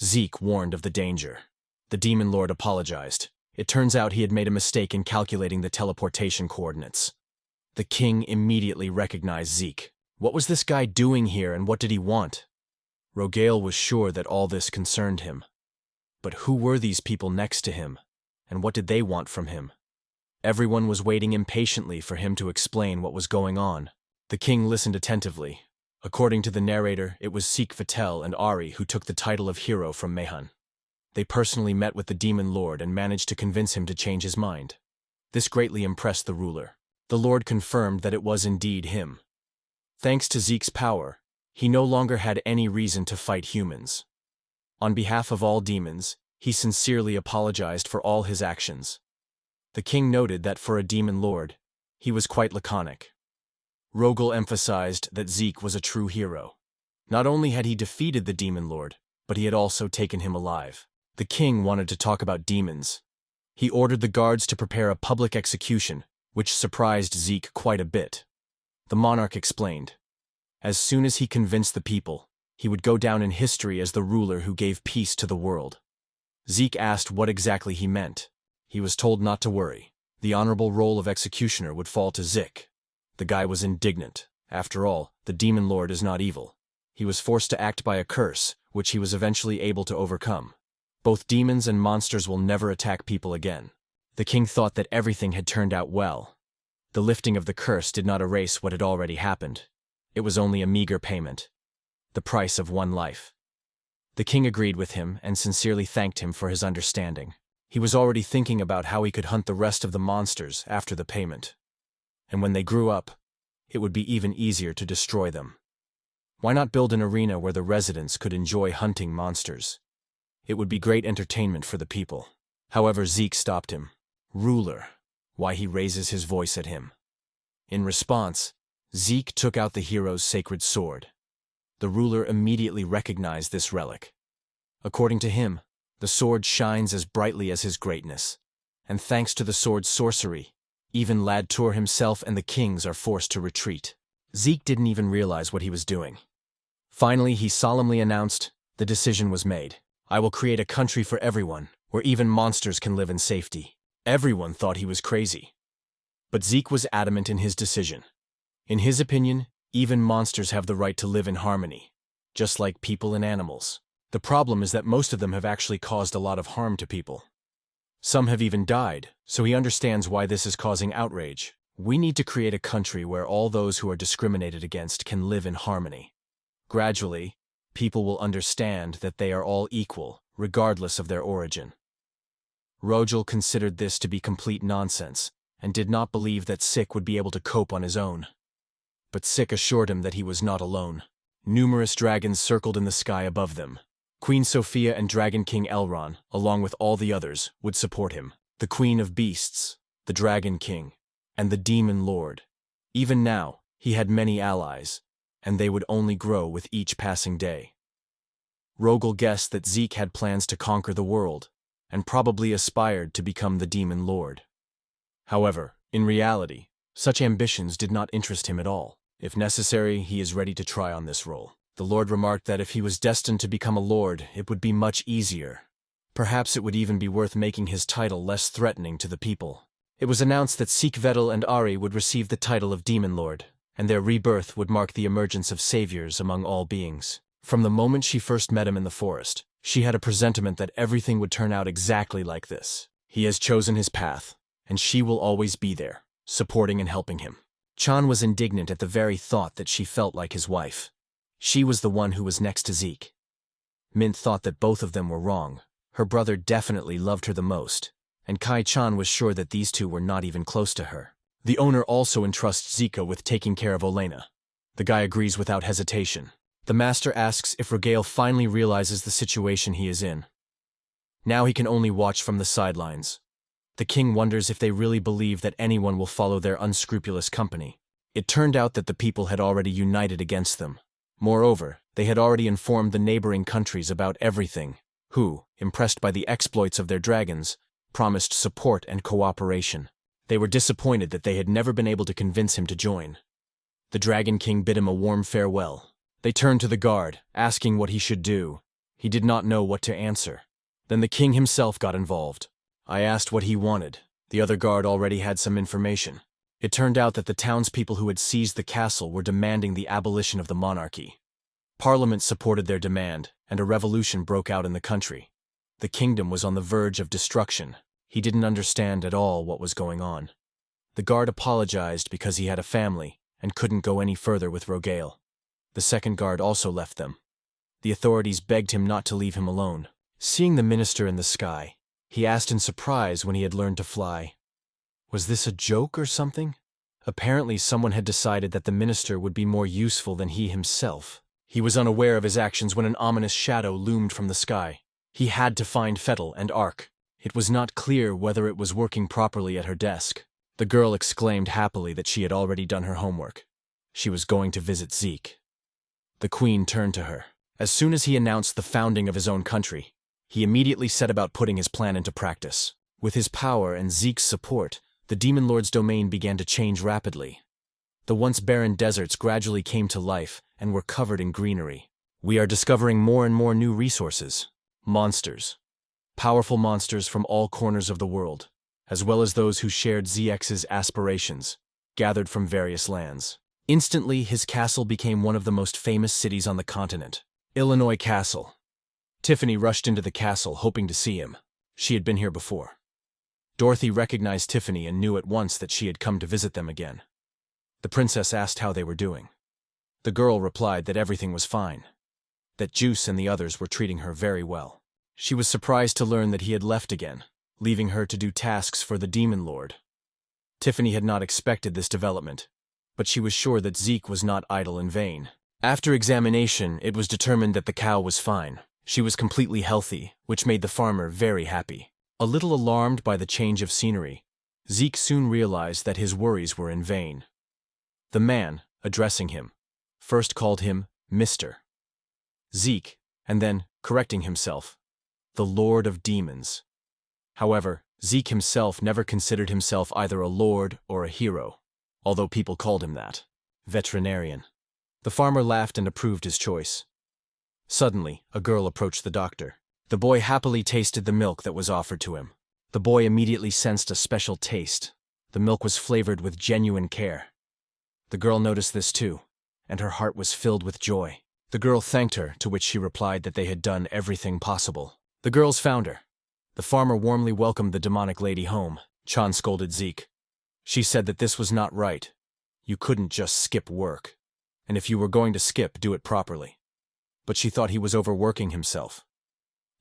Zeke warned of the danger. The demon lord apologized. It turns out he had made a mistake in calculating the teleportation coordinates. The king immediately recognized Zeke. What was this guy doing here, and what did he want? Rogale was sure that all this concerned him. But who were these people next to him, and what did they want from him? Everyone was waiting impatiently for him to explain what was going on. The king listened attentively. According to the narrator, it was Sikh Vatel and Ari who took the title of hero from Mehan. They personally met with the demon lord and managed to convince him to change his mind. This greatly impressed the ruler. The lord confirmed that it was indeed him. Thanks to Zeke's power, he no longer had any reason to fight humans. On behalf of all demons, he sincerely apologized for all his actions. The king noted that for a demon lord, he was quite laconic. Rogale emphasized that Zeke was a true hero. Not only had he defeated the demon lord, but he had also taken him alive. The king wanted to talk about demons. He ordered the guards to prepare a public execution, which surprised Zeke quite a bit. The monarch explained. As soon as he convinced the people, he would go down in history as the ruler who gave peace to the world. Zeke asked what exactly he meant. He was told not to worry. The honorable role of executioner would fall to Zeke. The guy was indignant. After all, the demon lord is not evil. He was forced to act by a curse, which he was eventually able to overcome. Both demons and monsters will never attack people again. The king thought that everything had turned out well. The lifting of the curse did not erase what had already happened. It was only a meager payment. The price of one life. The king agreed with him and sincerely thanked him for his understanding. He was already thinking about how he could hunt the rest of the monsters after the payment. And when they grew up, it would be even easier to destroy them. Why not build an arena where the residents could enjoy hunting monsters? It would be great entertainment for the people. However, Zeke stopped him. Ruler, why he raises his voice at him? In response, Zeke took out the hero's sacred sword. The ruler immediately recognized this relic. According to him, the sword shines as brightly as his greatness. And thanks to the sword's sorcery, even Lad Tur himself and the kings are forced to retreat. Zeke didn't even realize what he was doing. Finally, he solemnly announced, the decision was made. I will create a country for everyone, where even monsters can live in safety. Everyone thought he was crazy. But Zeke was adamant in his decision. In his opinion, even monsters have the right to live in harmony, just like people and animals. The problem is that most of them have actually caused a lot of harm to people. Some have even died, so he understands why this is causing outrage. We need to create a country where all those who are discriminated against can live in harmony. Gradually, people will understand that they are all equal, regardless of their origin. Rogale considered this to be complete nonsense, and did not believe that Sikh would be able to cope on his own. But Sikh assured him that he was not alone. Numerous dragons circled in the sky above them. Queen Sophia and Dragon King Elron, along with all the others, would support him. The Queen of Beasts, the Dragon King, and the Demon Lord. Even now, he had many allies, and they would only grow with each passing day. Rogale guessed that Zeke had plans to conquer the world, and probably aspired to become the Demon Lord. However, in reality, such ambitions did not interest him at all. If necessary, he is ready to try on this role. The Lord remarked that if he was destined to become a lord, it would be much easier. Perhaps it would even be worth making his title less threatening to the people. It was announced that Sikh Vedal and Ari would receive the title of Demon Lord, and their rebirth would mark the emergence of saviors among all beings. From the moment she first met him in the forest, she had a presentiment that everything would turn out exactly like this. He has chosen his path, and she will always be there, supporting and helping him. Chan was indignant at the very thought that she felt like his wife. She was the one who was next to Zeke. Mint thought that both of them were wrong. Her brother definitely loved her the most, and Kai Chan was sure that these two were not even close to her. The owner also entrusts Zika with taking care of Olena. The guy agrees without hesitation. The master asks if Rogale finally realizes the situation he is in. Now he can only watch from the sidelines. The king wonders if they really believe that anyone will follow their unscrupulous company. It turned out that the people had already united against them. Moreover, they had already informed the neighboring countries about everything, who, impressed by the exploits of their dragons, promised support and cooperation. They were disappointed that they had never been able to convince him to join. The Dragon King bid him a warm farewell. They turned to the guard, asking what he should do. He did not know what to answer. Then the king himself got involved. I asked what he wanted. The other guard already had some information. It turned out that the townspeople who had seized the castle were demanding the abolition of the monarchy. Parliament supported their demand, and a revolution broke out in the country. The kingdom was on the verge of destruction. He didn't understand at all what was going on. The guard apologized because he had a family and couldn't go any further with Rogale. The second guard also left them. The authorities begged him not to leave him alone. Seeing the minister in the sky, he asked in surprise when he had learned to fly. Was this a joke or something? Apparently someone had decided that the minister would be more useful than he himself. He was unaware of his actions when an ominous shadow loomed from the sky. He had to find Fettel and Ark. It was not clear whether it was working properly at her desk. The girl exclaimed happily that she had already done her homework. She was going to visit Zeke. The queen turned to her. As soon as he announced the founding of his own country, he immediately set about putting his plan into practice. With his power and Zeke's support, the Demon Lord's domain began to change rapidly. The once barren deserts gradually came to life and were covered in greenery. We are discovering more and more new resources. Monsters. Powerful monsters from all corners of the world, as well as those who shared ZX's aspirations, gathered from various lands. Instantly, his castle became one of the most famous cities on the continent. Illinois Castle. Tiffany rushed into the castle, hoping to see him. She had been here before. Dorothy recognized Tiffany and knew at once that she had come to visit them again. The princess asked how they were doing. The girl replied that everything was fine, that Juice and the others were treating her very well. She was surprised to learn that he had left again, leaving her to do tasks for the Demon Lord. Tiffany had not expected this development, but she was sure that Zeke was not idle in vain. After examination, it was determined that the cow was fine. She was completely healthy, which made the farmer very happy. A little alarmed by the change of scenery, Zeke soon realized that his worries were in vain. The man, addressing him, first called him Mr. Zeke, and then, correcting himself, the Lord of Demons. However, Zeke himself never considered himself either a lord or a hero, although people called him that. Veterinarian. The farmer laughed and approved his choice. Suddenly, a girl approached the doctor. The boy happily tasted the milk that was offered to him. The boy immediately sensed a special taste. The milk was flavored with genuine care. The girl noticed this too, and her heart was filled with joy. The girl thanked her, to which she replied that they had done everything possible. The girls found her. The farmer warmly welcomed the demonic lady home. Chan scolded Zeke. She said that this was not right. You couldn't just skip work. And if you were going to skip, do it properly. But she thought he was overworking himself.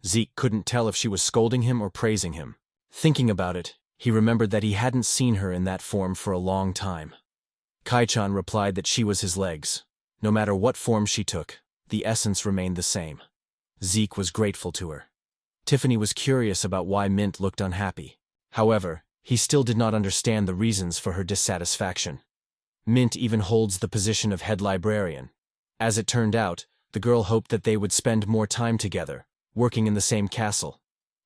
Zeke couldn't tell if she was scolding him or praising him. Thinking about it, he remembered that he hadn't seen her in that form for a long time. Kai-chan replied that she was his legs. No matter what form she took, the essence remained the same. Zeke was grateful to her. Tiffany was curious about why Mint looked unhappy. However, he still did not understand the reasons for her dissatisfaction. Mint even holds the position of head librarian. As it turned out, the girl hoped that they would spend more time together, working in the same castle.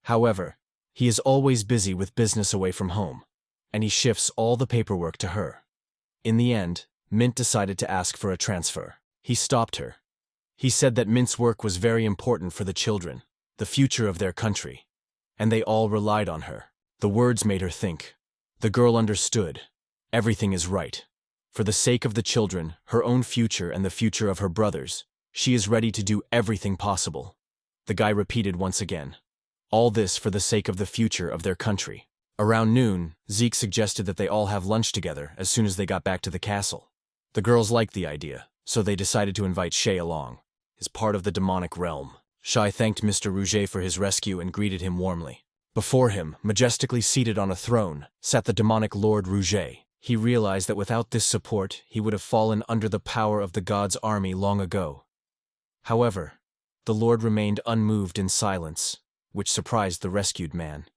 However, he is always busy with business away from home, and he shifts all the paperwork to her. In the end, Mint decided to ask for a transfer. He stopped her. He said that Mint's work was very important for the children, the future of their country, and they all relied on her. The words made her think. The girl understood. Everything is right. For the sake of the children, her own future and the future of her brothers, she is ready to do everything possible. The guy repeated once again. All this for the sake of the future of their country. Around noon, Zeke suggested that they all have lunch together as soon as they got back to the castle. The girls liked the idea, so they decided to invite Shay along. As part of the demonic realm, Shai thanked Mr. Rouget for his rescue and greeted him warmly. Before him, majestically seated on a throne, sat the demonic Lord Rouget. He realized that without this support, he would have fallen under the power of the god's army long ago. However, the Lord remained unmoved in silence, which surprised the rescued man.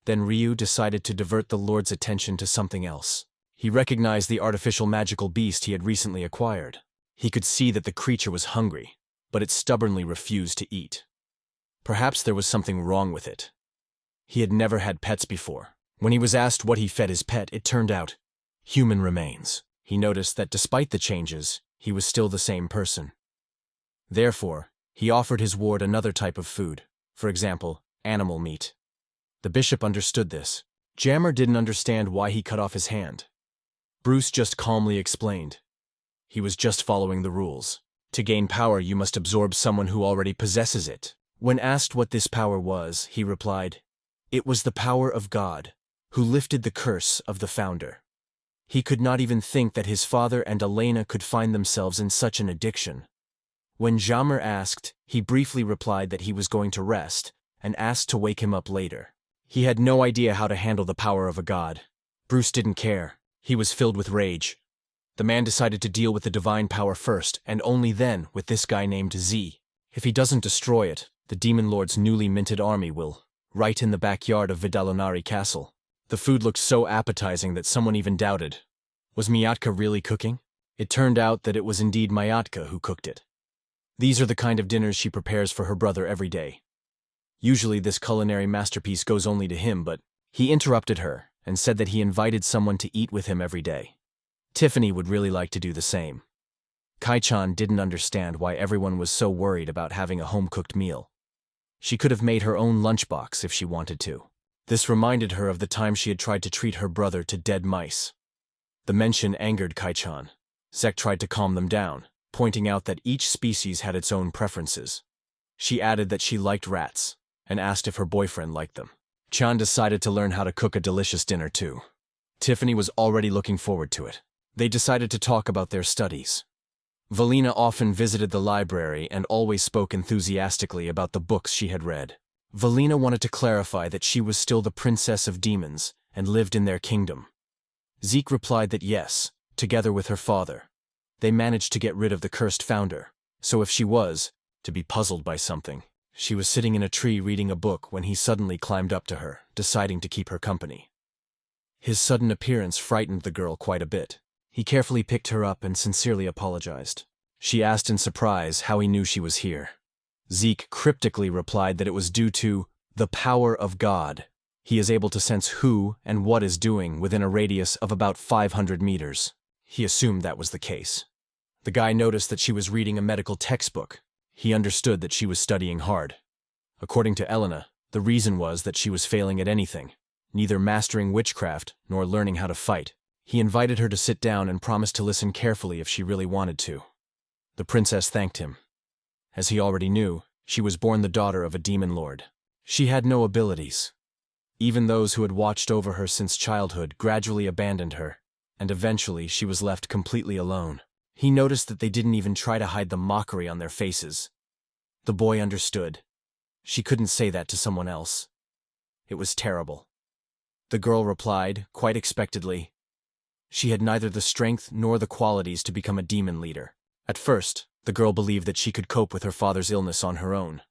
Then Ryu decided to divert the Lord's attention to something else. He recognized the artificial magical beast he had recently acquired. He could see that the creature was hungry, but it stubbornly refused to eat. Perhaps there was something wrong with it. He had never had pets before. When he was asked what he fed his pet, it turned out human remains. He noticed that despite the changes, he was still the same person. Therefore, he offered his ward another type of food, for example, animal meat. The bishop understood this. Jammer didn't understand why he cut off his hand. Bruce just calmly explained. He was just following the rules. To gain power, you must absorb someone who already possesses it. When asked what this power was, he replied, "It was the power of God, who lifted the curse of the founder." He could not even think that his father and Elena could find themselves in such an addiction. When Jammer asked, he briefly replied that he was going to rest, and asked to wake him up later. He had no idea how to handle the power of a god. Bruce didn't care. He was filled with rage. The man decided to deal with the divine power first, and only then with this guy named Z. If he doesn't destroy it, the Demon Lord's newly minted army will, right in the backyard of Vidalonari Castle. The food looked so appetizing that someone even doubted. Was Miatka really cooking? It turned out that it was indeed Miatka who cooked it. These are the kind of dinners she prepares for her brother every day. Usually this culinary masterpiece goes only to him, but he interrupted her and said that he invited someone to eat with him every day. Tiffany would really like to do the same. Kai-chan didn't understand why everyone was so worried about having a home-cooked meal. She could have made her own lunchbox if she wanted to. This reminded her of the time she had tried to treat her brother to dead mice. The mention angered Kai-chan. Zek tried to calm them down, pointing out that each species had its own preferences. She added that she liked rats, and asked if her boyfriend liked them. Chan decided to learn how to cook a delicious dinner too. Tiffany was already looking forward to it. They decided to talk about their studies. Valina often visited the library and always spoke enthusiastically about the books she had read. Valina wanted to clarify that she was still the princess of demons and lived in their kingdom. Zeke replied that yes, together with her father. They managed to get rid of the cursed founder, so if she was to be puzzled by something, she was sitting in a tree reading a book when he suddenly climbed up to her, deciding to keep her company. His sudden appearance frightened the girl quite a bit. He carefully picked her up and sincerely apologized. She asked in surprise how he knew she was here. Zeke cryptically replied that it was due to the power of God. He is able to sense who and what is doing within a radius of about 500 meters. He assumed that was the case. The guy noticed that she was reading a medical textbook. He understood that she was studying hard. According to Elena, the reason was that she was failing at anything, neither mastering witchcraft nor learning how to fight. He invited her to sit down and promised to listen carefully if she really wanted to. The princess thanked him. As he already knew, she was born the daughter of a demon lord. She had no abilities. Even those who had watched over her since childhood gradually abandoned her, and eventually she was left completely alone. He noticed that they didn't even try to hide the mockery on their faces. The boy understood. She couldn't say that to someone else. It was terrible. The girl replied, quite expectedly. She had neither the strength nor the qualities to become a demon leader. At first, the girl believed that she could cope with her father's illness on her own.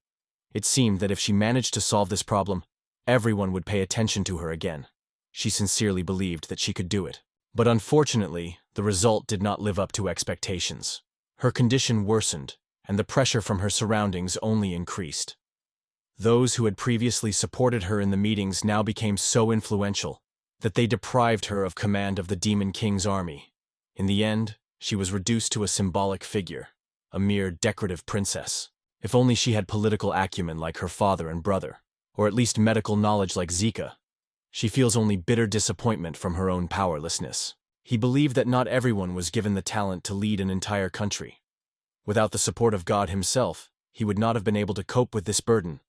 It seemed that if she managed to solve this problem, everyone would pay attention to her again. She sincerely believed that she could do it. But unfortunately, the result did not live up to expectations. Her condition worsened, and the pressure from her surroundings only increased. Those who had previously supported her in the meetings now became so influential that they deprived her of command of the Demon King's army. In the end, she was reduced to a symbolic figure, a mere decorative princess. If only she had political acumen like her father and brother, or at least medical knowledge like Zika. She feels only bitter disappointment from her own powerlessness. He believed that not everyone was given the talent to lead an entire country. Without the support of God himself, he would not have been able to cope with this burden.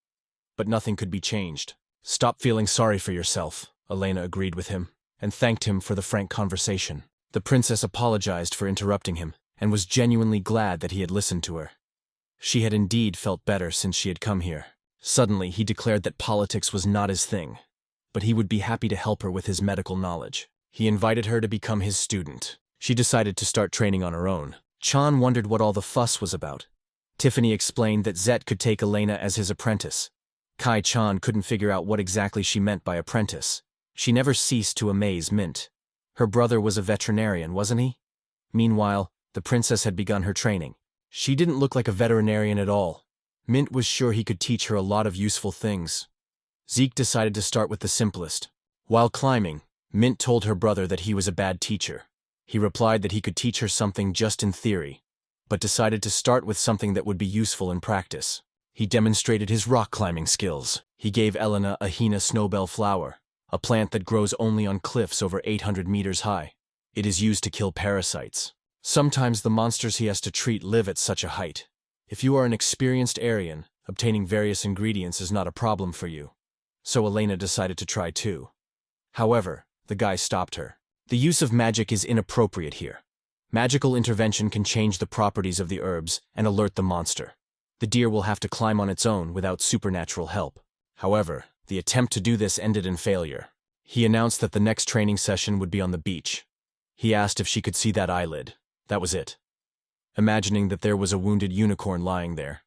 But nothing could be changed. Stop feeling sorry for yourself, Elena agreed with him, and thanked him for the frank conversation. The princess apologized for interrupting him, and was genuinely glad that he had listened to her. She had indeed felt better since she had come here. Suddenly, he declared that politics was not his thing, but he would be happy to help her with his medical knowledge. He invited her to become his student. She decided to start training on her own. Chan wondered what all the fuss was about. Tiffany explained that Zet could take Elena as his apprentice. Kai-chan couldn't figure out what exactly she meant by apprentice. She never ceased to amaze Mint. Her brother was a veterinarian, wasn't he? Meanwhile, the princess had begun her training. She didn't look like a veterinarian at all. Mint was sure he could teach her a lot of useful things. Zeke decided to start with the simplest. While climbing, Mint told her brother that he was a bad teacher. He replied that he could teach her something just in theory, but decided to start with something that would be useful in practice. He demonstrated his rock climbing skills. He gave Elena a Hina snowbell flower, a plant that grows only on cliffs over 800 meters high. It is used to kill parasites. Sometimes the monsters he has to treat live at such a height. If you are an experienced Aryan, obtaining various ingredients is not a problem for you. So Elena decided to try too. However, the guy stopped her. The use of magic is inappropriate here. Magical intervention can change the properties of the herbs and alert the monster. The deer will have to climb on its own without supernatural help. However, the attempt to do this ended in failure. He announced that the next training session would be on the beach. He asked if she could see that eyelid. That was it. Imagining that there was a wounded unicorn lying there,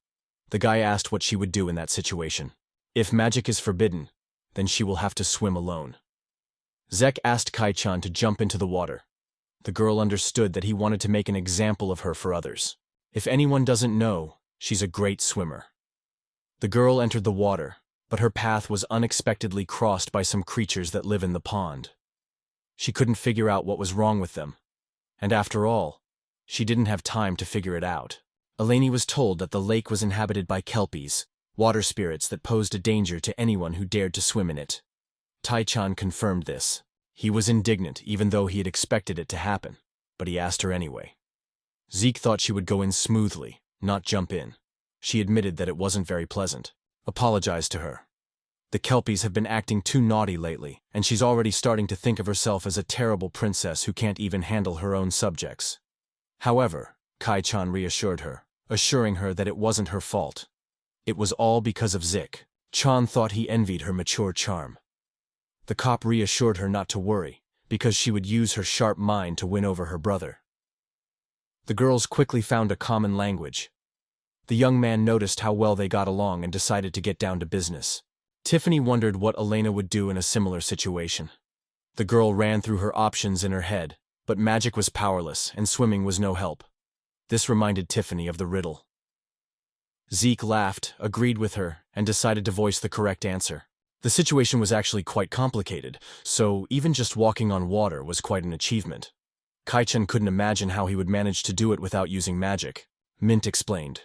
the guy asked what she would do in that situation. If magic is forbidden, then she will have to swim alone. Zek asked Kai-chan to jump into the water. The girl understood that he wanted to make an example of her for others. If anyone doesn't know, she's a great swimmer. The girl entered the water, but her path was unexpectedly crossed by some creatures that live in the pond. She couldn't figure out what was wrong with them. And after all, she didn't have time to figure it out. Eleni was told that the lake was inhabited by kelpies, water spirits that posed a danger to anyone who dared to swim in it. Tai-chan confirmed this. He was indignant even though he had expected it to happen, but he asked her anyway. Zeke thought she would go in smoothly, not jump in. She admitted that it wasn't very pleasant. Apologized to her. The kelpies have been acting too naughty lately, and she's already starting to think of herself as a terrible princess who can't even handle her own subjects. However, Kai-chan reassured her, assuring her that it wasn't her fault. It was all because of Zik. Chan thought he envied her mature charm. The cop reassured her not to worry, because she would use her sharp mind to win over her brother. The girls quickly found a common language. The young man noticed how well they got along and decided to get down to business. Tiffany wondered what Elena would do in a similar situation. The girl ran through her options in her head, but magic was powerless and swimming was no help. This reminded Tiffany of the riddle. Zeke laughed, agreed with her, and decided to voice the correct answer. The situation was actually quite complicated, so even just walking on water was quite an achievement. Kai-chan couldn't imagine how he would manage to do it without using magic. Mint explained.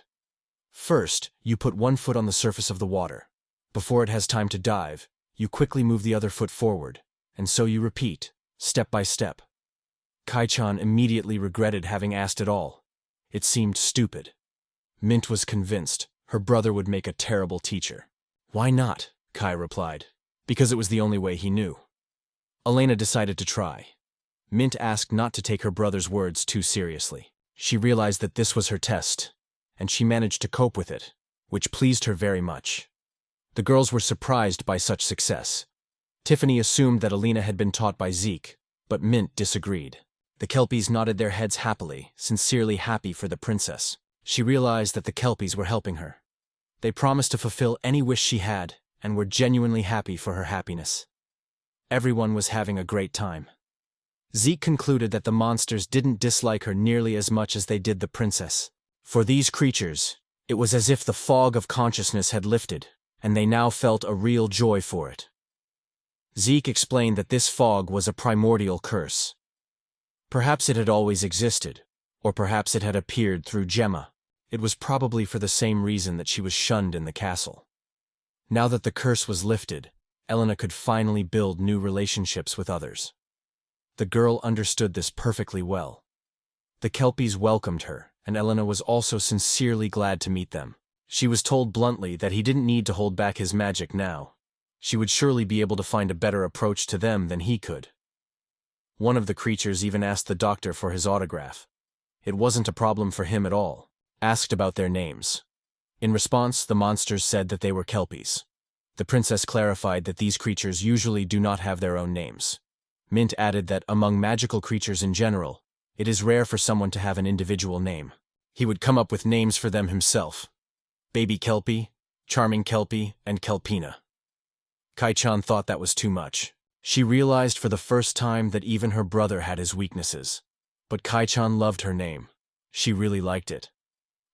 First, you put one foot on the surface of the water. Before it has time to dive, you quickly move the other foot forward, and so you repeat, step by step. Kai-chan immediately regretted having asked at all. It seemed stupid. Mint was convinced her brother would make a terrible teacher. Why not? Kai replied. Because it was the only way he knew. Elena decided to try. Mint asked not to take her brother's words too seriously. She realized that this was her test, and she managed to cope with it, which pleased her very much. The girls were surprised by such success. Tiffany assumed that Elena had been taught by Zeke, but Mint disagreed. The kelpies nodded their heads happily, sincerely happy for the princess. She realized that the kelpies were helping her. They promised to fulfill any wish she had, and were genuinely happy for her happiness. Everyone was having a great time. Zeke concluded that the monsters didn't dislike her nearly as much as they did the princess. For these creatures, it was as if the fog of consciousness had lifted, and they now felt a real joy for it. Zeke explained that this fog was a primordial curse. Perhaps it had always existed, or perhaps it had appeared through Gemma. It was probably for the same reason that she was shunned in the castle. Now that the curse was lifted, Elena could finally build new relationships with others. The girl understood this perfectly well. The kelpies welcomed her, and Elena was also sincerely glad to meet them. She was told bluntly that he didn't need to hold back his magic now. She would surely be able to find a better approach to them than he could. One of the creatures even asked the doctor for his autograph. It wasn't a problem for him at all. Asked about their names. In response, the monsters said that they were kelpies. The princess clarified that these creatures usually do not have their own names. Mint added that among magical creatures in general, it is rare for someone to have an individual name. He would come up with names for them himself. Baby Kelpie, Charming Kelpie, and Kelpina. Kai-chan thought that was too much. She realized for the first time that even her brother had his weaknesses. But Kai-chan loved her name. She really liked it.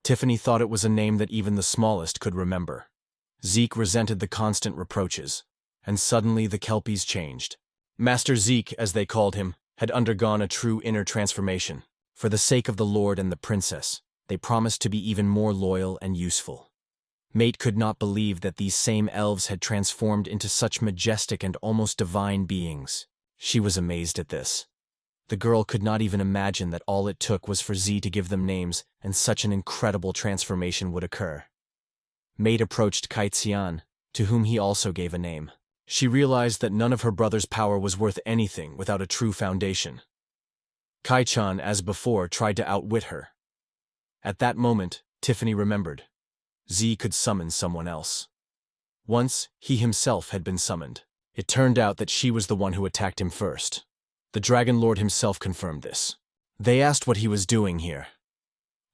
Tiffany thought it was a name that even the smallest could remember. Zeke resented the constant reproaches, and suddenly the Kelpies changed. Master Zeke, as they called him, had undergone a true inner transformation. For the sake of the Lord and the princess, they promised to be even more loyal and useful. Mate could not believe that these same elves had transformed into such majestic and almost divine beings. She was amazed at this. The girl could not even imagine that all it took was for Z to give them names and such an incredible transformation would occur. Mate approached Kai-xian, to whom he also gave a name. She realized that none of her brother's power was worth anything without a true foundation. Kai-chan, as before, tried to outwit her. At that moment, Tiffany remembered. Z could summon someone else. Once, he himself had been summoned. It turned out that she was the one who attacked him first. The Dragon Lord himself confirmed this. They asked what he was doing here.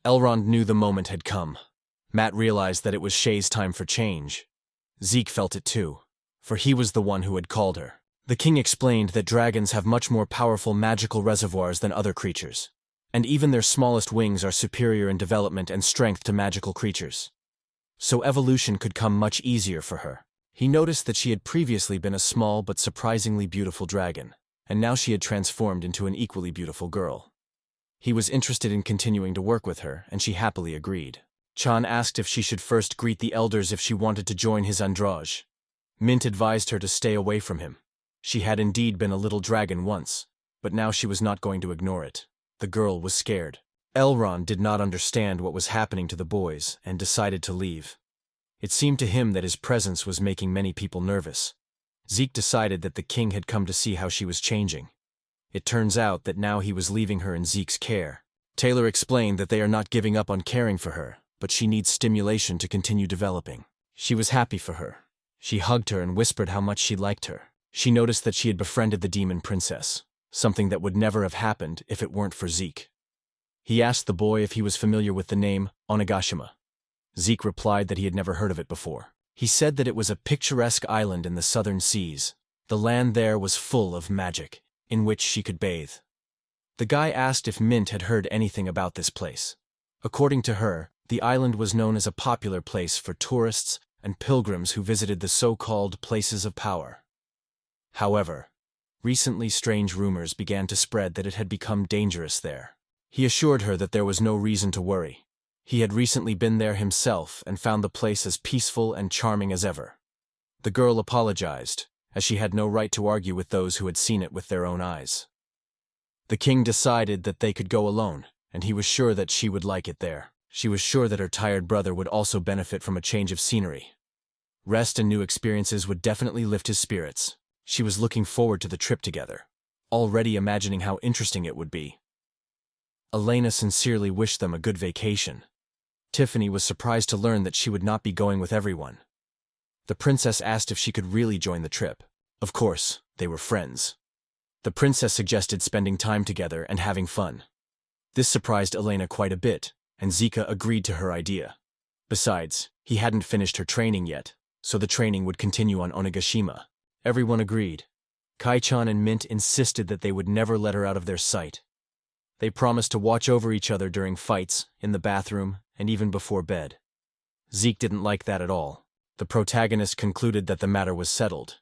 Elrond knew the moment had come. Matt realized that it was Shay's time for change. Zeke felt it too, for he was the one who had called her. The king explained that dragons have much more powerful magical reservoirs than other creatures, and even their smallest wings are superior in development and strength to magical creatures. So evolution could come much easier for her. He noticed that she had previously been a small but surprisingly beautiful dragon, and now she had transformed into an equally beautiful girl. He was interested in continuing to work with her, and she happily agreed. Chan asked if she should first greet the elders if she wanted to join his androge. Mint advised her to stay away from him. She had indeed been a little dragon once, but now she was not going to ignore it. The girl was scared. Elrond did not understand what was happening to the boys and decided to leave. It seemed to him that his presence was making many people nervous. Zeke decided that the king had come to see how she was changing. It turns out that now he was leaving her in Zeke's care. Taylor explained that they are not giving up on caring for her, but she needs stimulation to continue developing. She was happy for her. She hugged her and whispered how much she liked her. She noticed that she had befriended the demon princess, something that would never have happened if it weren't for Zeke. He asked the boy if he was familiar with the name Onigashima. Zeke replied that he had never heard of it before. He said that it was a picturesque island in the southern seas. The land there was full of magic, in which she could bathe. The guy asked if Mint had heard anything about this place. According to her, the island was known as a popular place for tourists and pilgrims who visited the so-called places of power. However, recently strange rumors began to spread that it had become dangerous there. He assured her that there was no reason to worry. He had recently been there himself and found the place as peaceful and charming as ever. The girl apologized, as she had no right to argue with those who had seen it with their own eyes. The king decided that they could go alone, and he was sure that she would like it there. She was sure that her tired brother would also benefit from a change of scenery. Rest and new experiences would definitely lift his spirits. She was looking forward to the trip together, already imagining how interesting it would be. Elena sincerely wished them a good vacation. Tiffany was surprised to learn that she would not be going with everyone. The princess asked if she could really join the trip. Of course, they were friends. The princess suggested spending time together and having fun. This surprised Elena quite a bit, and Zika agreed to her idea. Besides, he hadn't finished her training yet, so the training would continue on Onigashima. Everyone agreed. Kai-chan and Mint insisted that they would never let her out of their sight. They promised to watch over each other during fights, in the bathroom, and even before bed. Zeke didn't like that at all. The protagonist concluded that the matter was settled.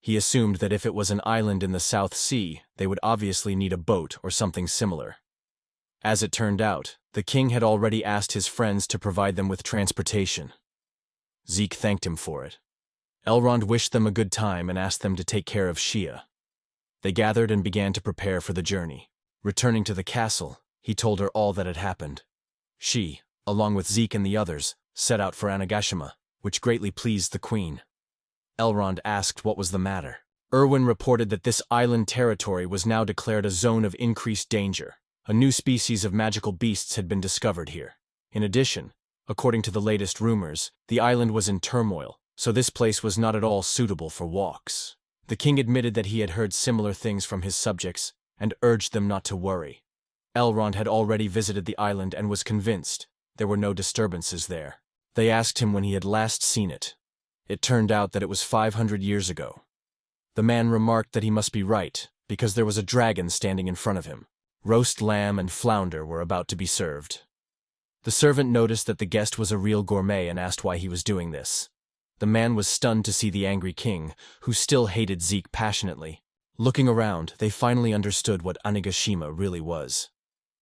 He assumed that if it was an island in the South Sea, they would obviously need a boat or something similar. As it turned out, the king had already asked his friends to provide them with transportation. Zeke thanked him for it. Elrond wished them a good time and asked them to take care of Shia. They gathered and began to prepare for the journey. Returning to the castle, he told her all that had happened. She, along with Zeke and the others, set out for Onigashima, which greatly pleased the queen. Elrond asked what was the matter. Erwin reported that this island territory was now declared a zone of increased danger. A new species of magical beasts had been discovered here. In addition, according to the latest rumors, the island was in turmoil, so this place was not at all suitable for walks. The king admitted that he had heard similar things from his subjects and urged them not to worry. Elrond had already visited the island and was convinced there were no disturbances there. They asked him when he had last seen it. It turned out that it was 500 years ago. The man remarked that he must be right, because there was a dragon standing in front of him. Roast lamb and flounder were about to be served. The servant noticed that the guest was a real gourmet and asked why he was doing this. The man was stunned to see the angry king, who still hated Zeke passionately. Looking around, they finally understood what Onigashima really was.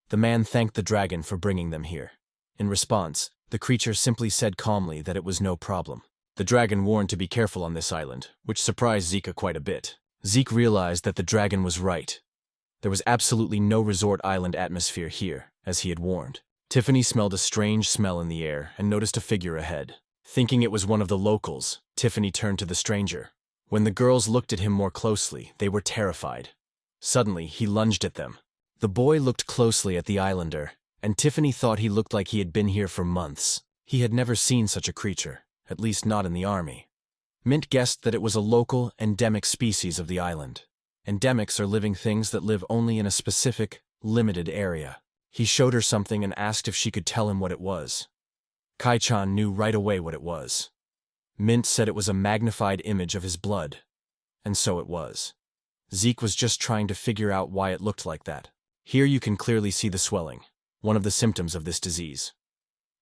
The man thanked the dragon for bringing them here. In response, the creature simply said calmly that it was no problem. The dragon warned to be careful on this island, which surprised Zeke quite a bit. Zeke realized that the dragon was right. There was absolutely no resort island atmosphere here, as he had warned. Tiffany smelled a strange smell in the air and noticed a figure ahead. Thinking it was one of the locals, Tiffany turned to the stranger. When the girls looked at him more closely, they were terrified. Suddenly, he lunged at them. The boy looked closely at the islander, and Tiffany thought he looked like he had been here for months. He had never seen such a creature, at least not in the army. Mint guessed that it was a local, endemic species of the island. Endemics are living things that live only in a specific, limited area. He showed her something and asked if she could tell him what it was. Kai-chan knew right away what it was. Mint said it was a magnified image of his blood. And so it was. Zeke was just trying to figure out why it looked like that. Here you can clearly see the swelling, one of the symptoms of this disease.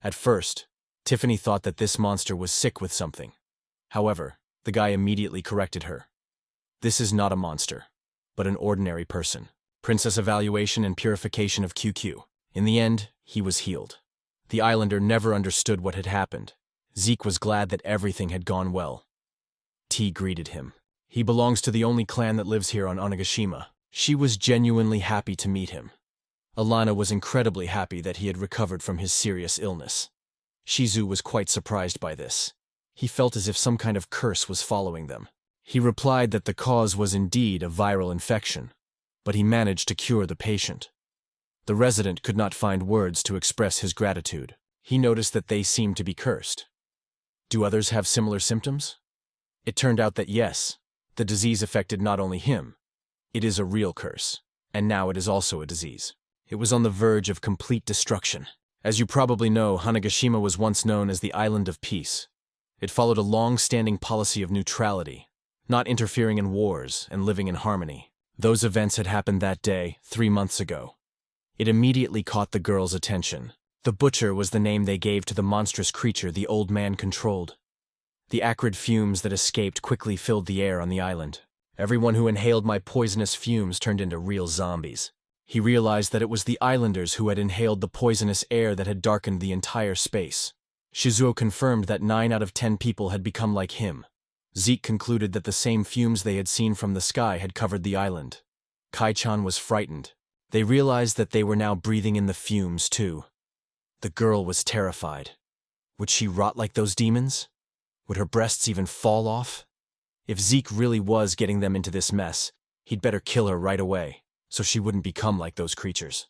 At first, Tiffany thought that this monster was sick with something. However, the guy immediately corrected her. This is not a monster, but an ordinary person. Princess evaluation and purification of QQ. In the end, he was healed. The islander never understood what had happened. Zeke was glad that everything had gone well. T greeted him. He belongs to the only clan that lives here on Onigashima. She was genuinely happy to meet him. Alana was incredibly happy that he had recovered from his serious illness. Shizu was quite surprised by this. He felt as if some kind of curse was following them. He replied that the cause was indeed a viral infection, but he managed to cure the patient. The resident could not find words to express his gratitude. He noticed that they seemed to be cursed. Do others have similar symptoms? It turned out that yes, the disease affected not only him. It is a real curse, and now it is also a disease. It was on the verge of complete destruction. As you probably know, Onigashima was once known as the Island of Peace. It followed a long-standing policy of neutrality, not interfering in wars and living in harmony. Those events had happened that day, 3 months ago. It immediately caught the girls' attention. The Butcher was the name they gave to the monstrous creature the old man controlled. The acrid fumes that escaped quickly filled the air on the island. Everyone who inhaled my poisonous fumes turned into real zombies. He realized that it was the islanders who had inhaled the poisonous air that had darkened the entire space. Shizuo confirmed that 9 out of 10 people had become like him. Zeke concluded that the same fumes they had seen from the sky had covered the island. Kai-chan was frightened. They realized that they were now breathing in the fumes, too. The girl was terrified. Would she rot like those demons? Would her breasts even fall off? If Zeke really was getting them into this mess, he'd better kill her right away, so she wouldn't become like those creatures.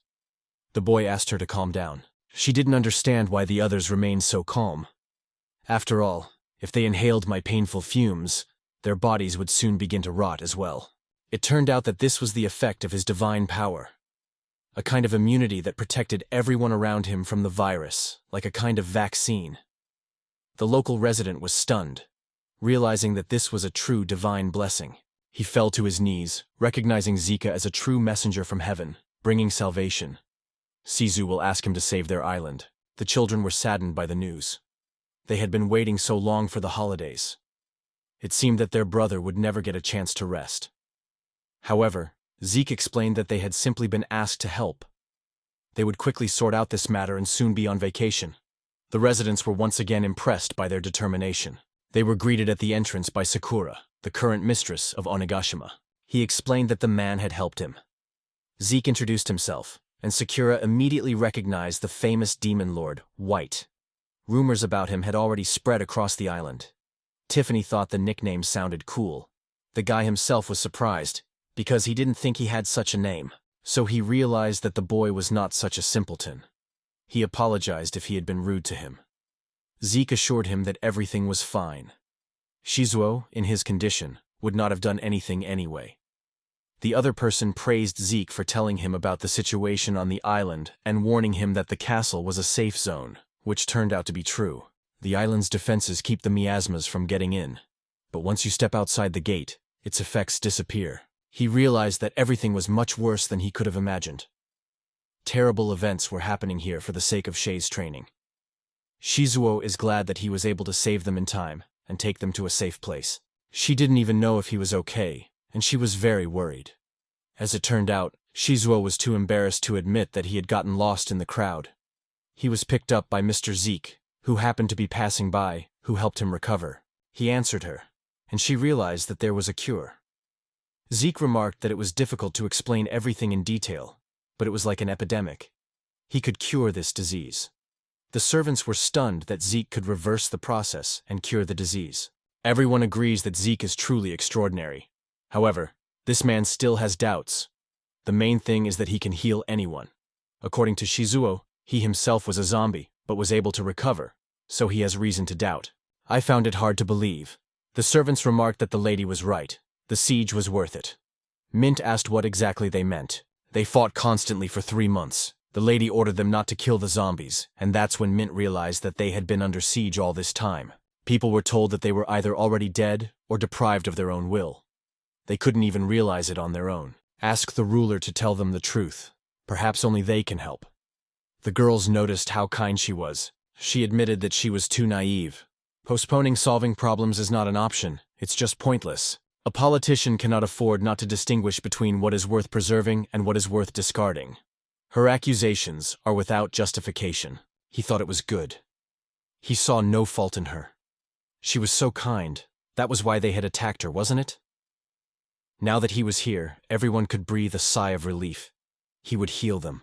The boy asked her to calm down. She didn't understand why the others remained so calm. After all, if they inhaled my painful fumes, their bodies would soon begin to rot as well. It turned out that this was the effect of his divine power. A kind of immunity that protected everyone around him from the virus, like a kind of vaccine. The local resident was stunned, realizing that this was a true divine blessing. He fell to his knees, recognizing Zika as a true messenger from heaven, bringing salvation. Shizu will ask him to save their island. The children were saddened by the news. They had been waiting so long for the holidays. It seemed that their brother would never get a chance to rest. However, Zeke explained that they had simply been asked to help. They would quickly sort out this matter and soon be on vacation. The residents were once again impressed by their determination. They were greeted at the entrance by Sakura, the current mistress of Onigashima. He explained that the man had helped him. Zeke introduced himself, and Sakura immediately recognized the famous demon lord, White. Rumors about him had already spread across the island. Tiffany thought the nickname sounded cool. The guy himself was surprised, because he didn't think he had such a name, so he realized that the boy was not such a simpleton. He apologized if he had been rude to him. Zeke assured him that everything was fine. Shizuo, in his condition, would not have done anything anyway. The other person praised Zeke for telling him about the situation on the island and warning him that the castle was a safe zone, which turned out to be true. The island's defenses keep the miasmas from getting in. But once you step outside the gate, its effects disappear. He realized that everything was much worse than he could have imagined. Terrible events were happening here for the sake of Shei's training. Shizuo is glad that he was able to save them in time and take them to a safe place. She didn't even know if he was okay, and she was very worried. As it turned out, Shizuo was too embarrassed to admit that he had gotten lost in the crowd. He was picked up by Mr. Zeke, who happened to be passing by, who helped him recover. He answered her, and she realized that there was a cure. Zeke remarked that it was difficult to explain everything in detail, but it was like an epidemic. He could cure this disease. The servants were stunned that Zeke could reverse the process and cure the disease. Everyone agrees that Zeke is truly extraordinary. However, this man still has doubts. The main thing is that he can heal anyone. According to Shizuo, he himself was a zombie, but was able to recover, so he has reason to doubt. I found it hard to believe. The servants remarked that the lady was right. The siege was worth it. Mint asked what exactly they meant. They fought constantly for 3 months. The lady ordered them not to kill the zombies, and that's when Mint realized that they had been under siege all this time. People were told that they were either already dead or deprived of their own will. They couldn't even realize it on their own. Ask the ruler to tell them the truth. Perhaps only they can help. The girls noticed how kind she was. She admitted that she was too naive. Postponing solving problems is not an option, it's just pointless. A politician cannot afford not to distinguish between what is worth preserving and what is worth discarding. Her accusations are without justification. He thought it was good. He saw no fault in her. She was so kind. That was why they had attacked her, wasn't it? Now that he was here, everyone could breathe a sigh of relief. He would heal them.